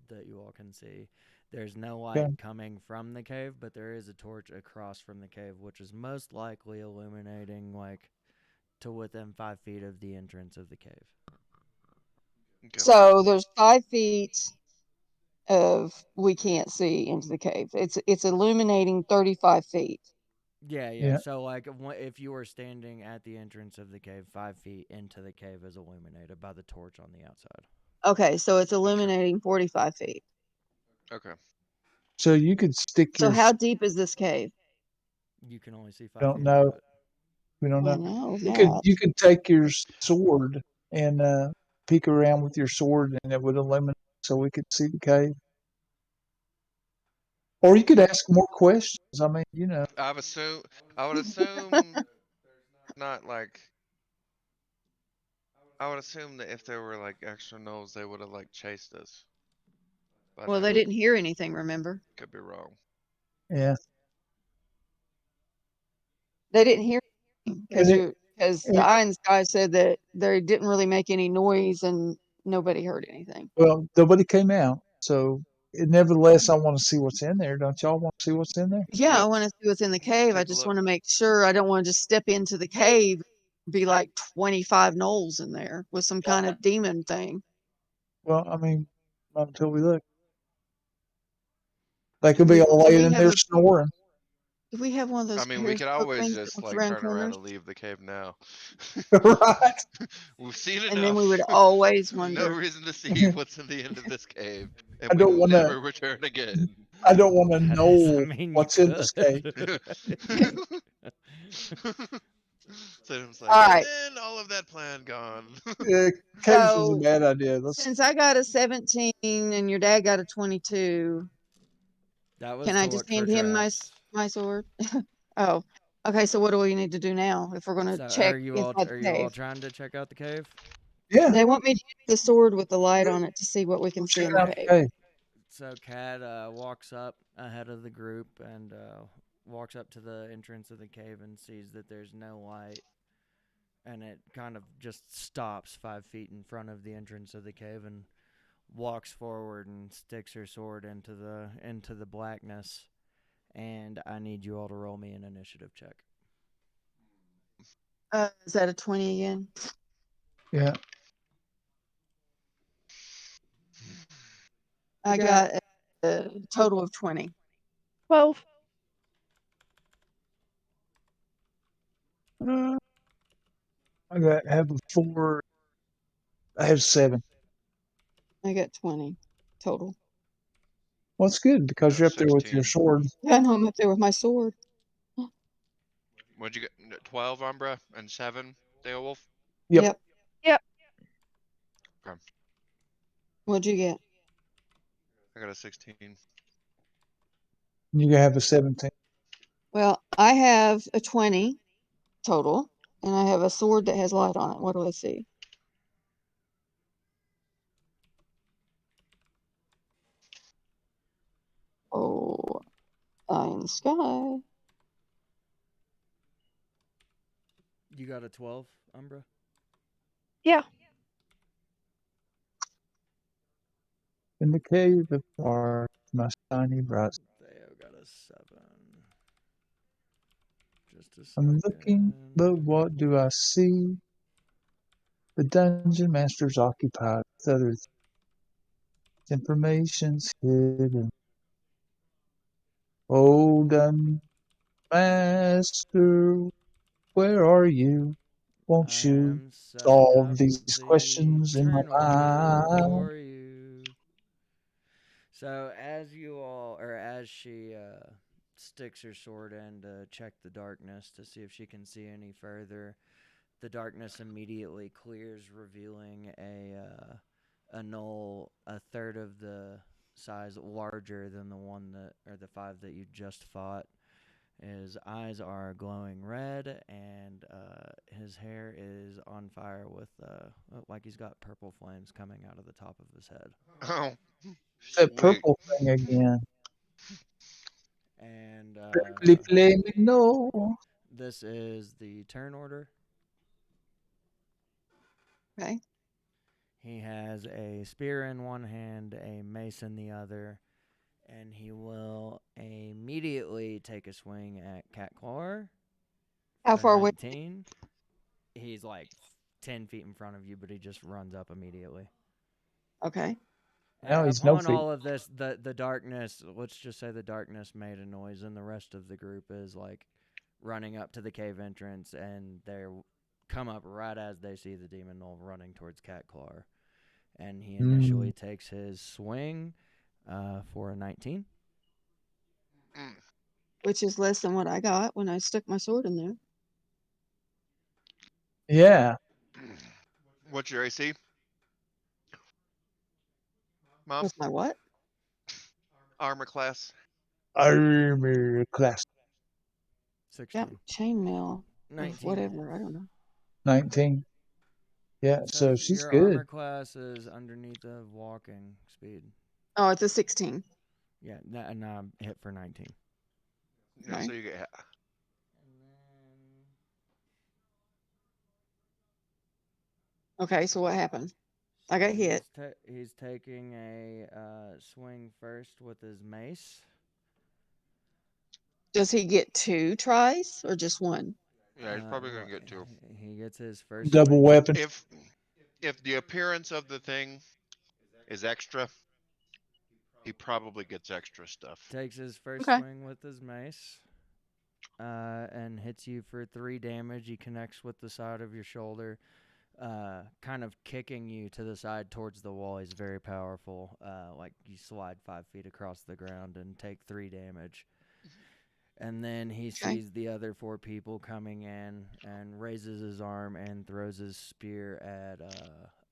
[SPEAKER 2] that you all can see. There's no
[SPEAKER 1] Okay.
[SPEAKER 2] light coming from the cave, but there is a torch across from the cave, which is most likely illuminating like to within 5 feet of the entrance of the cave.
[SPEAKER 4] Okay.
[SPEAKER 3] So there's 5 feet of we can't see into the cave. It's illuminating 35 feet.
[SPEAKER 2] Yeah.
[SPEAKER 1] Yeah.
[SPEAKER 2] So like if you were standing at the entrance of the cave, 5 feet into the cave is illuminated by the torch on the outside.
[SPEAKER 3] Okay, so it's illuminating 45 feet.
[SPEAKER 4] Okay.
[SPEAKER 1] So you could stick
[SPEAKER 3] So
[SPEAKER 1] your.
[SPEAKER 3] how deep is this cave?
[SPEAKER 2] You can only see 5
[SPEAKER 1] Don't
[SPEAKER 2] feet
[SPEAKER 1] know.
[SPEAKER 2] into it.
[SPEAKER 1] We don't
[SPEAKER 3] I
[SPEAKER 1] know.
[SPEAKER 3] know
[SPEAKER 1] You could
[SPEAKER 3] that.
[SPEAKER 1] you could take your sword and peek around with your sword, and it would illuminate so we could see the cave. Or you could ask more questions. I mean, you know.
[SPEAKER 4] I would assume not like. I would assume that if there were like extra gnolls, they would have like chased us. By
[SPEAKER 3] Well, they
[SPEAKER 4] now.
[SPEAKER 3] didn't hear anything, remember?
[SPEAKER 4] Could be wrong.
[SPEAKER 1] Yeah.
[SPEAKER 3] They didn't hear because
[SPEAKER 1] And it,
[SPEAKER 3] because the
[SPEAKER 1] and,
[SPEAKER 3] eye in the sky said that they didn't really make any noise and nobody heard anything.
[SPEAKER 1] well, nobody came out. So, nevertheless, I want to see what's in there. Don't y'all want to see what's in there?
[SPEAKER 3] Yeah, I
[SPEAKER 4] Yep.
[SPEAKER 3] want to see what's in the cave. I
[SPEAKER 4] Take a
[SPEAKER 3] just
[SPEAKER 4] look.
[SPEAKER 3] want to make sure I don't want to just step into the cave, be like 25 gnolls in there with some kind of demon thing.
[SPEAKER 1] Well, I mean, not until we look. They could be
[SPEAKER 3] Do,
[SPEAKER 1] all
[SPEAKER 3] do
[SPEAKER 1] laying
[SPEAKER 3] we
[SPEAKER 1] in
[SPEAKER 3] have
[SPEAKER 1] there smoring.
[SPEAKER 3] do we have one of
[SPEAKER 4] I
[SPEAKER 3] those
[SPEAKER 4] mean, we could
[SPEAKER 3] periscope
[SPEAKER 4] always
[SPEAKER 3] things that
[SPEAKER 4] just
[SPEAKER 3] looks
[SPEAKER 4] like
[SPEAKER 3] around
[SPEAKER 4] turn around
[SPEAKER 3] corners?
[SPEAKER 4] and leave the cave now.
[SPEAKER 1] Right?
[SPEAKER 4] We've seen
[SPEAKER 3] And then we would
[SPEAKER 4] enough.
[SPEAKER 3] always
[SPEAKER 4] No
[SPEAKER 3] wonder.
[SPEAKER 4] reason to see what's in the end of this cave, and
[SPEAKER 1] I
[SPEAKER 4] we
[SPEAKER 1] don't
[SPEAKER 4] will
[SPEAKER 1] want to.
[SPEAKER 4] never return again.
[SPEAKER 1] I don't want to
[SPEAKER 2] I
[SPEAKER 1] know
[SPEAKER 2] mean, you
[SPEAKER 1] what's in this cave.
[SPEAKER 2] could.
[SPEAKER 4] So it's
[SPEAKER 3] All
[SPEAKER 4] like, and
[SPEAKER 3] right.
[SPEAKER 4] then all of that plan gone.
[SPEAKER 1] Caves is a
[SPEAKER 3] So
[SPEAKER 1] bad idea. Let's.
[SPEAKER 3] since I got a 17 and your dad got a 22,
[SPEAKER 2] That was
[SPEAKER 3] can
[SPEAKER 2] to
[SPEAKER 3] I just
[SPEAKER 2] look for
[SPEAKER 3] hand him
[SPEAKER 2] traps.
[SPEAKER 3] my sword? Oh, okay. So what do we need to do now if we're going to
[SPEAKER 2] So
[SPEAKER 3] check inside
[SPEAKER 2] are
[SPEAKER 3] the
[SPEAKER 2] you all
[SPEAKER 3] cave?
[SPEAKER 2] trying to check out the cave?
[SPEAKER 1] Yeah,
[SPEAKER 3] They want me to use the sword with the light on it to see what we can see
[SPEAKER 1] check
[SPEAKER 3] in the
[SPEAKER 1] out
[SPEAKER 2] Okay.
[SPEAKER 3] cave.
[SPEAKER 1] the cave.
[SPEAKER 2] So Cad walks up ahead of the group and walks up to the entrance of the cave and sees that there's no light, and it kind of just stops 5 feet in front of the entrance of the cave and walks forward and sticks her sword into the blackness. And I need you all to roll me an initiative check.
[SPEAKER 3] Is that a 20 again?
[SPEAKER 1] Yeah.
[SPEAKER 3] I got a total of 20.
[SPEAKER 5] 12.
[SPEAKER 1] Uh, have a 4. I have 7.
[SPEAKER 3] I got 20 total.
[SPEAKER 1] Well, it's good because you're up there with your
[SPEAKER 4] 16.
[SPEAKER 1] sword.
[SPEAKER 3] Yeah, no, I'm up there with my sword.
[SPEAKER 4] What'd you get? 12 Umbra and 7 Beowulf?
[SPEAKER 1] Yep.
[SPEAKER 3] Yep.
[SPEAKER 5] Yep.
[SPEAKER 4] Okay.
[SPEAKER 3] What'd you get?
[SPEAKER 4] I got a 16.
[SPEAKER 1] You have a 17.
[SPEAKER 3] Well, I have a 20 total, and I have a sword that has light on it. What do I see? Oh, eye in the sky.
[SPEAKER 2] You got a 12, Umbra?
[SPEAKER 5] Yeah.
[SPEAKER 1] In the cave of dark, my shiny bright.
[SPEAKER 2] Theo got a 7. Just a
[SPEAKER 1] I'm
[SPEAKER 2] second.
[SPEAKER 1] looking, but what do I see? The dungeon master's occupied with others. Information's hidden. Oh, dungeon master, where are you? Won't
[SPEAKER 2] I
[SPEAKER 1] you
[SPEAKER 2] am setting
[SPEAKER 1] solve
[SPEAKER 2] up
[SPEAKER 1] these
[SPEAKER 2] the
[SPEAKER 1] questions in my
[SPEAKER 2] turn order
[SPEAKER 1] mind?
[SPEAKER 2] for you. So as she sticks her sword in to check the darkness to see if she can see any further, the darkness immediately clears, revealing a knoll a third of the size larger than the 5 that you just fought. His eyes are glowing red, and his hair is on fire with like he's got purple flames coming out of the top of his head.
[SPEAKER 4] Oh,
[SPEAKER 1] That
[SPEAKER 4] sweet.
[SPEAKER 1] purple thing again.
[SPEAKER 2] And
[SPEAKER 1] Bravely flaming, no.
[SPEAKER 2] this is the turn order.
[SPEAKER 3] Okay.
[SPEAKER 2] He has a spear in one hand, a mace in the other, and he will immediately take a swing at Catclaw.
[SPEAKER 3] How far away?
[SPEAKER 2] 19. He's like 10 feet in front of you, but he just runs up immediately.
[SPEAKER 3] Okay.
[SPEAKER 1] Now he's no
[SPEAKER 2] Upon
[SPEAKER 1] feet.
[SPEAKER 2] all of this, the darkness, let's just say the darkness made a noise, and the rest of the group is like running up to the cave entrance, and they come up right as they see the demon knoll running towards Catclaw. And he initially takes his swing for a 19.
[SPEAKER 4] Mm.
[SPEAKER 3] Which is less than what I got when I stuck my sword in there.
[SPEAKER 1] Yeah.
[SPEAKER 4] What's your AC? Mom?
[SPEAKER 3] What's my what?
[SPEAKER 4] Armor class?
[SPEAKER 1] Armor class
[SPEAKER 2] 16.
[SPEAKER 3] Got chainmail. Or
[SPEAKER 2] 19.
[SPEAKER 3] whatever. I don't know.
[SPEAKER 1] 19. Yeah, so she's
[SPEAKER 2] your
[SPEAKER 1] good.
[SPEAKER 2] armor class is underneath of walking speed.
[SPEAKER 3] Oh, it's a 16.
[SPEAKER 2] Yeah, and I hit for 19.
[SPEAKER 4] Yeah,
[SPEAKER 3] Okay.
[SPEAKER 4] so you get.
[SPEAKER 3] Okay, so what happened? I got hit.
[SPEAKER 2] He's taking a swing first with his mace.
[SPEAKER 3] Does he get 2 tries or just 1?
[SPEAKER 4] Yeah, he's probably gonna get 2.
[SPEAKER 2] He gets his first
[SPEAKER 1] Double
[SPEAKER 2] swing.
[SPEAKER 1] weapon.
[SPEAKER 4] If the appearance of the thing is extra, he probably gets extra stuff.
[SPEAKER 2] Takes his first
[SPEAKER 3] Okay.
[SPEAKER 2] swing with his mace. And hits you for 3 damage. He connects with the side of your shoulder, kind of kicking you to the side towards the wall. He's very powerful. Like you slide 5 feet across the ground and take 3 damage. And then he sees the other 4 people coming in and raises his arm and throws his spear at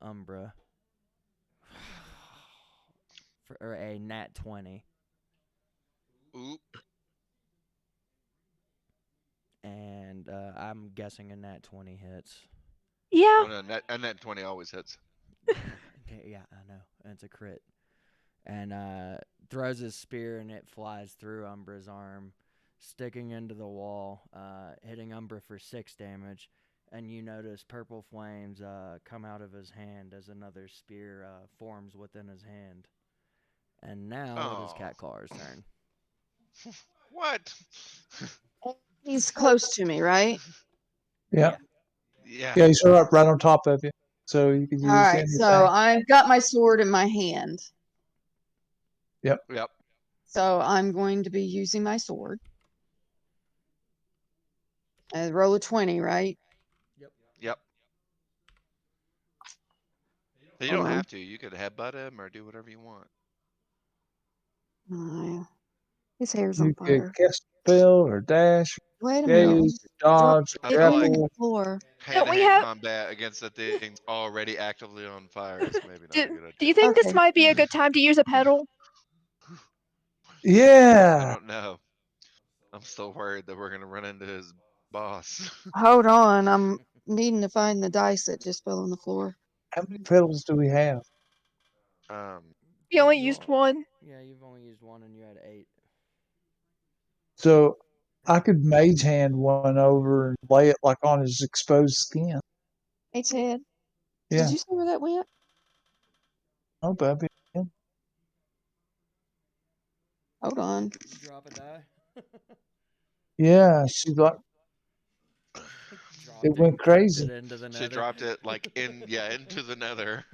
[SPEAKER 2] Umbra for a nat 20.
[SPEAKER 4] Oop.
[SPEAKER 2] And I'm guessing a nat 20 hits.
[SPEAKER 5] Yeah.
[SPEAKER 4] Oh, no, a net 20 always hits.
[SPEAKER 2] Yeah, I know. And it's a crit. And throws his spear and it flies through Umbra's arm, sticking into the wall, hitting Umbra for 6 damage. and you notice purple flames come out of his hand as another spear forms within his hand. And now it is
[SPEAKER 4] Oh,
[SPEAKER 2] Cat Claw's turn.
[SPEAKER 4] what?
[SPEAKER 3] He's close to me, right?
[SPEAKER 1] Yeah.
[SPEAKER 4] Yeah.
[SPEAKER 1] Yeah, he's right on top of you. So you can
[SPEAKER 3] All
[SPEAKER 1] use
[SPEAKER 3] right, so
[SPEAKER 1] anything.
[SPEAKER 3] I've got my sword in my hand.
[SPEAKER 4] Yep.
[SPEAKER 3] So I'm going to be using my sword. And roll a 20, right?
[SPEAKER 4] Yep. You
[SPEAKER 3] Hold
[SPEAKER 4] don't
[SPEAKER 3] on.
[SPEAKER 4] have to. You could headbutt him or do whatever you want.
[SPEAKER 3] His hair's
[SPEAKER 1] You
[SPEAKER 3] on
[SPEAKER 1] could
[SPEAKER 3] fire.
[SPEAKER 1] cast a spell or dash,
[SPEAKER 3] Wait a minute.
[SPEAKER 1] gaze, dodge,
[SPEAKER 4] I
[SPEAKER 3] It
[SPEAKER 4] feel
[SPEAKER 3] hit
[SPEAKER 4] like
[SPEAKER 3] the
[SPEAKER 1] grapple.
[SPEAKER 3] floor.
[SPEAKER 5] Don't we
[SPEAKER 4] hand-to-hand
[SPEAKER 5] have?
[SPEAKER 4] combat against the thing already actively on fire is maybe not a
[SPEAKER 5] Do,
[SPEAKER 4] good
[SPEAKER 5] do you
[SPEAKER 4] idea.
[SPEAKER 5] think this
[SPEAKER 3] Okay.
[SPEAKER 5] might be a good time to use a pedal?
[SPEAKER 4] I
[SPEAKER 1] Yeah.
[SPEAKER 4] don't know. I'm still worried that we're gonna run into his boss.
[SPEAKER 3] Hold on. I'm needing to find the dice that just fell on the floor.
[SPEAKER 1] How many pedals do we have?
[SPEAKER 5] You only
[SPEAKER 2] You
[SPEAKER 5] used
[SPEAKER 2] all-
[SPEAKER 5] one.
[SPEAKER 2] Yeah, you've only used one and you had 8.
[SPEAKER 1] So I could mage hand one over and lay it like on his exposed skin.
[SPEAKER 3] Hey, Ted.
[SPEAKER 1] Yeah.
[SPEAKER 3] Did you see where that went?
[SPEAKER 1] Oh, baby. Yeah.
[SPEAKER 3] Hold on.
[SPEAKER 2] Did you drop a die?
[SPEAKER 1] Yeah, she's like,
[SPEAKER 2] Dropped
[SPEAKER 1] it went
[SPEAKER 2] and kicked
[SPEAKER 1] crazy.
[SPEAKER 2] it into the
[SPEAKER 4] She
[SPEAKER 2] nether.
[SPEAKER 4] dropped it like into the nether.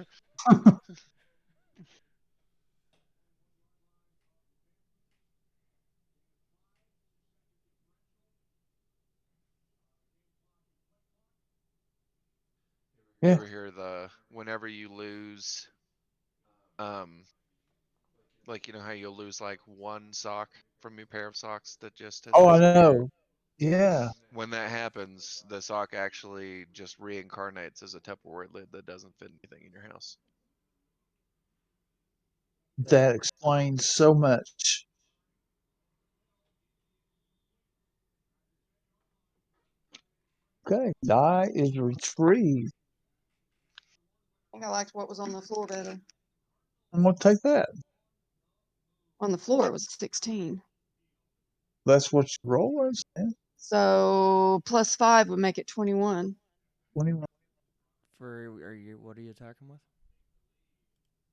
[SPEAKER 4] You
[SPEAKER 1] Yeah.
[SPEAKER 4] ever hear the whenever you lose, like you know how you'll lose like one sock from your pair of socks that just has
[SPEAKER 1] Oh, I
[SPEAKER 4] disappeared?
[SPEAKER 1] know. Yeah.
[SPEAKER 4] When that happens, the sock actually just reincarnates as a Tupperware lid that doesn't fit anything in your house.
[SPEAKER 1] That explains so much. Okay. Die is retrieved.
[SPEAKER 3] I think I liked what was on the floor better.
[SPEAKER 1] I'm going to take that.
[SPEAKER 3] On the floor, it was 16.
[SPEAKER 1] That's what you roll is. Yeah.
[SPEAKER 3] So plus 5 would make it 21.
[SPEAKER 1] 21.
[SPEAKER 2] What are you attacking with?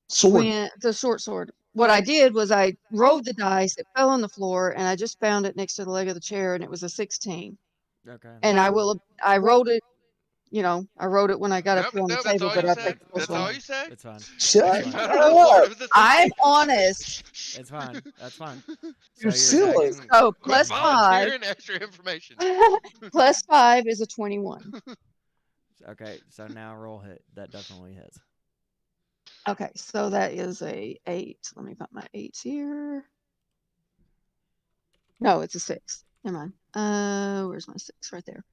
[SPEAKER 1] Sword.
[SPEAKER 3] When the short sword. What I did was I rolled the dice, it fell on the floor, and I just found it next to the leg of the chair, and it was a 16.
[SPEAKER 2] Okay.
[SPEAKER 3] And
[SPEAKER 2] that's fine.
[SPEAKER 3] I rolled it, I wrote it when I got up
[SPEAKER 4] Nope,
[SPEAKER 3] here on the
[SPEAKER 4] nope, that's
[SPEAKER 3] table,
[SPEAKER 4] all
[SPEAKER 3] but
[SPEAKER 4] you
[SPEAKER 3] I
[SPEAKER 4] say.
[SPEAKER 3] picked this
[SPEAKER 4] That's
[SPEAKER 3] one.
[SPEAKER 4] all you say.
[SPEAKER 2] It's fine.
[SPEAKER 1] Shut
[SPEAKER 2] It's
[SPEAKER 4] You
[SPEAKER 2] fine.
[SPEAKER 4] found it on the floor.
[SPEAKER 1] up.
[SPEAKER 4] It was a 16.
[SPEAKER 3] I'm honest.
[SPEAKER 2] It's fine. That's fine.
[SPEAKER 1] You're
[SPEAKER 2] So
[SPEAKER 1] silly.
[SPEAKER 2] attacking.
[SPEAKER 3] So
[SPEAKER 4] Quit
[SPEAKER 3] plus 5,
[SPEAKER 4] volunteering extra information.
[SPEAKER 3] plus 5 is a 21.
[SPEAKER 2] Okay, so now roll hit. That definitely hits.
[SPEAKER 3] Okay, so that is a 8. Let me put my 8s here. No, it's a 6. Never mind. Where's my 6? Right there.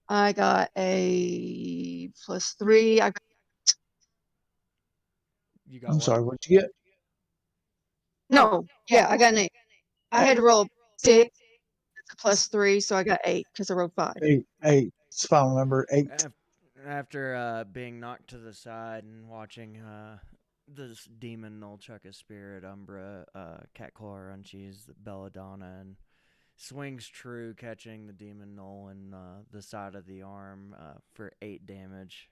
[SPEAKER 3] I got a plus 3.
[SPEAKER 2] You got
[SPEAKER 1] I'm
[SPEAKER 2] what?
[SPEAKER 1] sorry. What'd you get?
[SPEAKER 3] No, yeah, I got an 8. I had to roll 6. It's a plus 3, so I got 8 because I rolled 5.
[SPEAKER 1] 8. 8. It's final number 8.
[SPEAKER 2] After being knocked to the side and watching this demon Nullchuck a spirit, Umbra, Catclaw unchees Belladonna and swings true, catching the demon Null in the side of the arm for 8 damage,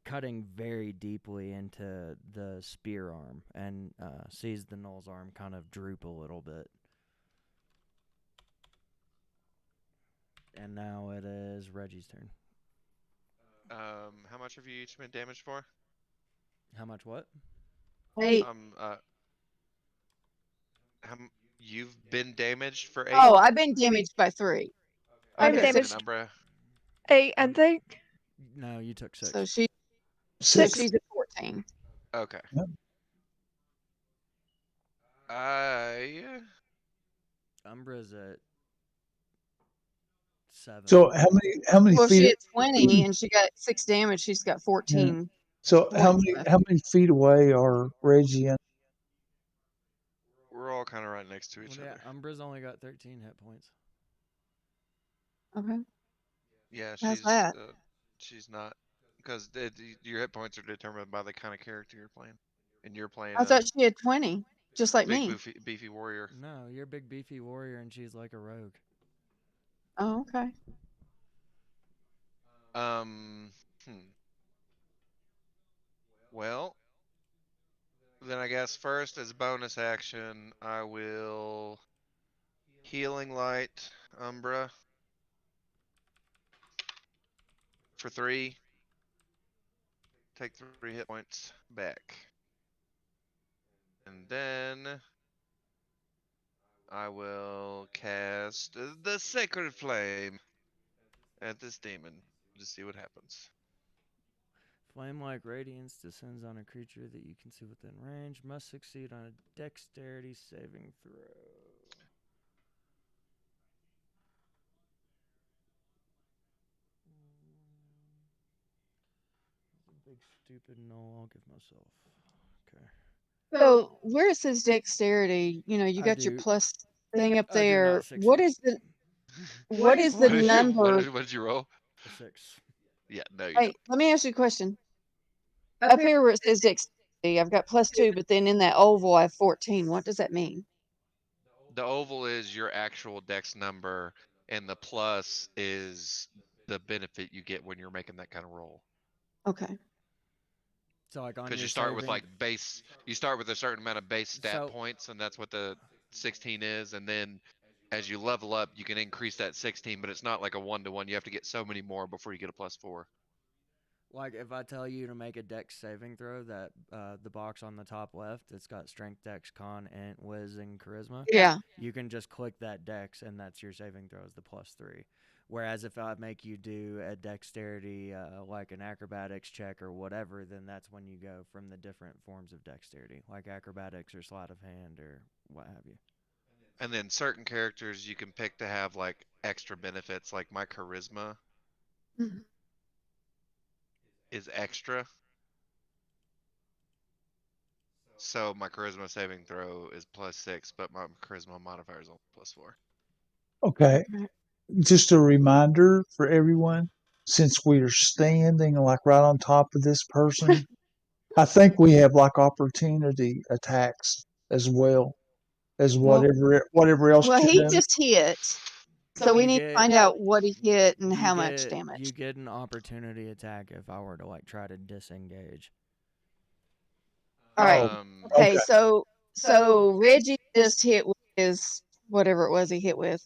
[SPEAKER 2] cutting very deeply into the spear arm, and sees the Null's arm kind of droop a little bit. And now it is Reggie's turn.
[SPEAKER 4] How much have you each been damaged for?
[SPEAKER 2] How much what?
[SPEAKER 3] 8.
[SPEAKER 4] You've been damaged for 8?
[SPEAKER 3] Oh, I've been damaged by 3.
[SPEAKER 5] I'm
[SPEAKER 4] Okay,
[SPEAKER 5] damaged.
[SPEAKER 4] and Umbra.
[SPEAKER 5] 8, I think.
[SPEAKER 2] No, you took 6.
[SPEAKER 3] So
[SPEAKER 1] 6.
[SPEAKER 3] she's at 14.
[SPEAKER 4] Okay.
[SPEAKER 1] Yep.
[SPEAKER 2] Umbra's at 7.
[SPEAKER 1] So how many
[SPEAKER 3] Well, she
[SPEAKER 1] feet?
[SPEAKER 3] had 20 and she got 6 damage. She's got 14
[SPEAKER 1] So
[SPEAKER 3] points left.
[SPEAKER 1] how many feet away are Reggie and
[SPEAKER 4] We're all kind of right next to each other.
[SPEAKER 2] Umbra's only got 13 hit points.
[SPEAKER 3] Okay.
[SPEAKER 4] Yeah,
[SPEAKER 3] How's that?
[SPEAKER 4] she's not, because your hit points are determined by the kind of character you're playing, and you're playing
[SPEAKER 3] I
[SPEAKER 4] a
[SPEAKER 3] thought she had 20, just like
[SPEAKER 4] big
[SPEAKER 3] me.
[SPEAKER 4] beefy warrior.
[SPEAKER 2] No, you're a big beefy warrior and she's like a rogue.
[SPEAKER 3] Oh, okay.
[SPEAKER 4] Um, hmm. Well, then I guess first as bonus action, I will healing light Umbra for 3. Take 3 hit points back. And then I will cast the Sacred Flame at this demon to see what happens.
[SPEAKER 2] Flame-like radiance descends on a creature that you can see within range. Must succeed on a dexterity saving throw. Big stupid no, I'll give myself. Okay.
[SPEAKER 3] So where it says dexterity, you
[SPEAKER 2] I
[SPEAKER 3] got your
[SPEAKER 2] do.
[SPEAKER 3] plus thing up
[SPEAKER 2] I do
[SPEAKER 3] there.
[SPEAKER 2] not succeed.
[SPEAKER 3] What is the number?
[SPEAKER 4] What did you roll?
[SPEAKER 2] A 6.
[SPEAKER 4] Yeah, no, you
[SPEAKER 3] Wait, let me ask you a question. Up here where it says dexterity, I've got +2, but then in that oval I have 14. What does that mean?
[SPEAKER 4] don't. The oval is your actual dex number, and the plus is the benefit you get when you're making that kind of roll.
[SPEAKER 3] Okay.
[SPEAKER 2] So like on
[SPEAKER 4] Because
[SPEAKER 2] your
[SPEAKER 4] you start with
[SPEAKER 2] saving.
[SPEAKER 4] you start with a certain amount of base stat
[SPEAKER 2] So-
[SPEAKER 4] points, and that's what the 16 is, and then as you level up, you can increase that 16, but it's not like a 1-to-1. You have to get so many more before you get a +4.
[SPEAKER 2] Like if I tell you to make a dex saving throw, that the box on the top left, it's got strength, dex, con, int, whiz, and charisma.
[SPEAKER 3] Yeah.
[SPEAKER 2] You can just click that dex, and that's your saving throw is the +3. Whereas if I make you do a dexterity, like an acrobatics check or whatever, then that's when you go from the different forms of dexterity, like acrobatics or sleight of hand or what have you.
[SPEAKER 4] And then certain characters you can pick to have like extra benefits, like my charisma
[SPEAKER 3] Mhm.
[SPEAKER 4] is extra. So my charisma saving throw is +6, but my charisma modifier is only +4.
[SPEAKER 1] Okay. Just a reminder for everyone, since we are standing like right on top of this person, I think we have like opportunity attacks as well as
[SPEAKER 3] Well,
[SPEAKER 1] whatever else
[SPEAKER 3] well,
[SPEAKER 1] you
[SPEAKER 3] he
[SPEAKER 1] know.
[SPEAKER 3] just hit. So we
[SPEAKER 2] You
[SPEAKER 3] need to find out what he hit and how much
[SPEAKER 2] You
[SPEAKER 3] damage.
[SPEAKER 2] get an opportunity attack if I were to like try to disengage.
[SPEAKER 3] All right. Okay,
[SPEAKER 1] Okay.
[SPEAKER 3] so Reggie just hit with his whatever it was he hit with.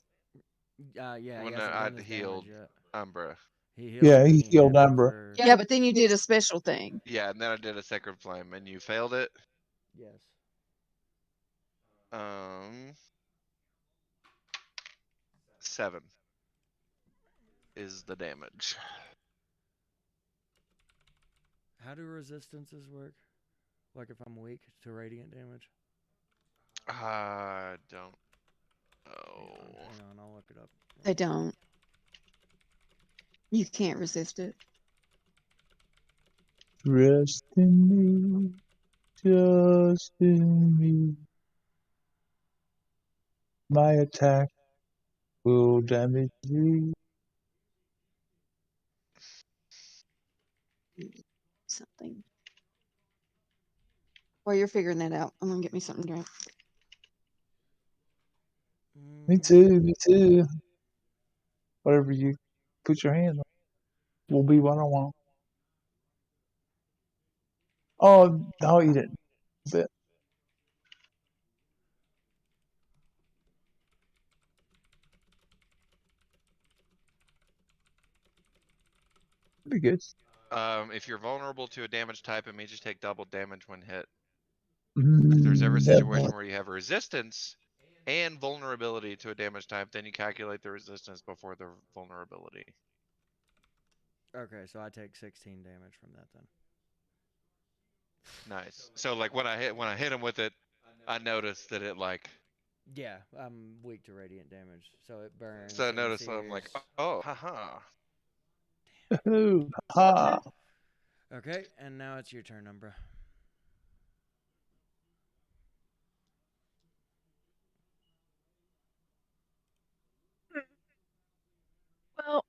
[SPEAKER 2] Yeah, he
[SPEAKER 4] When
[SPEAKER 2] hasn't
[SPEAKER 4] I
[SPEAKER 2] done his
[SPEAKER 4] healed
[SPEAKER 2] damage yet.
[SPEAKER 4] Umbra.
[SPEAKER 2] He healed
[SPEAKER 1] Yeah,
[SPEAKER 2] and then
[SPEAKER 1] he
[SPEAKER 2] he
[SPEAKER 1] killed
[SPEAKER 2] hit me
[SPEAKER 1] Umbra.
[SPEAKER 2] for
[SPEAKER 3] Yeah, but then you did a special thing.
[SPEAKER 4] Yeah, and then I did a Sacred Flame, and you failed it.
[SPEAKER 2] yes.
[SPEAKER 4] 7 is the damage.
[SPEAKER 2] How do resistances work? Like if I'm weak to radiant damage?
[SPEAKER 4] I don't know.
[SPEAKER 2] Hang on, I'll look it up.
[SPEAKER 3] They don't. You can't resist it.
[SPEAKER 1] Rest in me, just in me. My attack will damage you.
[SPEAKER 3] Something. While you're figuring that out, I'm gonna get me something to drink.
[SPEAKER 1] Me too, me too. Whatever you put your hands on will be what I want. Oh, I'll eat it. But be good.
[SPEAKER 4] If you're vulnerable to a damage type, it means you take double damage when hit. If there's ever a situation where you have resistance and vulnerability to a damage type, then you calculate the resistance before the vulnerability.
[SPEAKER 2] Okay, so I take 16 damage from that then.
[SPEAKER 4] Nice. So like when I hit him with it, I noticed that it like.
[SPEAKER 2] Yeah, I'm weak to radiant damage, so it burns.
[SPEAKER 4] So I
[SPEAKER 2] and
[SPEAKER 4] noticed I'm like,
[SPEAKER 2] sears.
[SPEAKER 4] oh, haha.
[SPEAKER 1] Ooh, ha.
[SPEAKER 2] Okay, and now it's your turn, Umbra.
[SPEAKER 5] Well,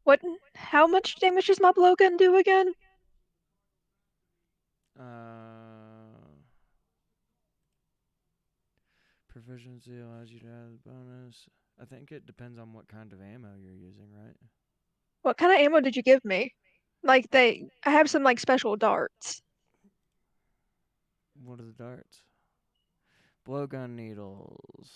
[SPEAKER 5] what? How much damage does my blowgun do again?
[SPEAKER 2] Proficiency allows you to add a bonus. I think it depends on what kind of ammo you're using, right?
[SPEAKER 5] What kind of ammo did you give me? I have some like special darts.
[SPEAKER 2] What are the darts? Blowgun needles.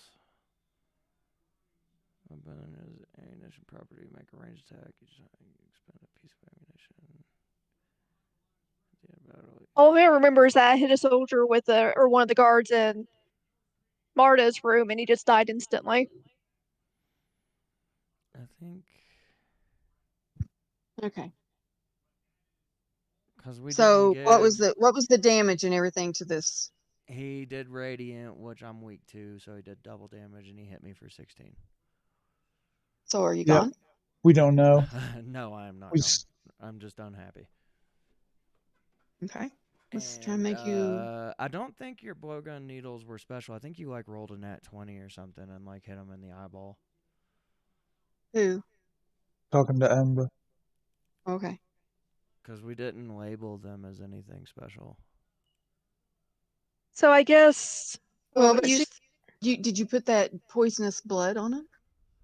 [SPEAKER 2] Weapon is ammunition property. Make a ranged attack. You just expend a piece of ammunition. Yeah, battle.
[SPEAKER 5] All I remember is that I hit a soldier with or one of the guards in Marta's room, and he just died instantly.
[SPEAKER 2] I think
[SPEAKER 3] Okay.
[SPEAKER 2] because we didn't
[SPEAKER 3] So what was
[SPEAKER 2] give.
[SPEAKER 3] the damage and everything to this?
[SPEAKER 2] He did radiant, which I'm weak to, so he did double damage, and he hit me for 16.
[SPEAKER 3] So are you
[SPEAKER 1] Yep.
[SPEAKER 3] gone?
[SPEAKER 1] We don't know.
[SPEAKER 2] No, I am not
[SPEAKER 1] We
[SPEAKER 2] gone.
[SPEAKER 1] s-
[SPEAKER 2] I'm just unhappy.
[SPEAKER 3] Okay. Let's try and
[SPEAKER 2] And
[SPEAKER 3] make you.
[SPEAKER 2] I don't think your blowgun needles were special. I think you like rolled a nat 20 or something and like hit him in the eyeball.
[SPEAKER 3] Who?
[SPEAKER 1] talking to Amber.
[SPEAKER 3] Okay.
[SPEAKER 2] Because we didn't label them as anything special.
[SPEAKER 5] So I guess
[SPEAKER 3] Well, but did you put that poisonous blood on it?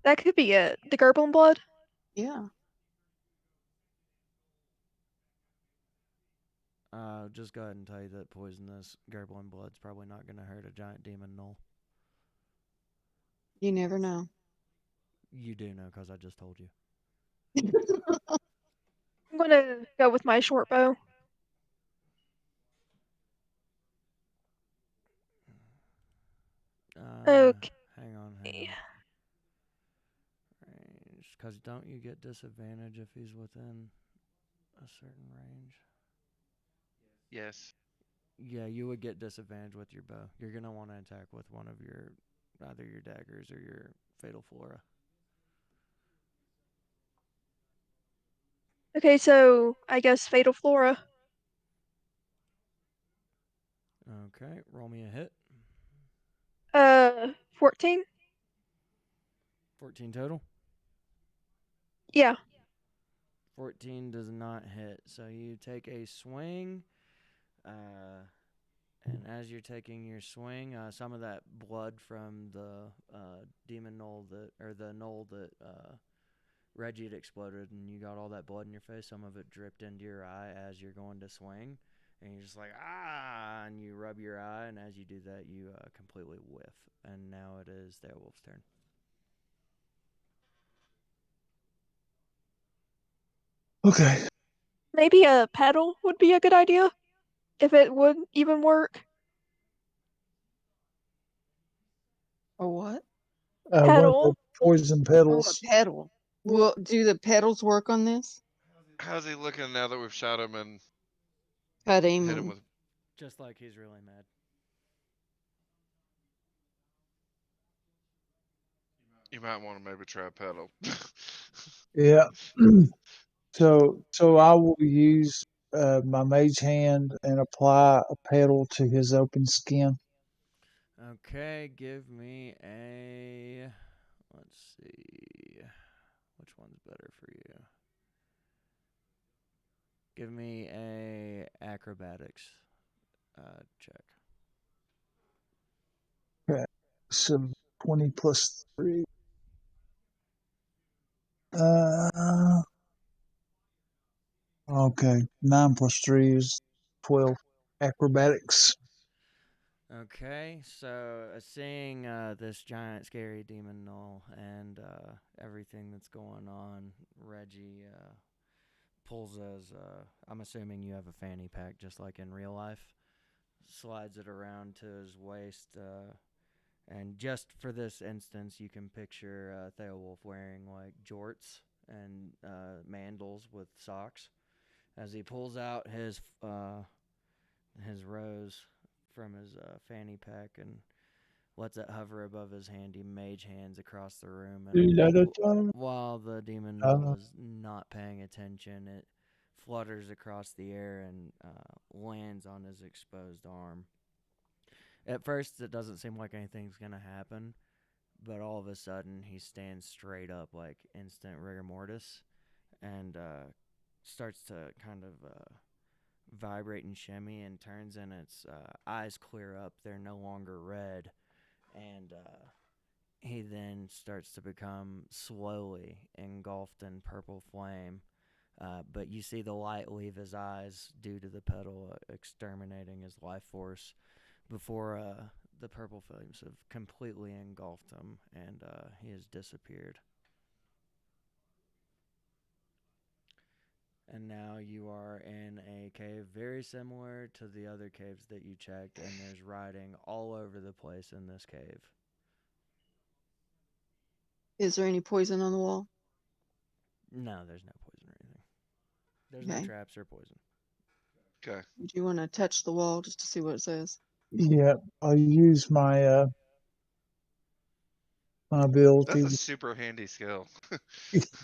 [SPEAKER 5] that could be it. The Gerblin blood.
[SPEAKER 3] Yeah.
[SPEAKER 2] Just go ahead and tell you that poisonous Gerblin blood's probably not going to hurt a giant demon null.
[SPEAKER 3] You never know.
[SPEAKER 2] You do know because I just told you.
[SPEAKER 5] I'm gonna go with my short bow. Okay.
[SPEAKER 2] Hang on. Range. Because don't you get disadvantage if he's within a certain range?
[SPEAKER 4] Yes.
[SPEAKER 2] Yeah, you would get disadvantage with your bow. You're going to want to attack with one of your, either your daggers or your fatal flora.
[SPEAKER 5] Okay, so I guess Fatal Flora.
[SPEAKER 2] Okay, roll me a hit.
[SPEAKER 5] 14?
[SPEAKER 2] 14 total.
[SPEAKER 5] Yeah.
[SPEAKER 2] 14 does not hit. So you take a swing, and as you're taking your swing, some of that blood from the demon knoll or the knoll that Reggie had exploded, and you got all that blood in your face, some of it dripped into your eye as you're going to swing. And you're just like, ah, and you rub your eye, and as you do that, you completely whiff. And now it is Theowolf's turn.
[SPEAKER 1] Okay.
[SPEAKER 5] Maybe a paddle would be a good idea. If it would even work.
[SPEAKER 3] A what?
[SPEAKER 1] One of the
[SPEAKER 5] Paddle.
[SPEAKER 1] poison
[SPEAKER 3] Oh, a
[SPEAKER 1] petals.
[SPEAKER 3] pedal. Well, do the pedals work on this?
[SPEAKER 4] How's he looking now that we've shot him and
[SPEAKER 3] Cut him.
[SPEAKER 4] hit him with?
[SPEAKER 2] Just like he's really mad.
[SPEAKER 4] You might want to maybe try a pedal.
[SPEAKER 1] Yeah. So I will use my mage hand and apply a petal to his open skin.
[SPEAKER 2] Okay, give me a. Let's see. Which one's better for you? Give me a acrobatics check.
[SPEAKER 1] Okay. So 20 plus 3. Okay. 9 plus 3 is 12. Acrobatics.
[SPEAKER 2] Okay, so seeing this giant scary demon null and everything that's going on, Reggie pulls his, I'm assuming you have a fanny pack just like in real life, slides it around to his waist, and just for this instance, you can picture Theowolf wearing like jorts and mandals with socks as he pulls out his rose from his fanny pack and lets it hover above his hand. He mage hands across the room, and while the demon knoll is not paying attention, it flutters across the air and lands on his exposed arm. At first, it doesn't seem like anything's going to happen, but all of a sudden, he stands straight up like instant rigor mortis and starts to kind of vibrate and shimmy and turns, and its eyes clear up. They're no longer red, and he then starts to become slowly engulfed in purple flame. But you see the light leave his eyes due to the petal exterminating his life force before the purple flames have completely engulfed him and he has disappeared. And now you are in a cave very similar to the other caves that you checked, and there's writing all over the place in this cave.
[SPEAKER 3] Is there any poison on the wall?
[SPEAKER 2] No, there's no poison or anything. There's
[SPEAKER 3] Okay.
[SPEAKER 2] no traps or poison.
[SPEAKER 4] Okay.
[SPEAKER 3] Do you want to touch the wall just to see what it says?
[SPEAKER 1] Yeah, I'll use my my ability.
[SPEAKER 4] That's a super handy skill.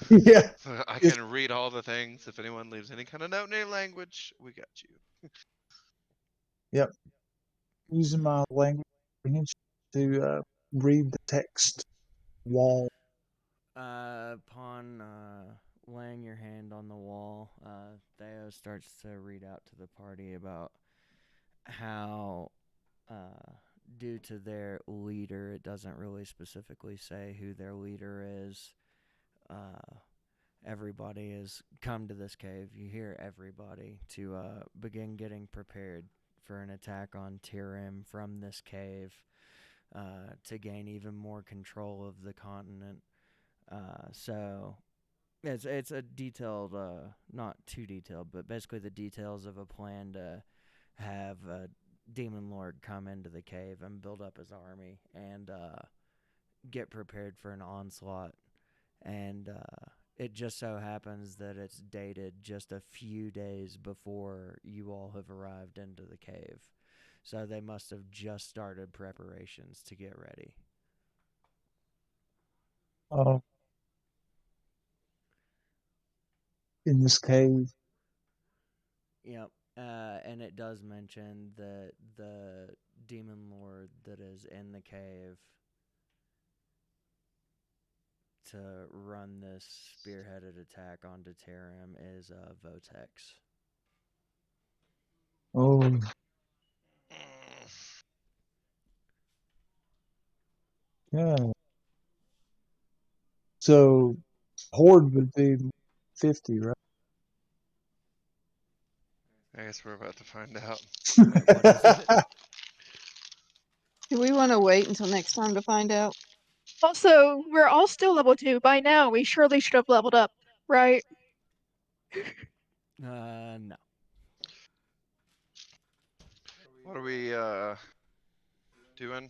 [SPEAKER 1] Yeah,
[SPEAKER 4] I
[SPEAKER 1] it's,
[SPEAKER 4] can read all the things. If anyone leaves any kind of note in any language, we got you.
[SPEAKER 1] yep. Using my language comprehension to read the text wall.
[SPEAKER 2] Upon laying your hand on the wall, Theo starts to read out to the party about how, due to their leader, it doesn't really specifically say who their leader is. Everybody has come to this cave. You hear everybody to begin getting prepared for an attack on Tyrim from this cave to gain even more control of the continent. So it's a detailed, not too detailed, but basically the details of a plan to have a demon lord come into the cave and build up his army and get prepared for an onslaught. And it just so happens that it's dated just a few days before you all have arrived into the cave. So they must have just started preparations to get ready.
[SPEAKER 1] Uh, in this cave.
[SPEAKER 2] Yep. And it does mention that the demon lord that is in the cave to run this spearheaded attack onto Tarim is Votex.
[SPEAKER 1] Oh, yeah. So Horde would be 50, right?
[SPEAKER 4] I guess we're about to find out.
[SPEAKER 2] Wait, what is it?
[SPEAKER 3] Do we want to wait until next time to find out?
[SPEAKER 5] Also, we're all still level 2. By now, we surely should have leveled up, right?
[SPEAKER 2] No.
[SPEAKER 4] What are we doing?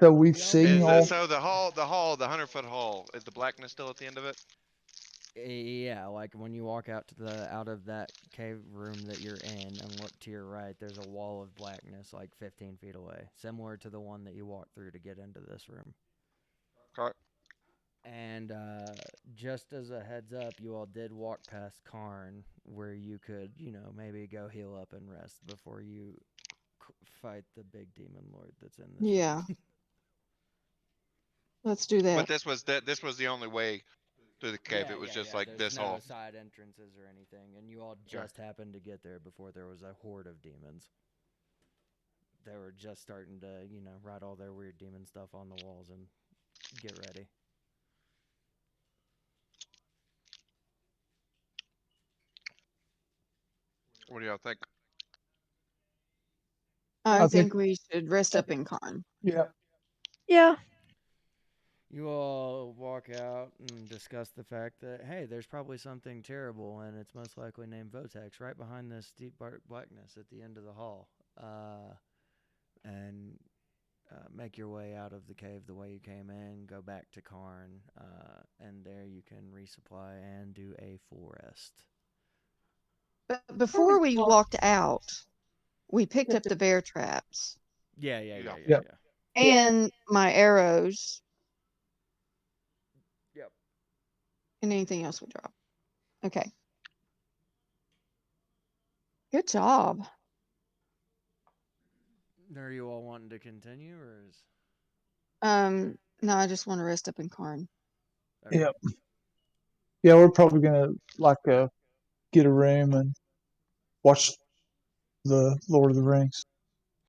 [SPEAKER 1] So we've
[SPEAKER 2] Y'all
[SPEAKER 1] seen
[SPEAKER 2] do.
[SPEAKER 1] all.
[SPEAKER 4] So the 100-foot hall, is the blackness still at the end of it?
[SPEAKER 2] Yeah, like when you walk out of that cave room that you're in and look to your right, there's a wall of blackness like 15 feet away, similar to the one that you walked through to get into this room.
[SPEAKER 4] Okay.
[SPEAKER 2] And just as a heads up, you all did walk past Karn, where you could, maybe go heal up and rest before you fight the big demon lord that's in this
[SPEAKER 3] Yeah.
[SPEAKER 2] room.
[SPEAKER 3] Let's do
[SPEAKER 4] But
[SPEAKER 3] that.
[SPEAKER 4] this was the only way through the cave. It was just like
[SPEAKER 2] There's
[SPEAKER 4] this
[SPEAKER 2] no
[SPEAKER 4] hall.
[SPEAKER 2] side entrances or anything, and you all just happened to get there before there was a horde of demons. They were just starting to, write all their weird demon stuff on the walls and get ready.
[SPEAKER 4] What do y'all think?
[SPEAKER 3] I
[SPEAKER 1] I think,
[SPEAKER 3] think we should rest up in Karn.
[SPEAKER 1] yeah.
[SPEAKER 5] Yeah.
[SPEAKER 2] You all walk out and discuss the fact that, hey, there's probably something terrible, and it's most likely named Votex right behind this deep blackness at the end of the hall. And make your way out of the cave the way you came in, go back to Karn, and there you can resupply and do a full rest.
[SPEAKER 3] But before we walked out, we picked up the bear traps
[SPEAKER 2] Yeah.
[SPEAKER 1] Yep.
[SPEAKER 3] and my arrows
[SPEAKER 2] Yep.
[SPEAKER 3] and anything else we dropped. Okay. Good job.
[SPEAKER 2] Are you all wanting to continue, or is...
[SPEAKER 3] No, I just want to rest up in Karn.
[SPEAKER 2] Okay.
[SPEAKER 1] Yep. Yeah, we're probably gonna get a room and watch the Lord of the Rings.